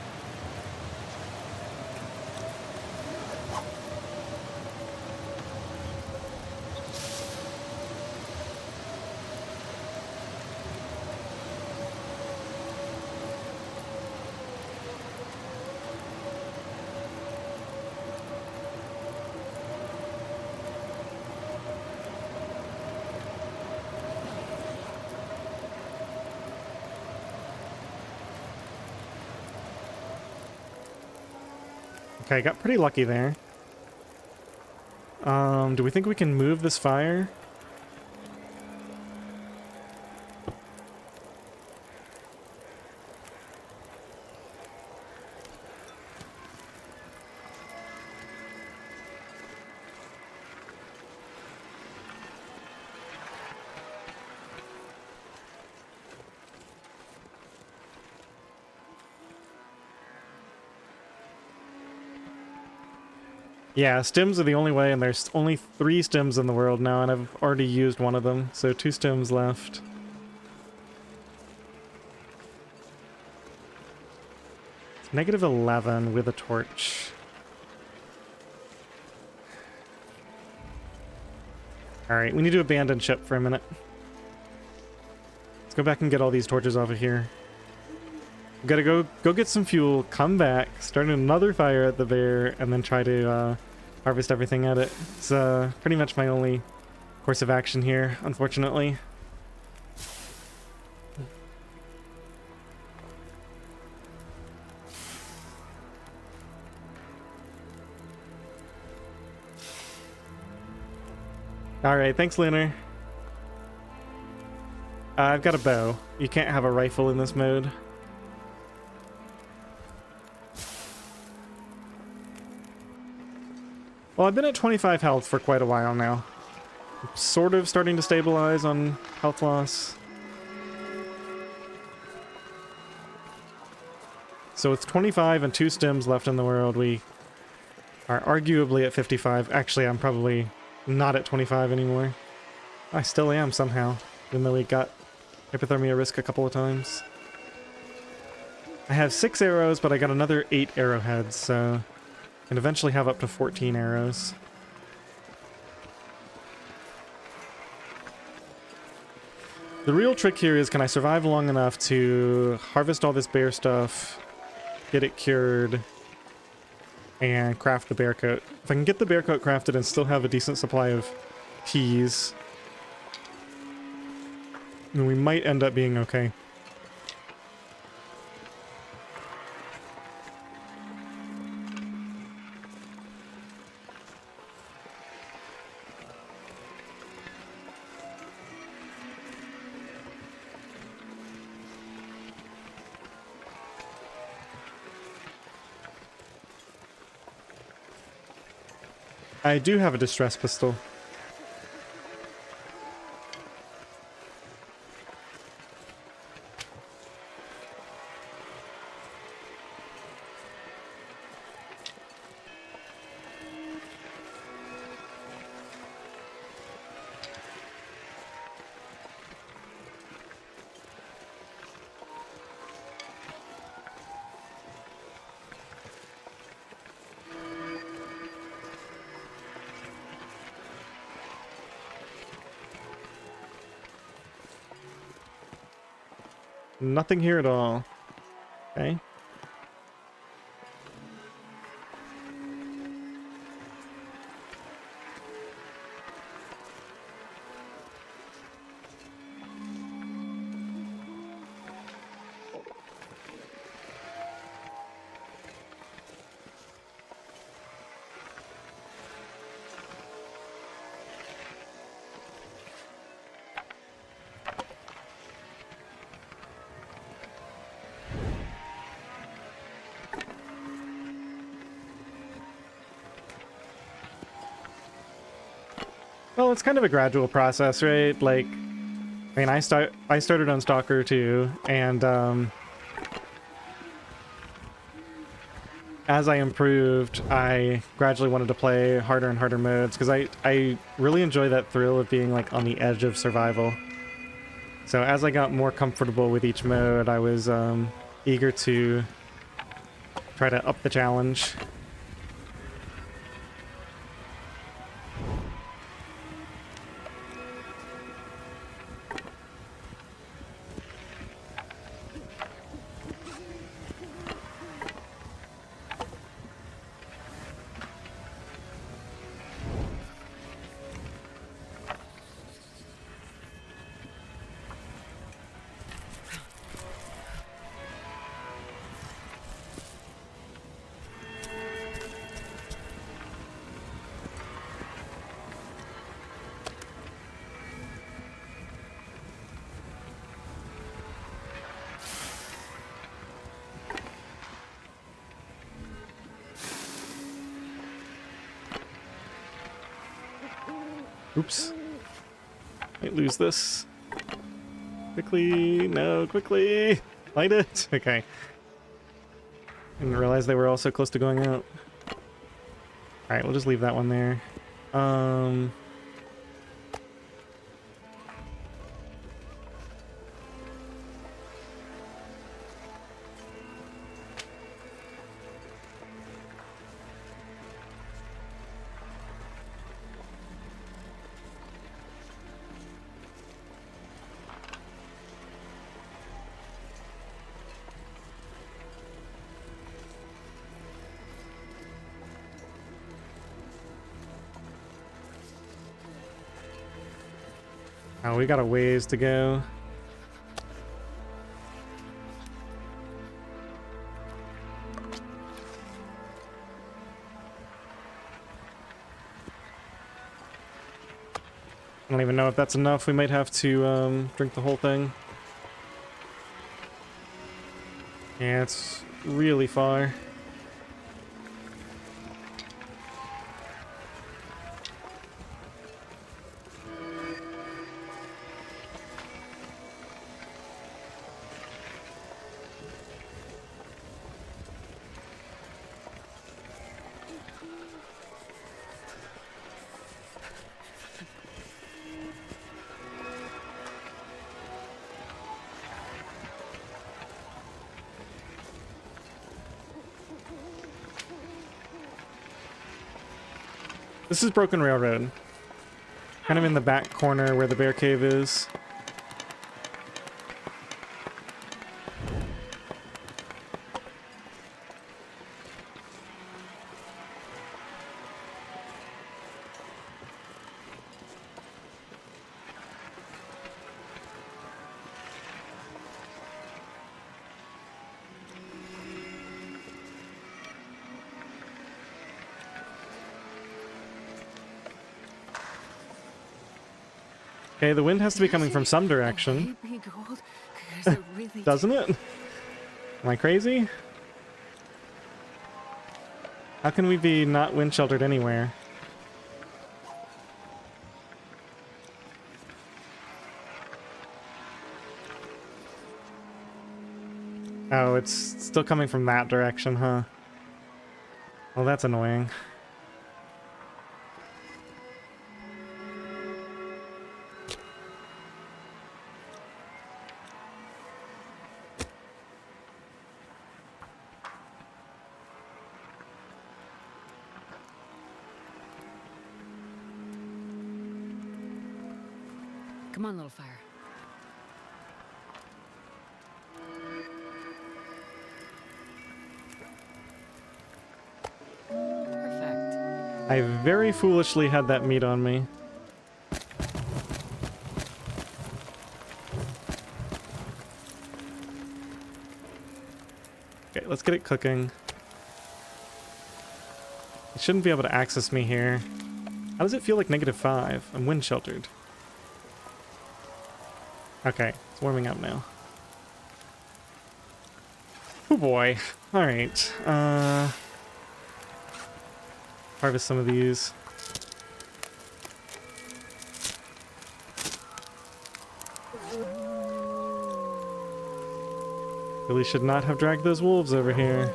Okay, got pretty lucky there. Do we think we can move this fire? Yeah, stems are the only way, and there's only 3 stems in the world now, and I've already used one of them, so 2 stems left. It's -11 with a torch. Alright, we need to abandon ship for a minute. Let's go back and get all these torches off of here. We gotta go get some fuel, come back, start another fire at the bear, and then try to harvest everything at it. It's pretty much my only course of action here, unfortunately. Alright, thanks, Lunar. I've got a bow. You can't have a rifle in this mode. Well, I've been at 25 health for quite a while now. I'm sort of starting to stabilize on health loss. So with 25 and 2 stems left in the world, we are arguably at 55. Actually, I'm probably not at 25 anymore. I still am somehow, even though we got hypothermia risk a couple of times. I have 6 arrows, but I got another 8 arrowheads, so I can eventually have up to 14 arrows. The real trick here is, can I survive long enough to harvest all this bear stuff, get it cured, and craft the bear coat. If I can get the bear coat crafted and still have a decent supply of peas, then we might end up being okay. I do have a distress pistol. Nothing here at all. Okay. Well, it's kind of a gradual process, right? Like, I mean, I started on Stalker 2, and as I improved, I gradually wanted to play harder and harder modes, because I really enjoy that thrill of being, like, on the edge of survival. So as I got more comfortable with each mode, I was eager to try to up the challenge. Oops. Might lose this. Quickly, no, quickly! Light it! Okay. Didn't realize they were all so close to going out. Alright, we'll just leave that one there. Oh, we got a ways to go. I don't even know if that's enough. We might have to drink the whole thing. Yeah, it's really far. This is Broken Railroad. Kind of in the back corner where the bear cave is. Okay, the wind has to be coming from some direction. Doesn't it? Am I crazy? How can we be not wind sheltered anywhere? Oh, it's still coming from that direction, huh? Well, that's annoying. Come on, little fire. Perfect. I very foolishly had that meat on me. Okay, let's get it cooking. It shouldn't be able to access me here. How does it feel like -5? I'm wind sheltered. Okay, it's warming up now. Oh boy. Alright. Harvest some of these. Really should not have dragged those wolves over here.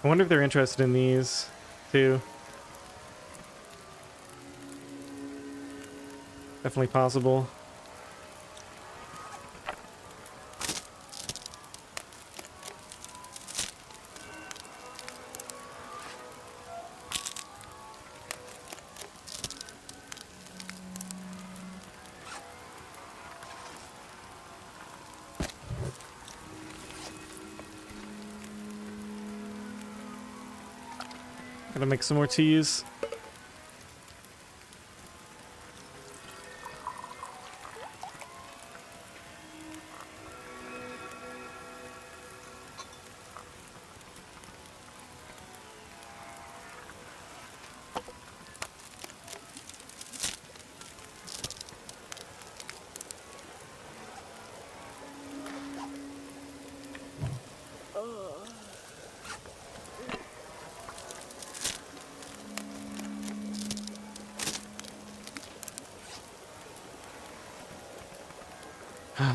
I wonder if they're interested in these, too. Definitely possible. Gotta make some more teas.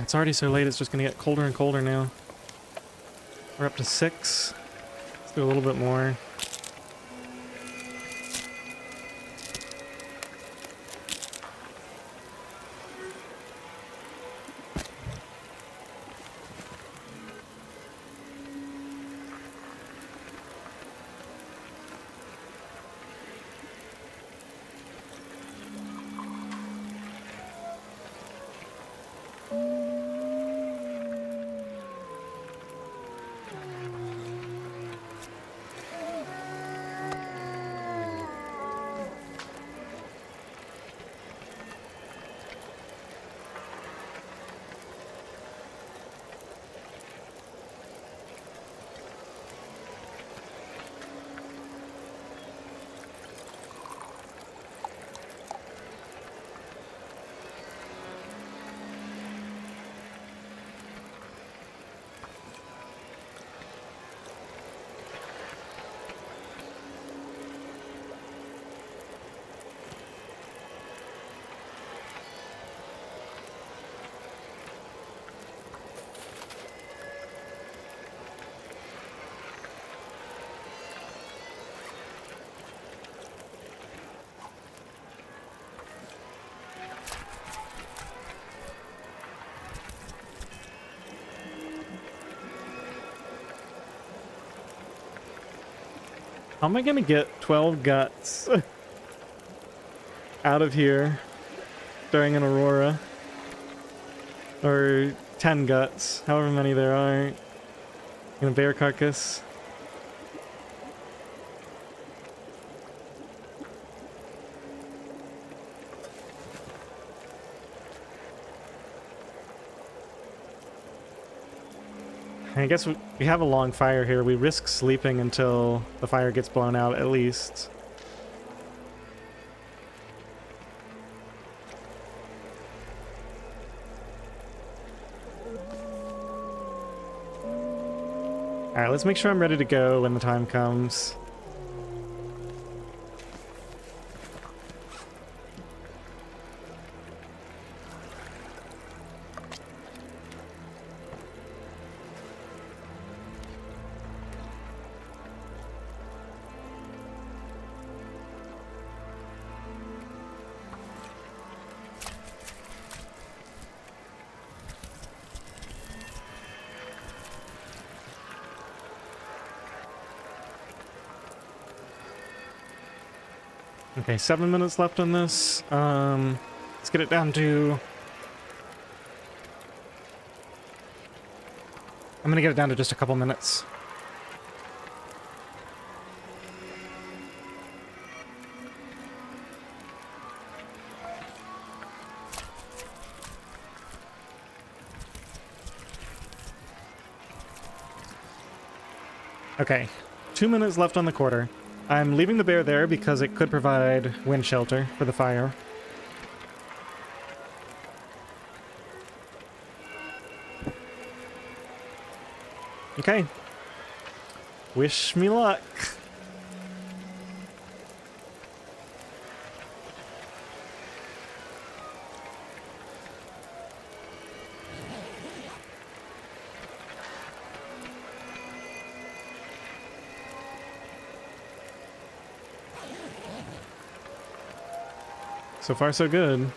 It's already so late, it's just gonna get colder and colder now. We're up to 6. Let's do a little bit more. How am I gonna get 12 guts out of here during an aurora? Or 10 guts, however many there are, in a bear carcass. I guess we have a long fire here. We risk sleeping until the fire gets blown out, at least. Alright, let's make sure I'm ready to go when the time comes. Okay, 7 minutes left on this. Let's get it down to... I'm gonna get it down to just a couple minutes. Okay, 2 minutes left on the quarter. I'm leaving the bear there because it could provide wind shelter for the fire. Okay. Wish me luck. So far, so good.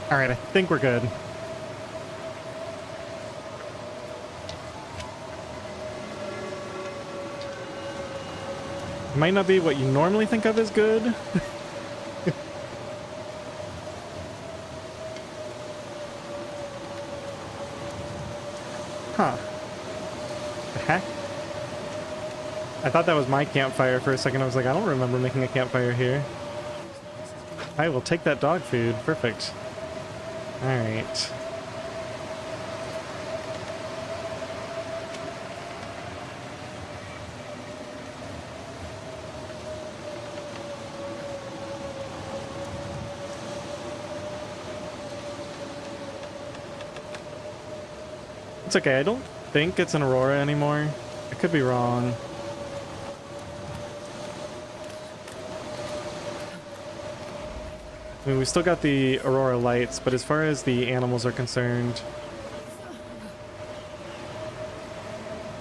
All right, I think we're good. Might not be what you normally think of as good. Huh. The heck? I thought that was my campfire for a second. I was like, I don't remember making a campfire here. I will take that dog food. Perfect. All right. It's okay. I don't think it's an Aurora anymore. I could be wrong. I mean, we still got the Aurora lights, but as far as the animals are concerned,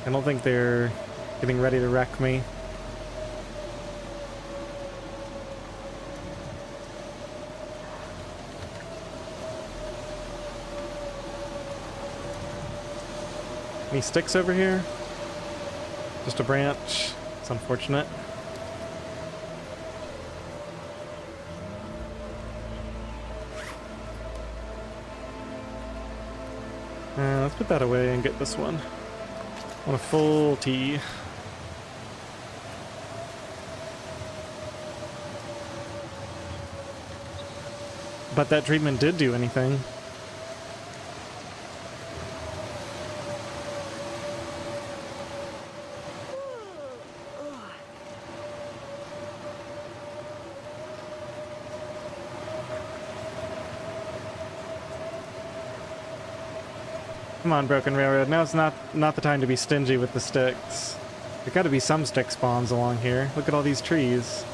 I don't think they're getting ready to wreck me. Any sticks over here? Just a branch. It's unfortunate. Let's put that away and get this one. On a full tea. But that treatment did do anything. Come on, Broken Railroad. Now it's not the time to be stingy with the sticks. There gotta be some stick spawns along here. Look at all these trees.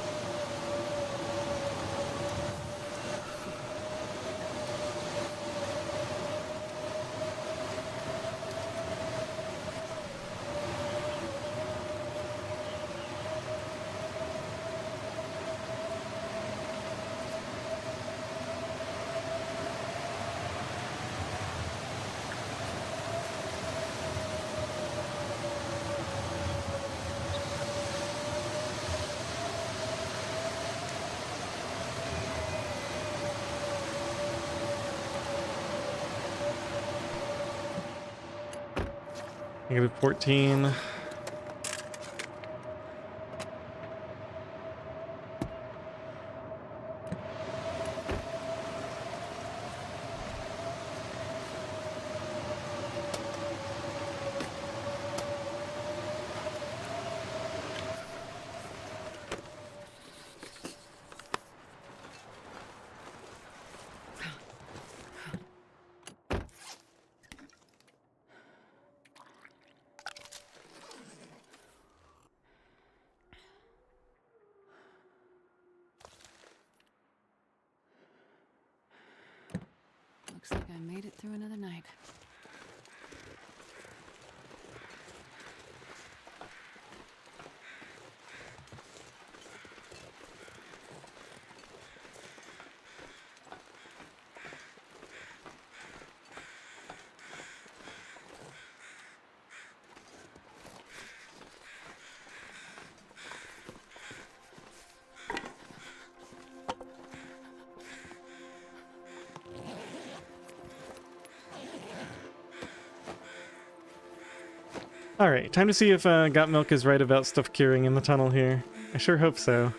-14. Looks like I made it through another night. Alright, time to see if Got Milk is right about stuff curing in the tunnel here. I sure hope so.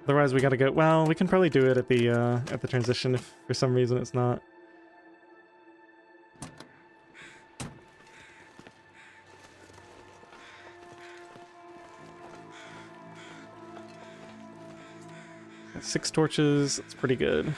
Otherwise we gotta go... Well, we can probably do it at the transition if for some reason it's not. Got 6 torches, that's pretty good.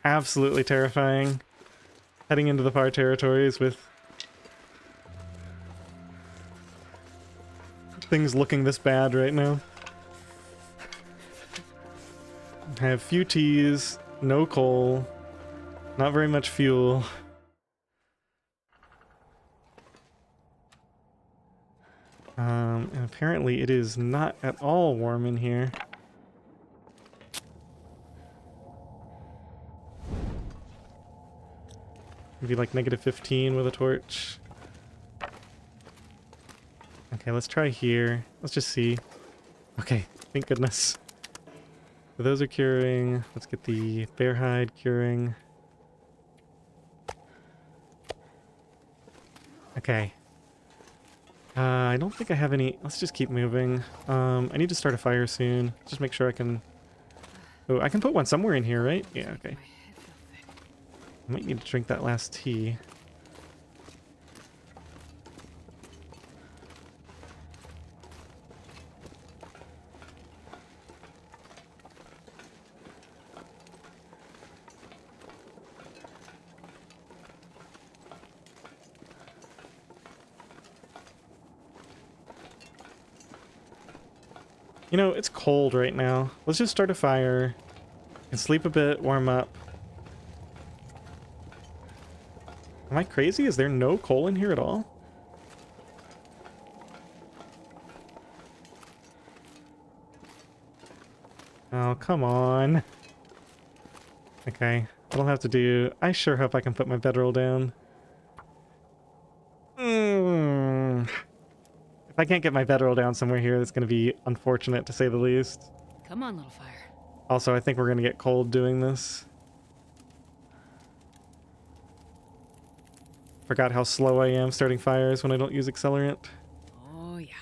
Absolutely terrifying. Heading into the far territories with things looking this bad right now. I have few teas, no coal, not very much fuel. And apparently it is not at all warm in here. Maybe like -15 with a torch. Okay, let's try here. Let's just see. Okay, thank goodness. So those are curing. Let's get the bear hide curing. Okay. I don't think I have any... Let's just keep moving. I need to start a fire soon. Just make sure I can... Oh, I can put one somewhere in here, right? Yeah, okay. I might need to drink that last tea. You know, it's cold right now. Let's just start a fire and sleep a bit, warm up. Am I crazy? Is there no coal in here at all? Oh, come on. Okay, what'll have to do... I sure hope I can put my bedroll down. If I can't get my bedroll down somewhere here, that's going to be unfortunate, to say the least. Come on, little fire. Also, I think we're going to get cold doing this. Forgot how slow I am starting fires when I don't use accelerant. Oh, yeah.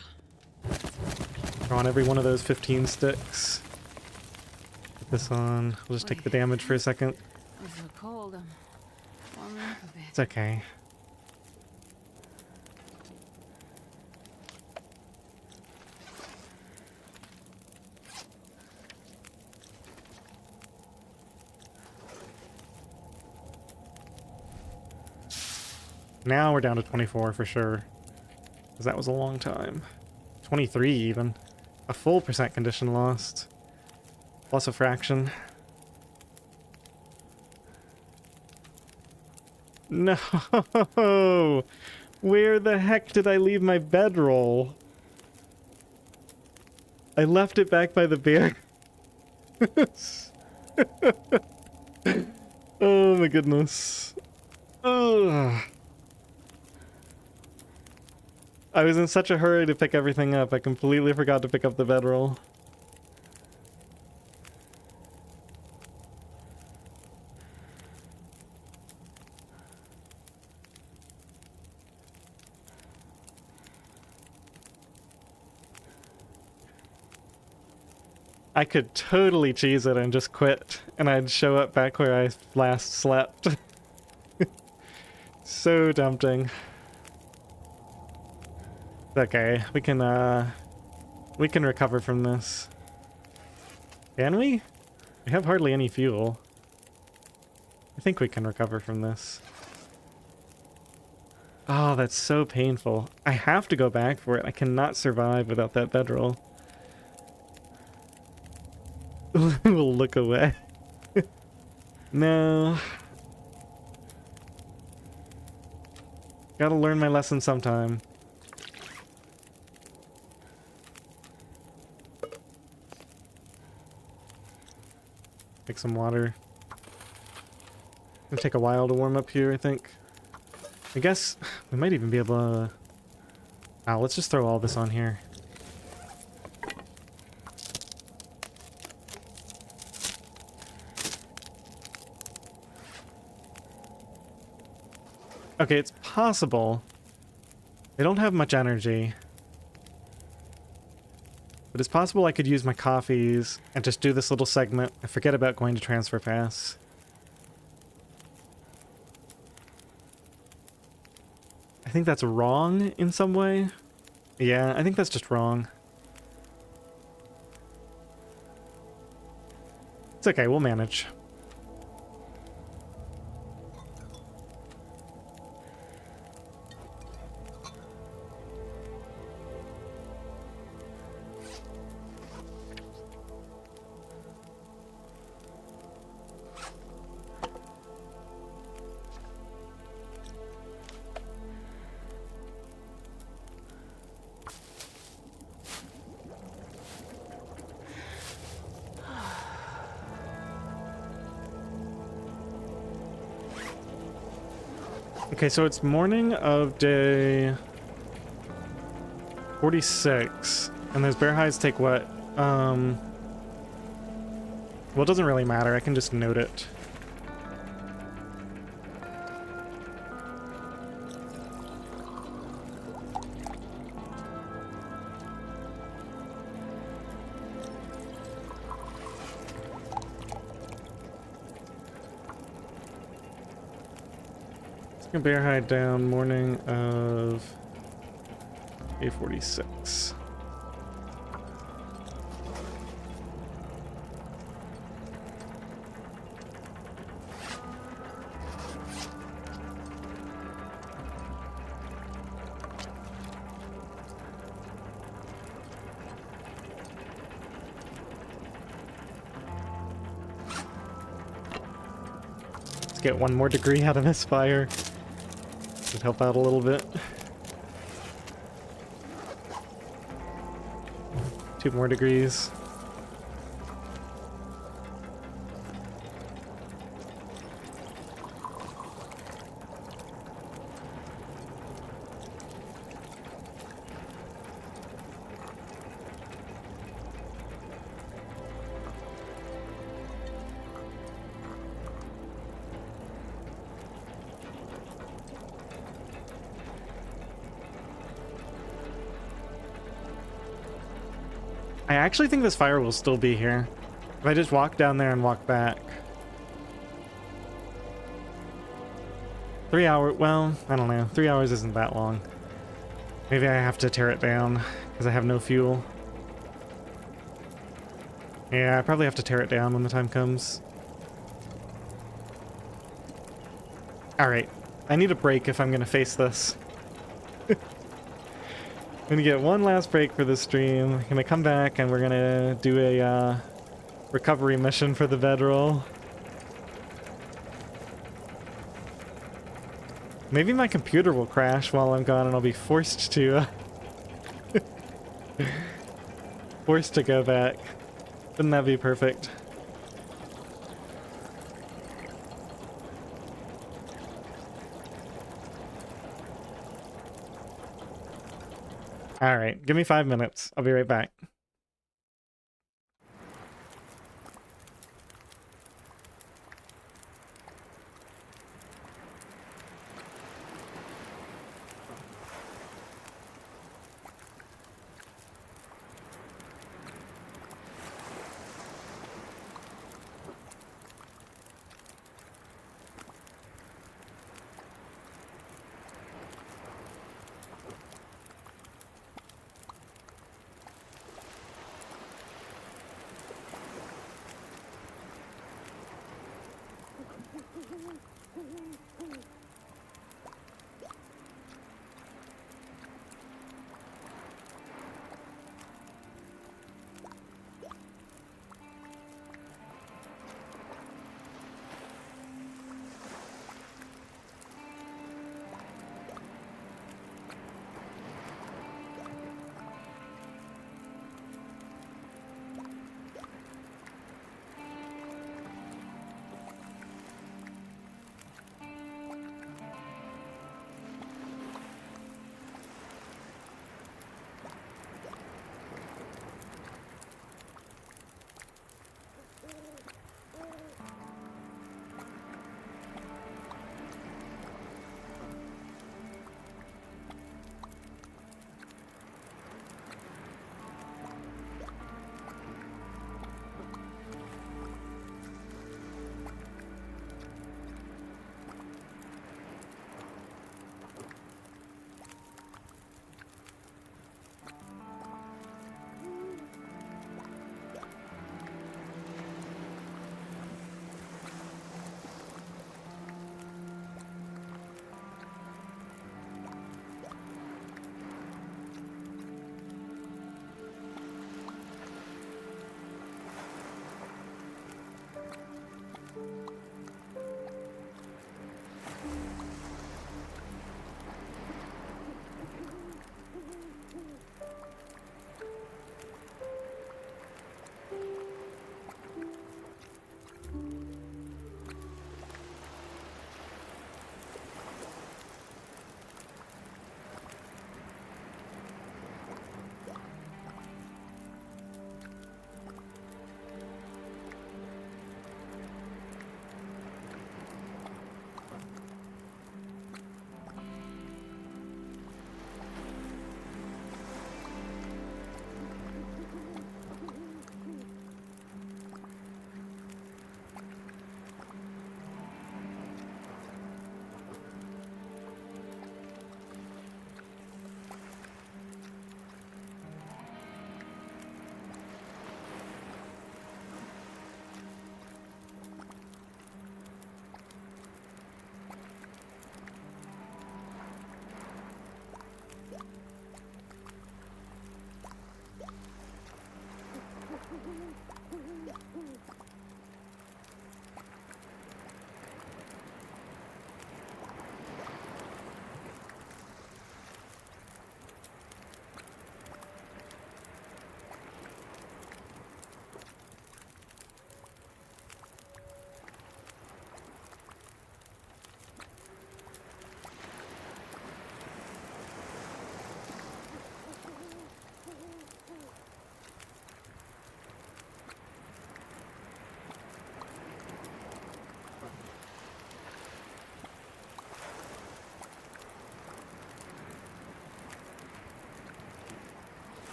Draw on every one of those 15 sticks. Put this on. We'll just take the damage for a second. I'm so cold. I'm warming up a bit. It's okay. Now we're down to 24 for sure. Because that was a long time. 23 even. A full percent condition lost. Plus a fraction. No! Where the heck did I leave my bedroll? I left it back by the bear. Oh my goodness. Ugh. I was in such a hurry to pick everything up, I completely forgot to pick up the bedroll. I could totally cheese it and just quit, and I'd show up back where I last slept. So tempting. Okay, we can recover from this. Can we? We have hardly any fuel. I think we can recover from this. Oh, that's so painful. I have to go back for it. I cannot survive without that bedroll. We'll look away. No. Gotta learn my lesson sometime. Take some water. It'll take a while to warm up here, I think. I guess we might even be able to... Wow, let's just throw all this on here. Okay, it's possible. They don't have much energy. But it's possible I could use my coffees and just do this little segment and forget about going to transfer pass. I think that's wrong in some way. Yeah, I think that's just wrong. It's okay, we'll manage. Okay, so it's morning of day 46, and those bear hides take what? Well, it doesn't really matter. I can just note it. Bear hide down, morning of day 46. Let's get one more degree out of this fire. Should help out a little bit. 2 more degrees. I actually think this fire will still be here. If I just walk down there and walk back. 3 hours, well, I don't know. 3 hours isn't that long. Maybe I have to tear it down because I have no fuel. Yeah, I probably have to tear it down when the time comes. Alright, I need a break if I'm going to face this. I'm gonna get one last break for this stream. I'm gonna come back and we're gonna do a recovery mission for the bedroll. Maybe my computer will crash while I'm gone and I'll be forced to forced to go back. Wouldn't that be perfect? All right, give me 5 minutes. I'll be right back.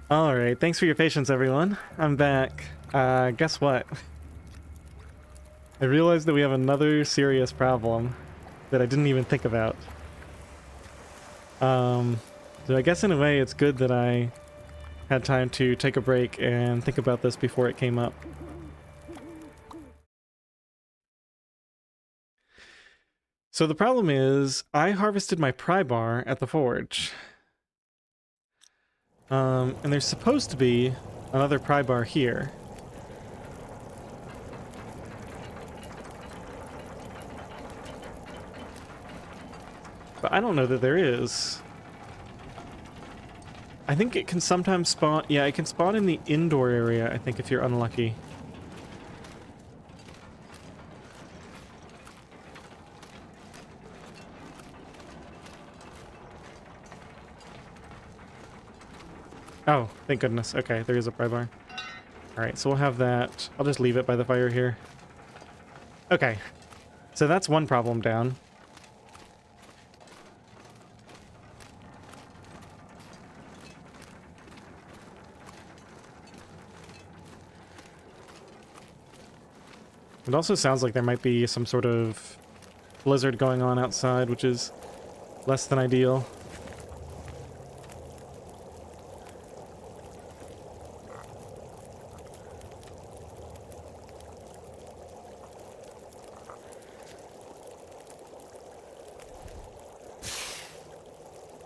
Alright, thanks for your patience, everyone. I'm back. Guess what? I realized that we have another serious problem that I didn't even think about. So I guess in a way it's good that I had time to take a break and think about this before it came up. So the problem is, I harvested my pry bar at the forge. And there's supposed to be another pry bar here. But I don't know that there is. I think it can sometimes spawn... Yeah, it can spawn in the indoor area, I think, if you're unlucky. Oh, thank goodness. Okay, there is a pry bar. Alright, so we'll have that. I'll just leave it by the fire here. Okay, so that's one problem down. It also sounds like there might be some sort of blizzard going on outside, which is less than ideal.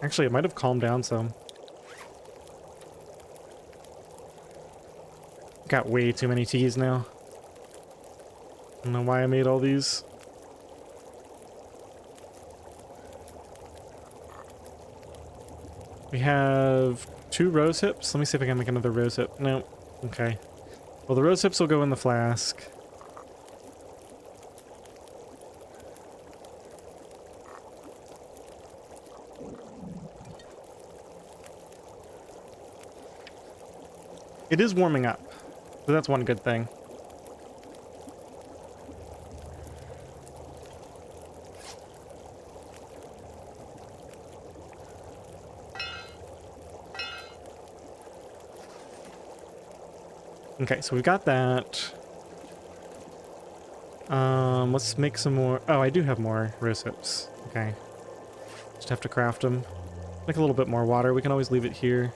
Actually, it might have calmed down some. Got way too many teas now. I don't know why I made all these. We have 2 rose hips. Let me see if I can make another rose hip. No. Okay. Well, the rose hips will go in the flask. It is warming up, so that's one good thing. Okay, so we've got that. Let's make some more. Oh, I do have more rose hips. Okay. Just have to craft them. Make a little bit more water. We can always leave it here.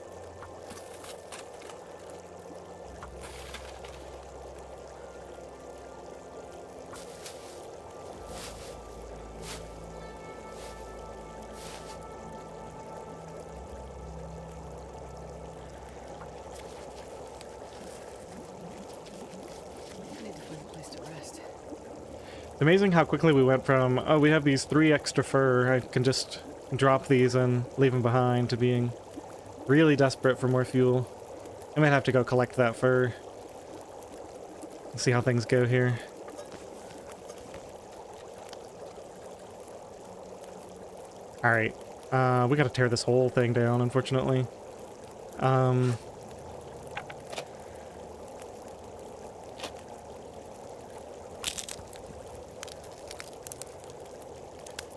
It's amazing how quickly we went from, oh, we have these 3 extra fur, I can just drop these and leave them behind, to being really desperate for more fuel. I might have to go collect that fur. See how things go here. Alright, we gotta tear this whole thing down, unfortunately.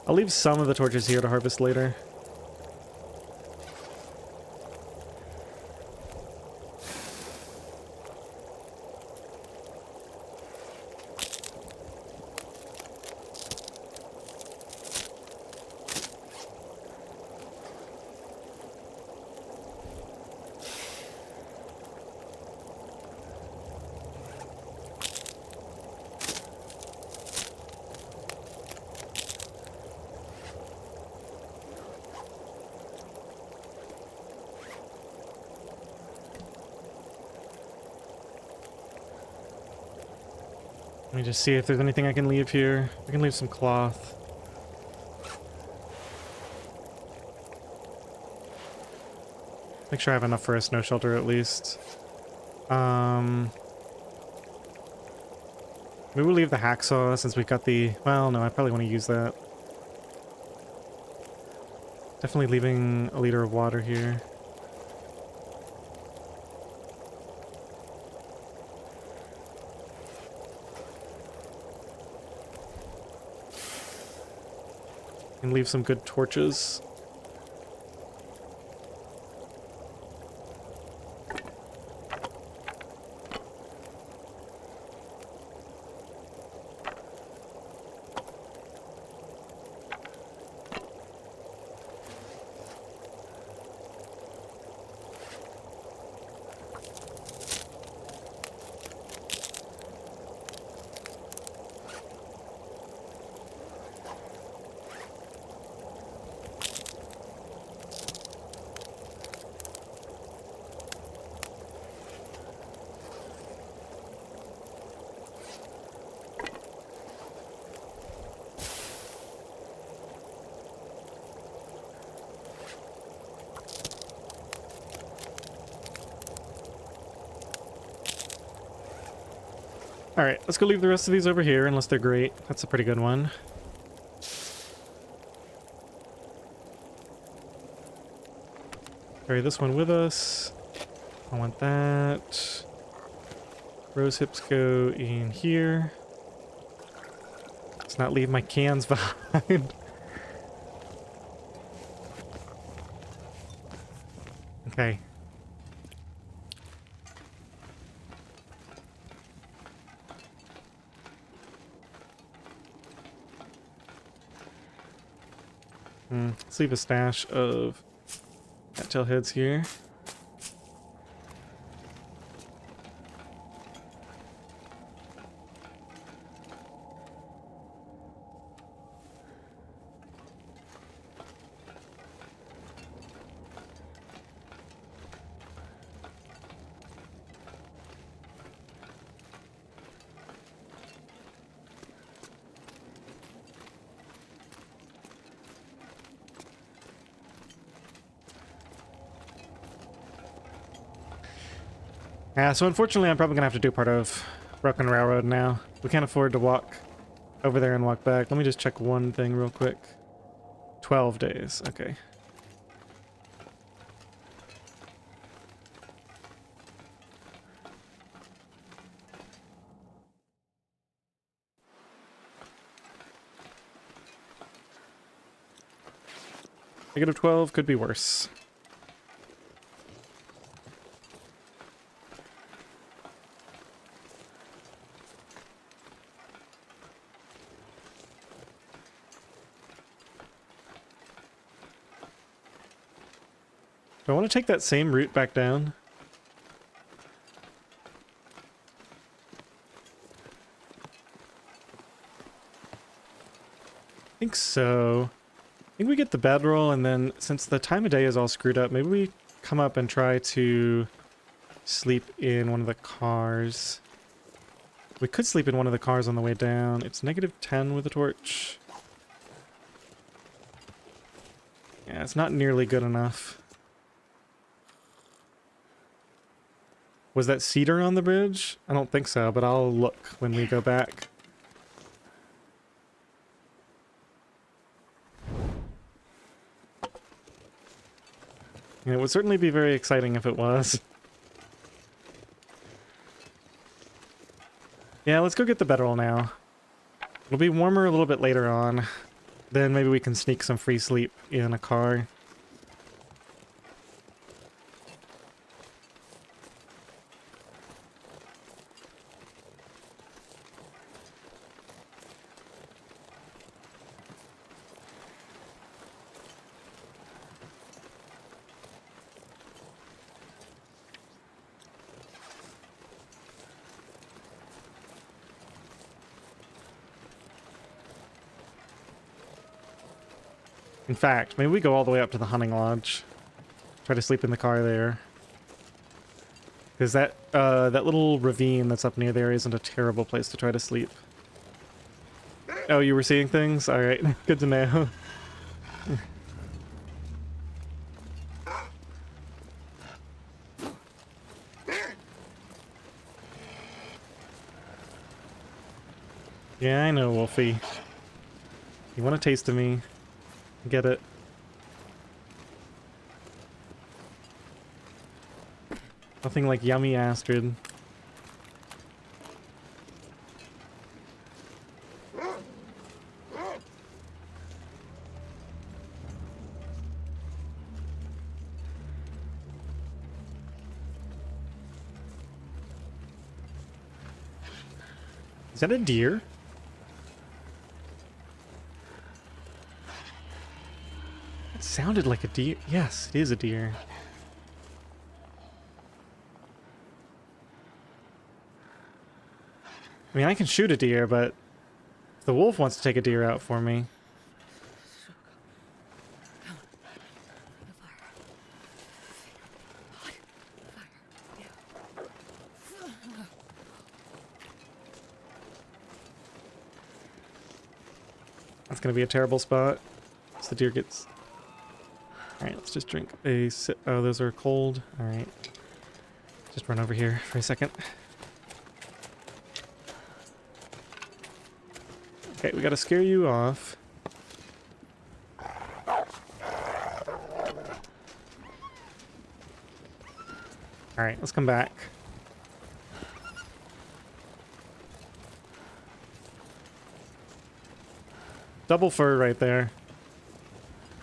I'll leave some of the torches here to harvest later. Let me just see if there's anything I can leave here. I can leave some cloth. Make sure I have enough for a snow shelter at least. Maybe we'll leave the hacksaw since we've got the... Well, no, I probably want to use that. Definitely leaving a liter of water here. And leave some good torches. Alright, let's go leave the rest of these over here, unless they're great. That's a pretty good one. Carry this one with us. I want that. Rose hips go in here. Let's not leave my cans behind. Okay. Let's leave a stash of cattail heads here. Yeah, so unfortunately I'm probably gonna have to do part of Broken Railroad now. We can't afford to walk over there and walk back. Let me just check one thing real quick. 12 days, okay. -12 could be worse. Do I want to take that same route back down? I think so. I think we get the bedroll, and then since the time of day is all screwed up, maybe we come up and try to sleep in one of the cars. We could sleep in one of the cars on the way down. It's -10 with a torch. Yeah, it's not nearly good enough. Was that cedar on the bridge? I don't think so, but I'll look when we go back. And it would certainly be very exciting if it was. Yeah, let's go get the bedroll now. It'll be warmer a little bit later on. Then maybe we can sneak some free sleep in a car. In fact, maybe we go all the way up to the hunting lodge. Try to sleep in the car there. Because that little ravine that's up near there isn't a terrible place to try to sleep. Oh, you were seeing things? Alright, good to know. Yeah, I know, Wolfie. You want a taste of me. Get it. Nothing like yummy Astrid. Is that a deer? It sounded like a deer. Yes, it is a deer. I mean, I can shoot a deer, but if the wolf wants to take a deer out for me. That's gonna be a terrible spot. So the deer gets... Alright, let's just drink a sip. Oh, those are cold. Alright. Just run over here for a second. Okay, we gotta scare you off. Alright, let's come back. Double fur right there.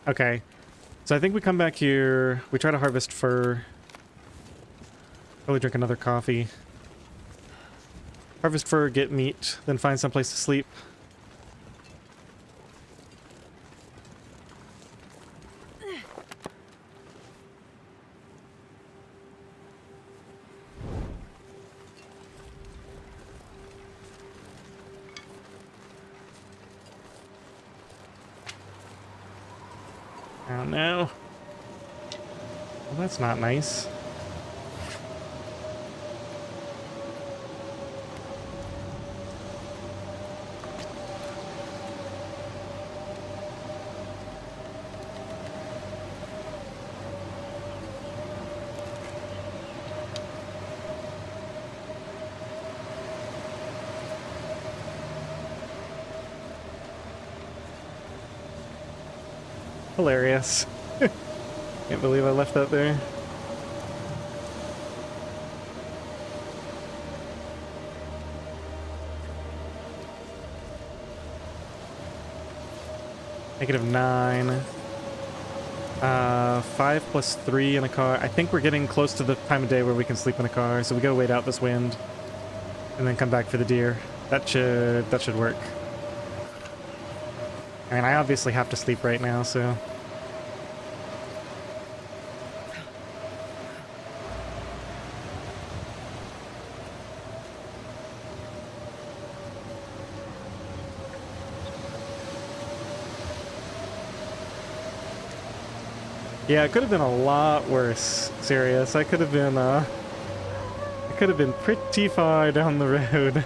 Okay. So I think we come back here, we try to harvest fur. Probably drink another coffee. Harvest fur, get meat, then find someplace to sleep. Oh no. Well, that's not nice. Hilarious. Can't believe I left that there. -9. 5 plus 3 in a car. I think we're getting close to the time of day where we can sleep in a car, so we gotta wait out this wind and then come back for the deer. That should work. I mean, I obviously have to sleep right now, so... Yeah, it could have been a lot worse. Serious. I could have been pretty far down the road.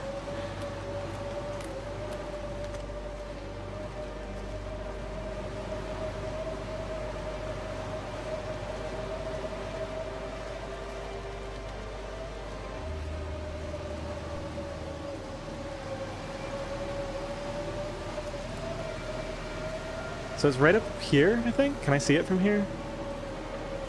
So it's right up here, I think? Can I see it from here?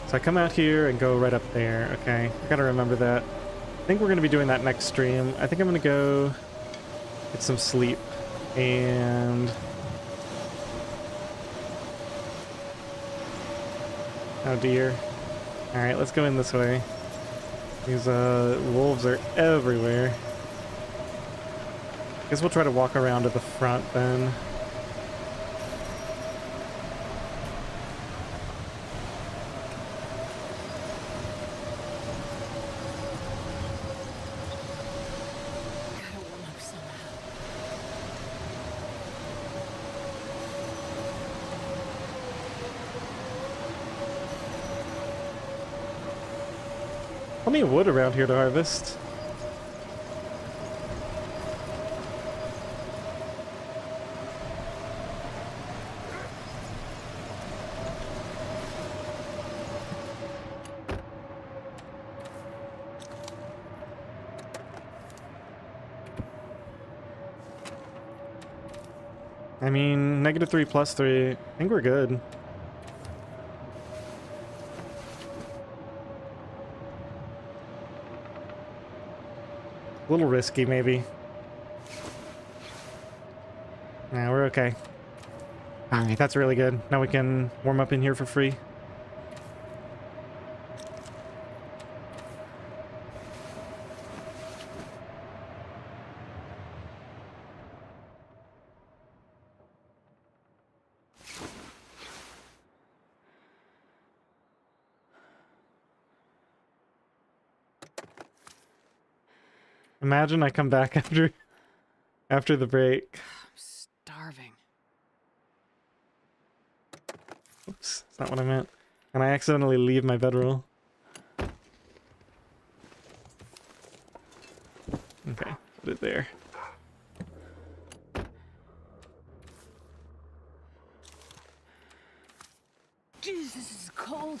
So I come out here and go right up there. Okay, I gotta remember that. I think we're gonna be doing that next stream. I think I'm gonna go get some sleep and... Oh dear. Alright, let's go in this way. These wolves are everywhere. Guess we'll try to walk around to the front then. Plenty of wood around here to harvest. I mean, -3 plus 3. I think we're good. A little risky, maybe. Nah, we're okay. Alright, that's really good. Now we can warm up in here for free. Imagine I come back after the break. I'm starving. Oops, that's not what I meant. And I accidentally leave my bedroll. Okay, put it there. Jeez, this is cold.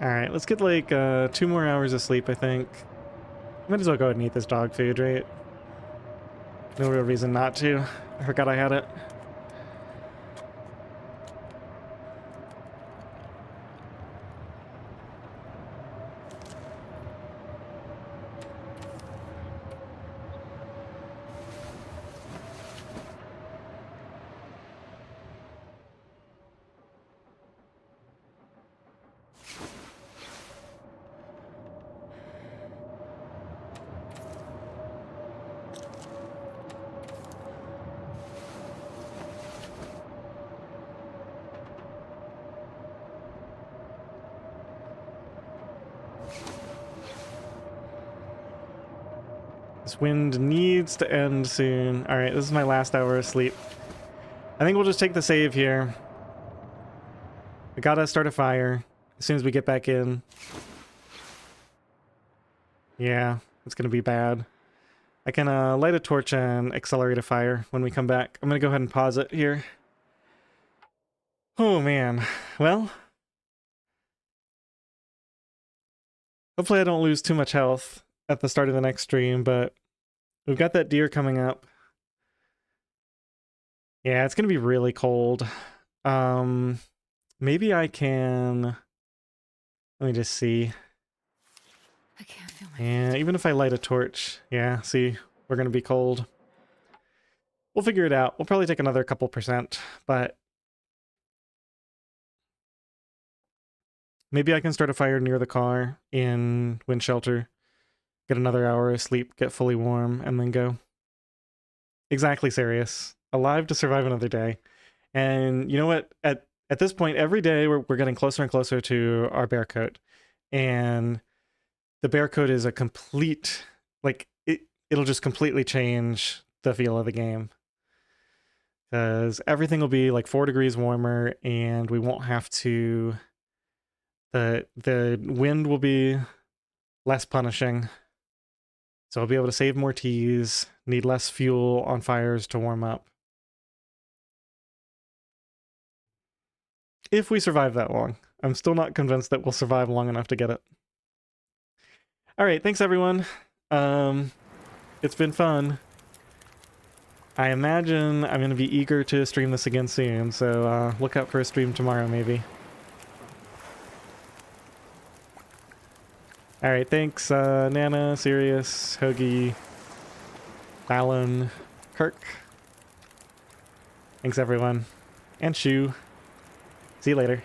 Alright, let's get like 2 more hours of sleep, I think. Might as well go ahead and eat this dog food, right? No real reason not to. I forgot I had it. This wind needs to end soon. Alright, this is my last hour of sleep. I think we'll just take the save here. We gotta start a fire as soon as we get back in. Yeah, it's gonna be bad. I can light a torch and accelerate a fire when we come back. I'm gonna go ahead and pause it here. Oh man, well, hopefully I don't lose too much health at the start of the next stream, but we've got that deer coming up. Yeah, it's gonna be really cold. Maybe I can... Let me just see. I can't feel my Yeah, even if I light a torch, yeah, see, we're gonna be cold. We'll figure it out. We'll probably take another couple percent, but maybe I can start a fire near the car in wind shelter, get another hour of sleep, get fully warm, and then go. Exactly, Sirius. Alive to survive another day. And you know what? At this point, every day we're getting closer and closer to our bear coat. And the bear coat is a complete, like, it'll just completely change the feel of the game. Because everything will be like 4 degrees warmer, and we won't have to... The wind will be less punishing. So I'll be able to save more teas, need less fuel on fires to warm up. If we survive that long. I'm still not convinced that we'll survive long enough to get it. Alright, thanks everyone. It's been fun. I imagine I'm going to be eager to stream this again soon, so look out for a stream tomorrow maybe. Alright, thanks Nana, Sirius, Hoagie, Alan, Kirk. Thanks everyone. And Shu. See you later.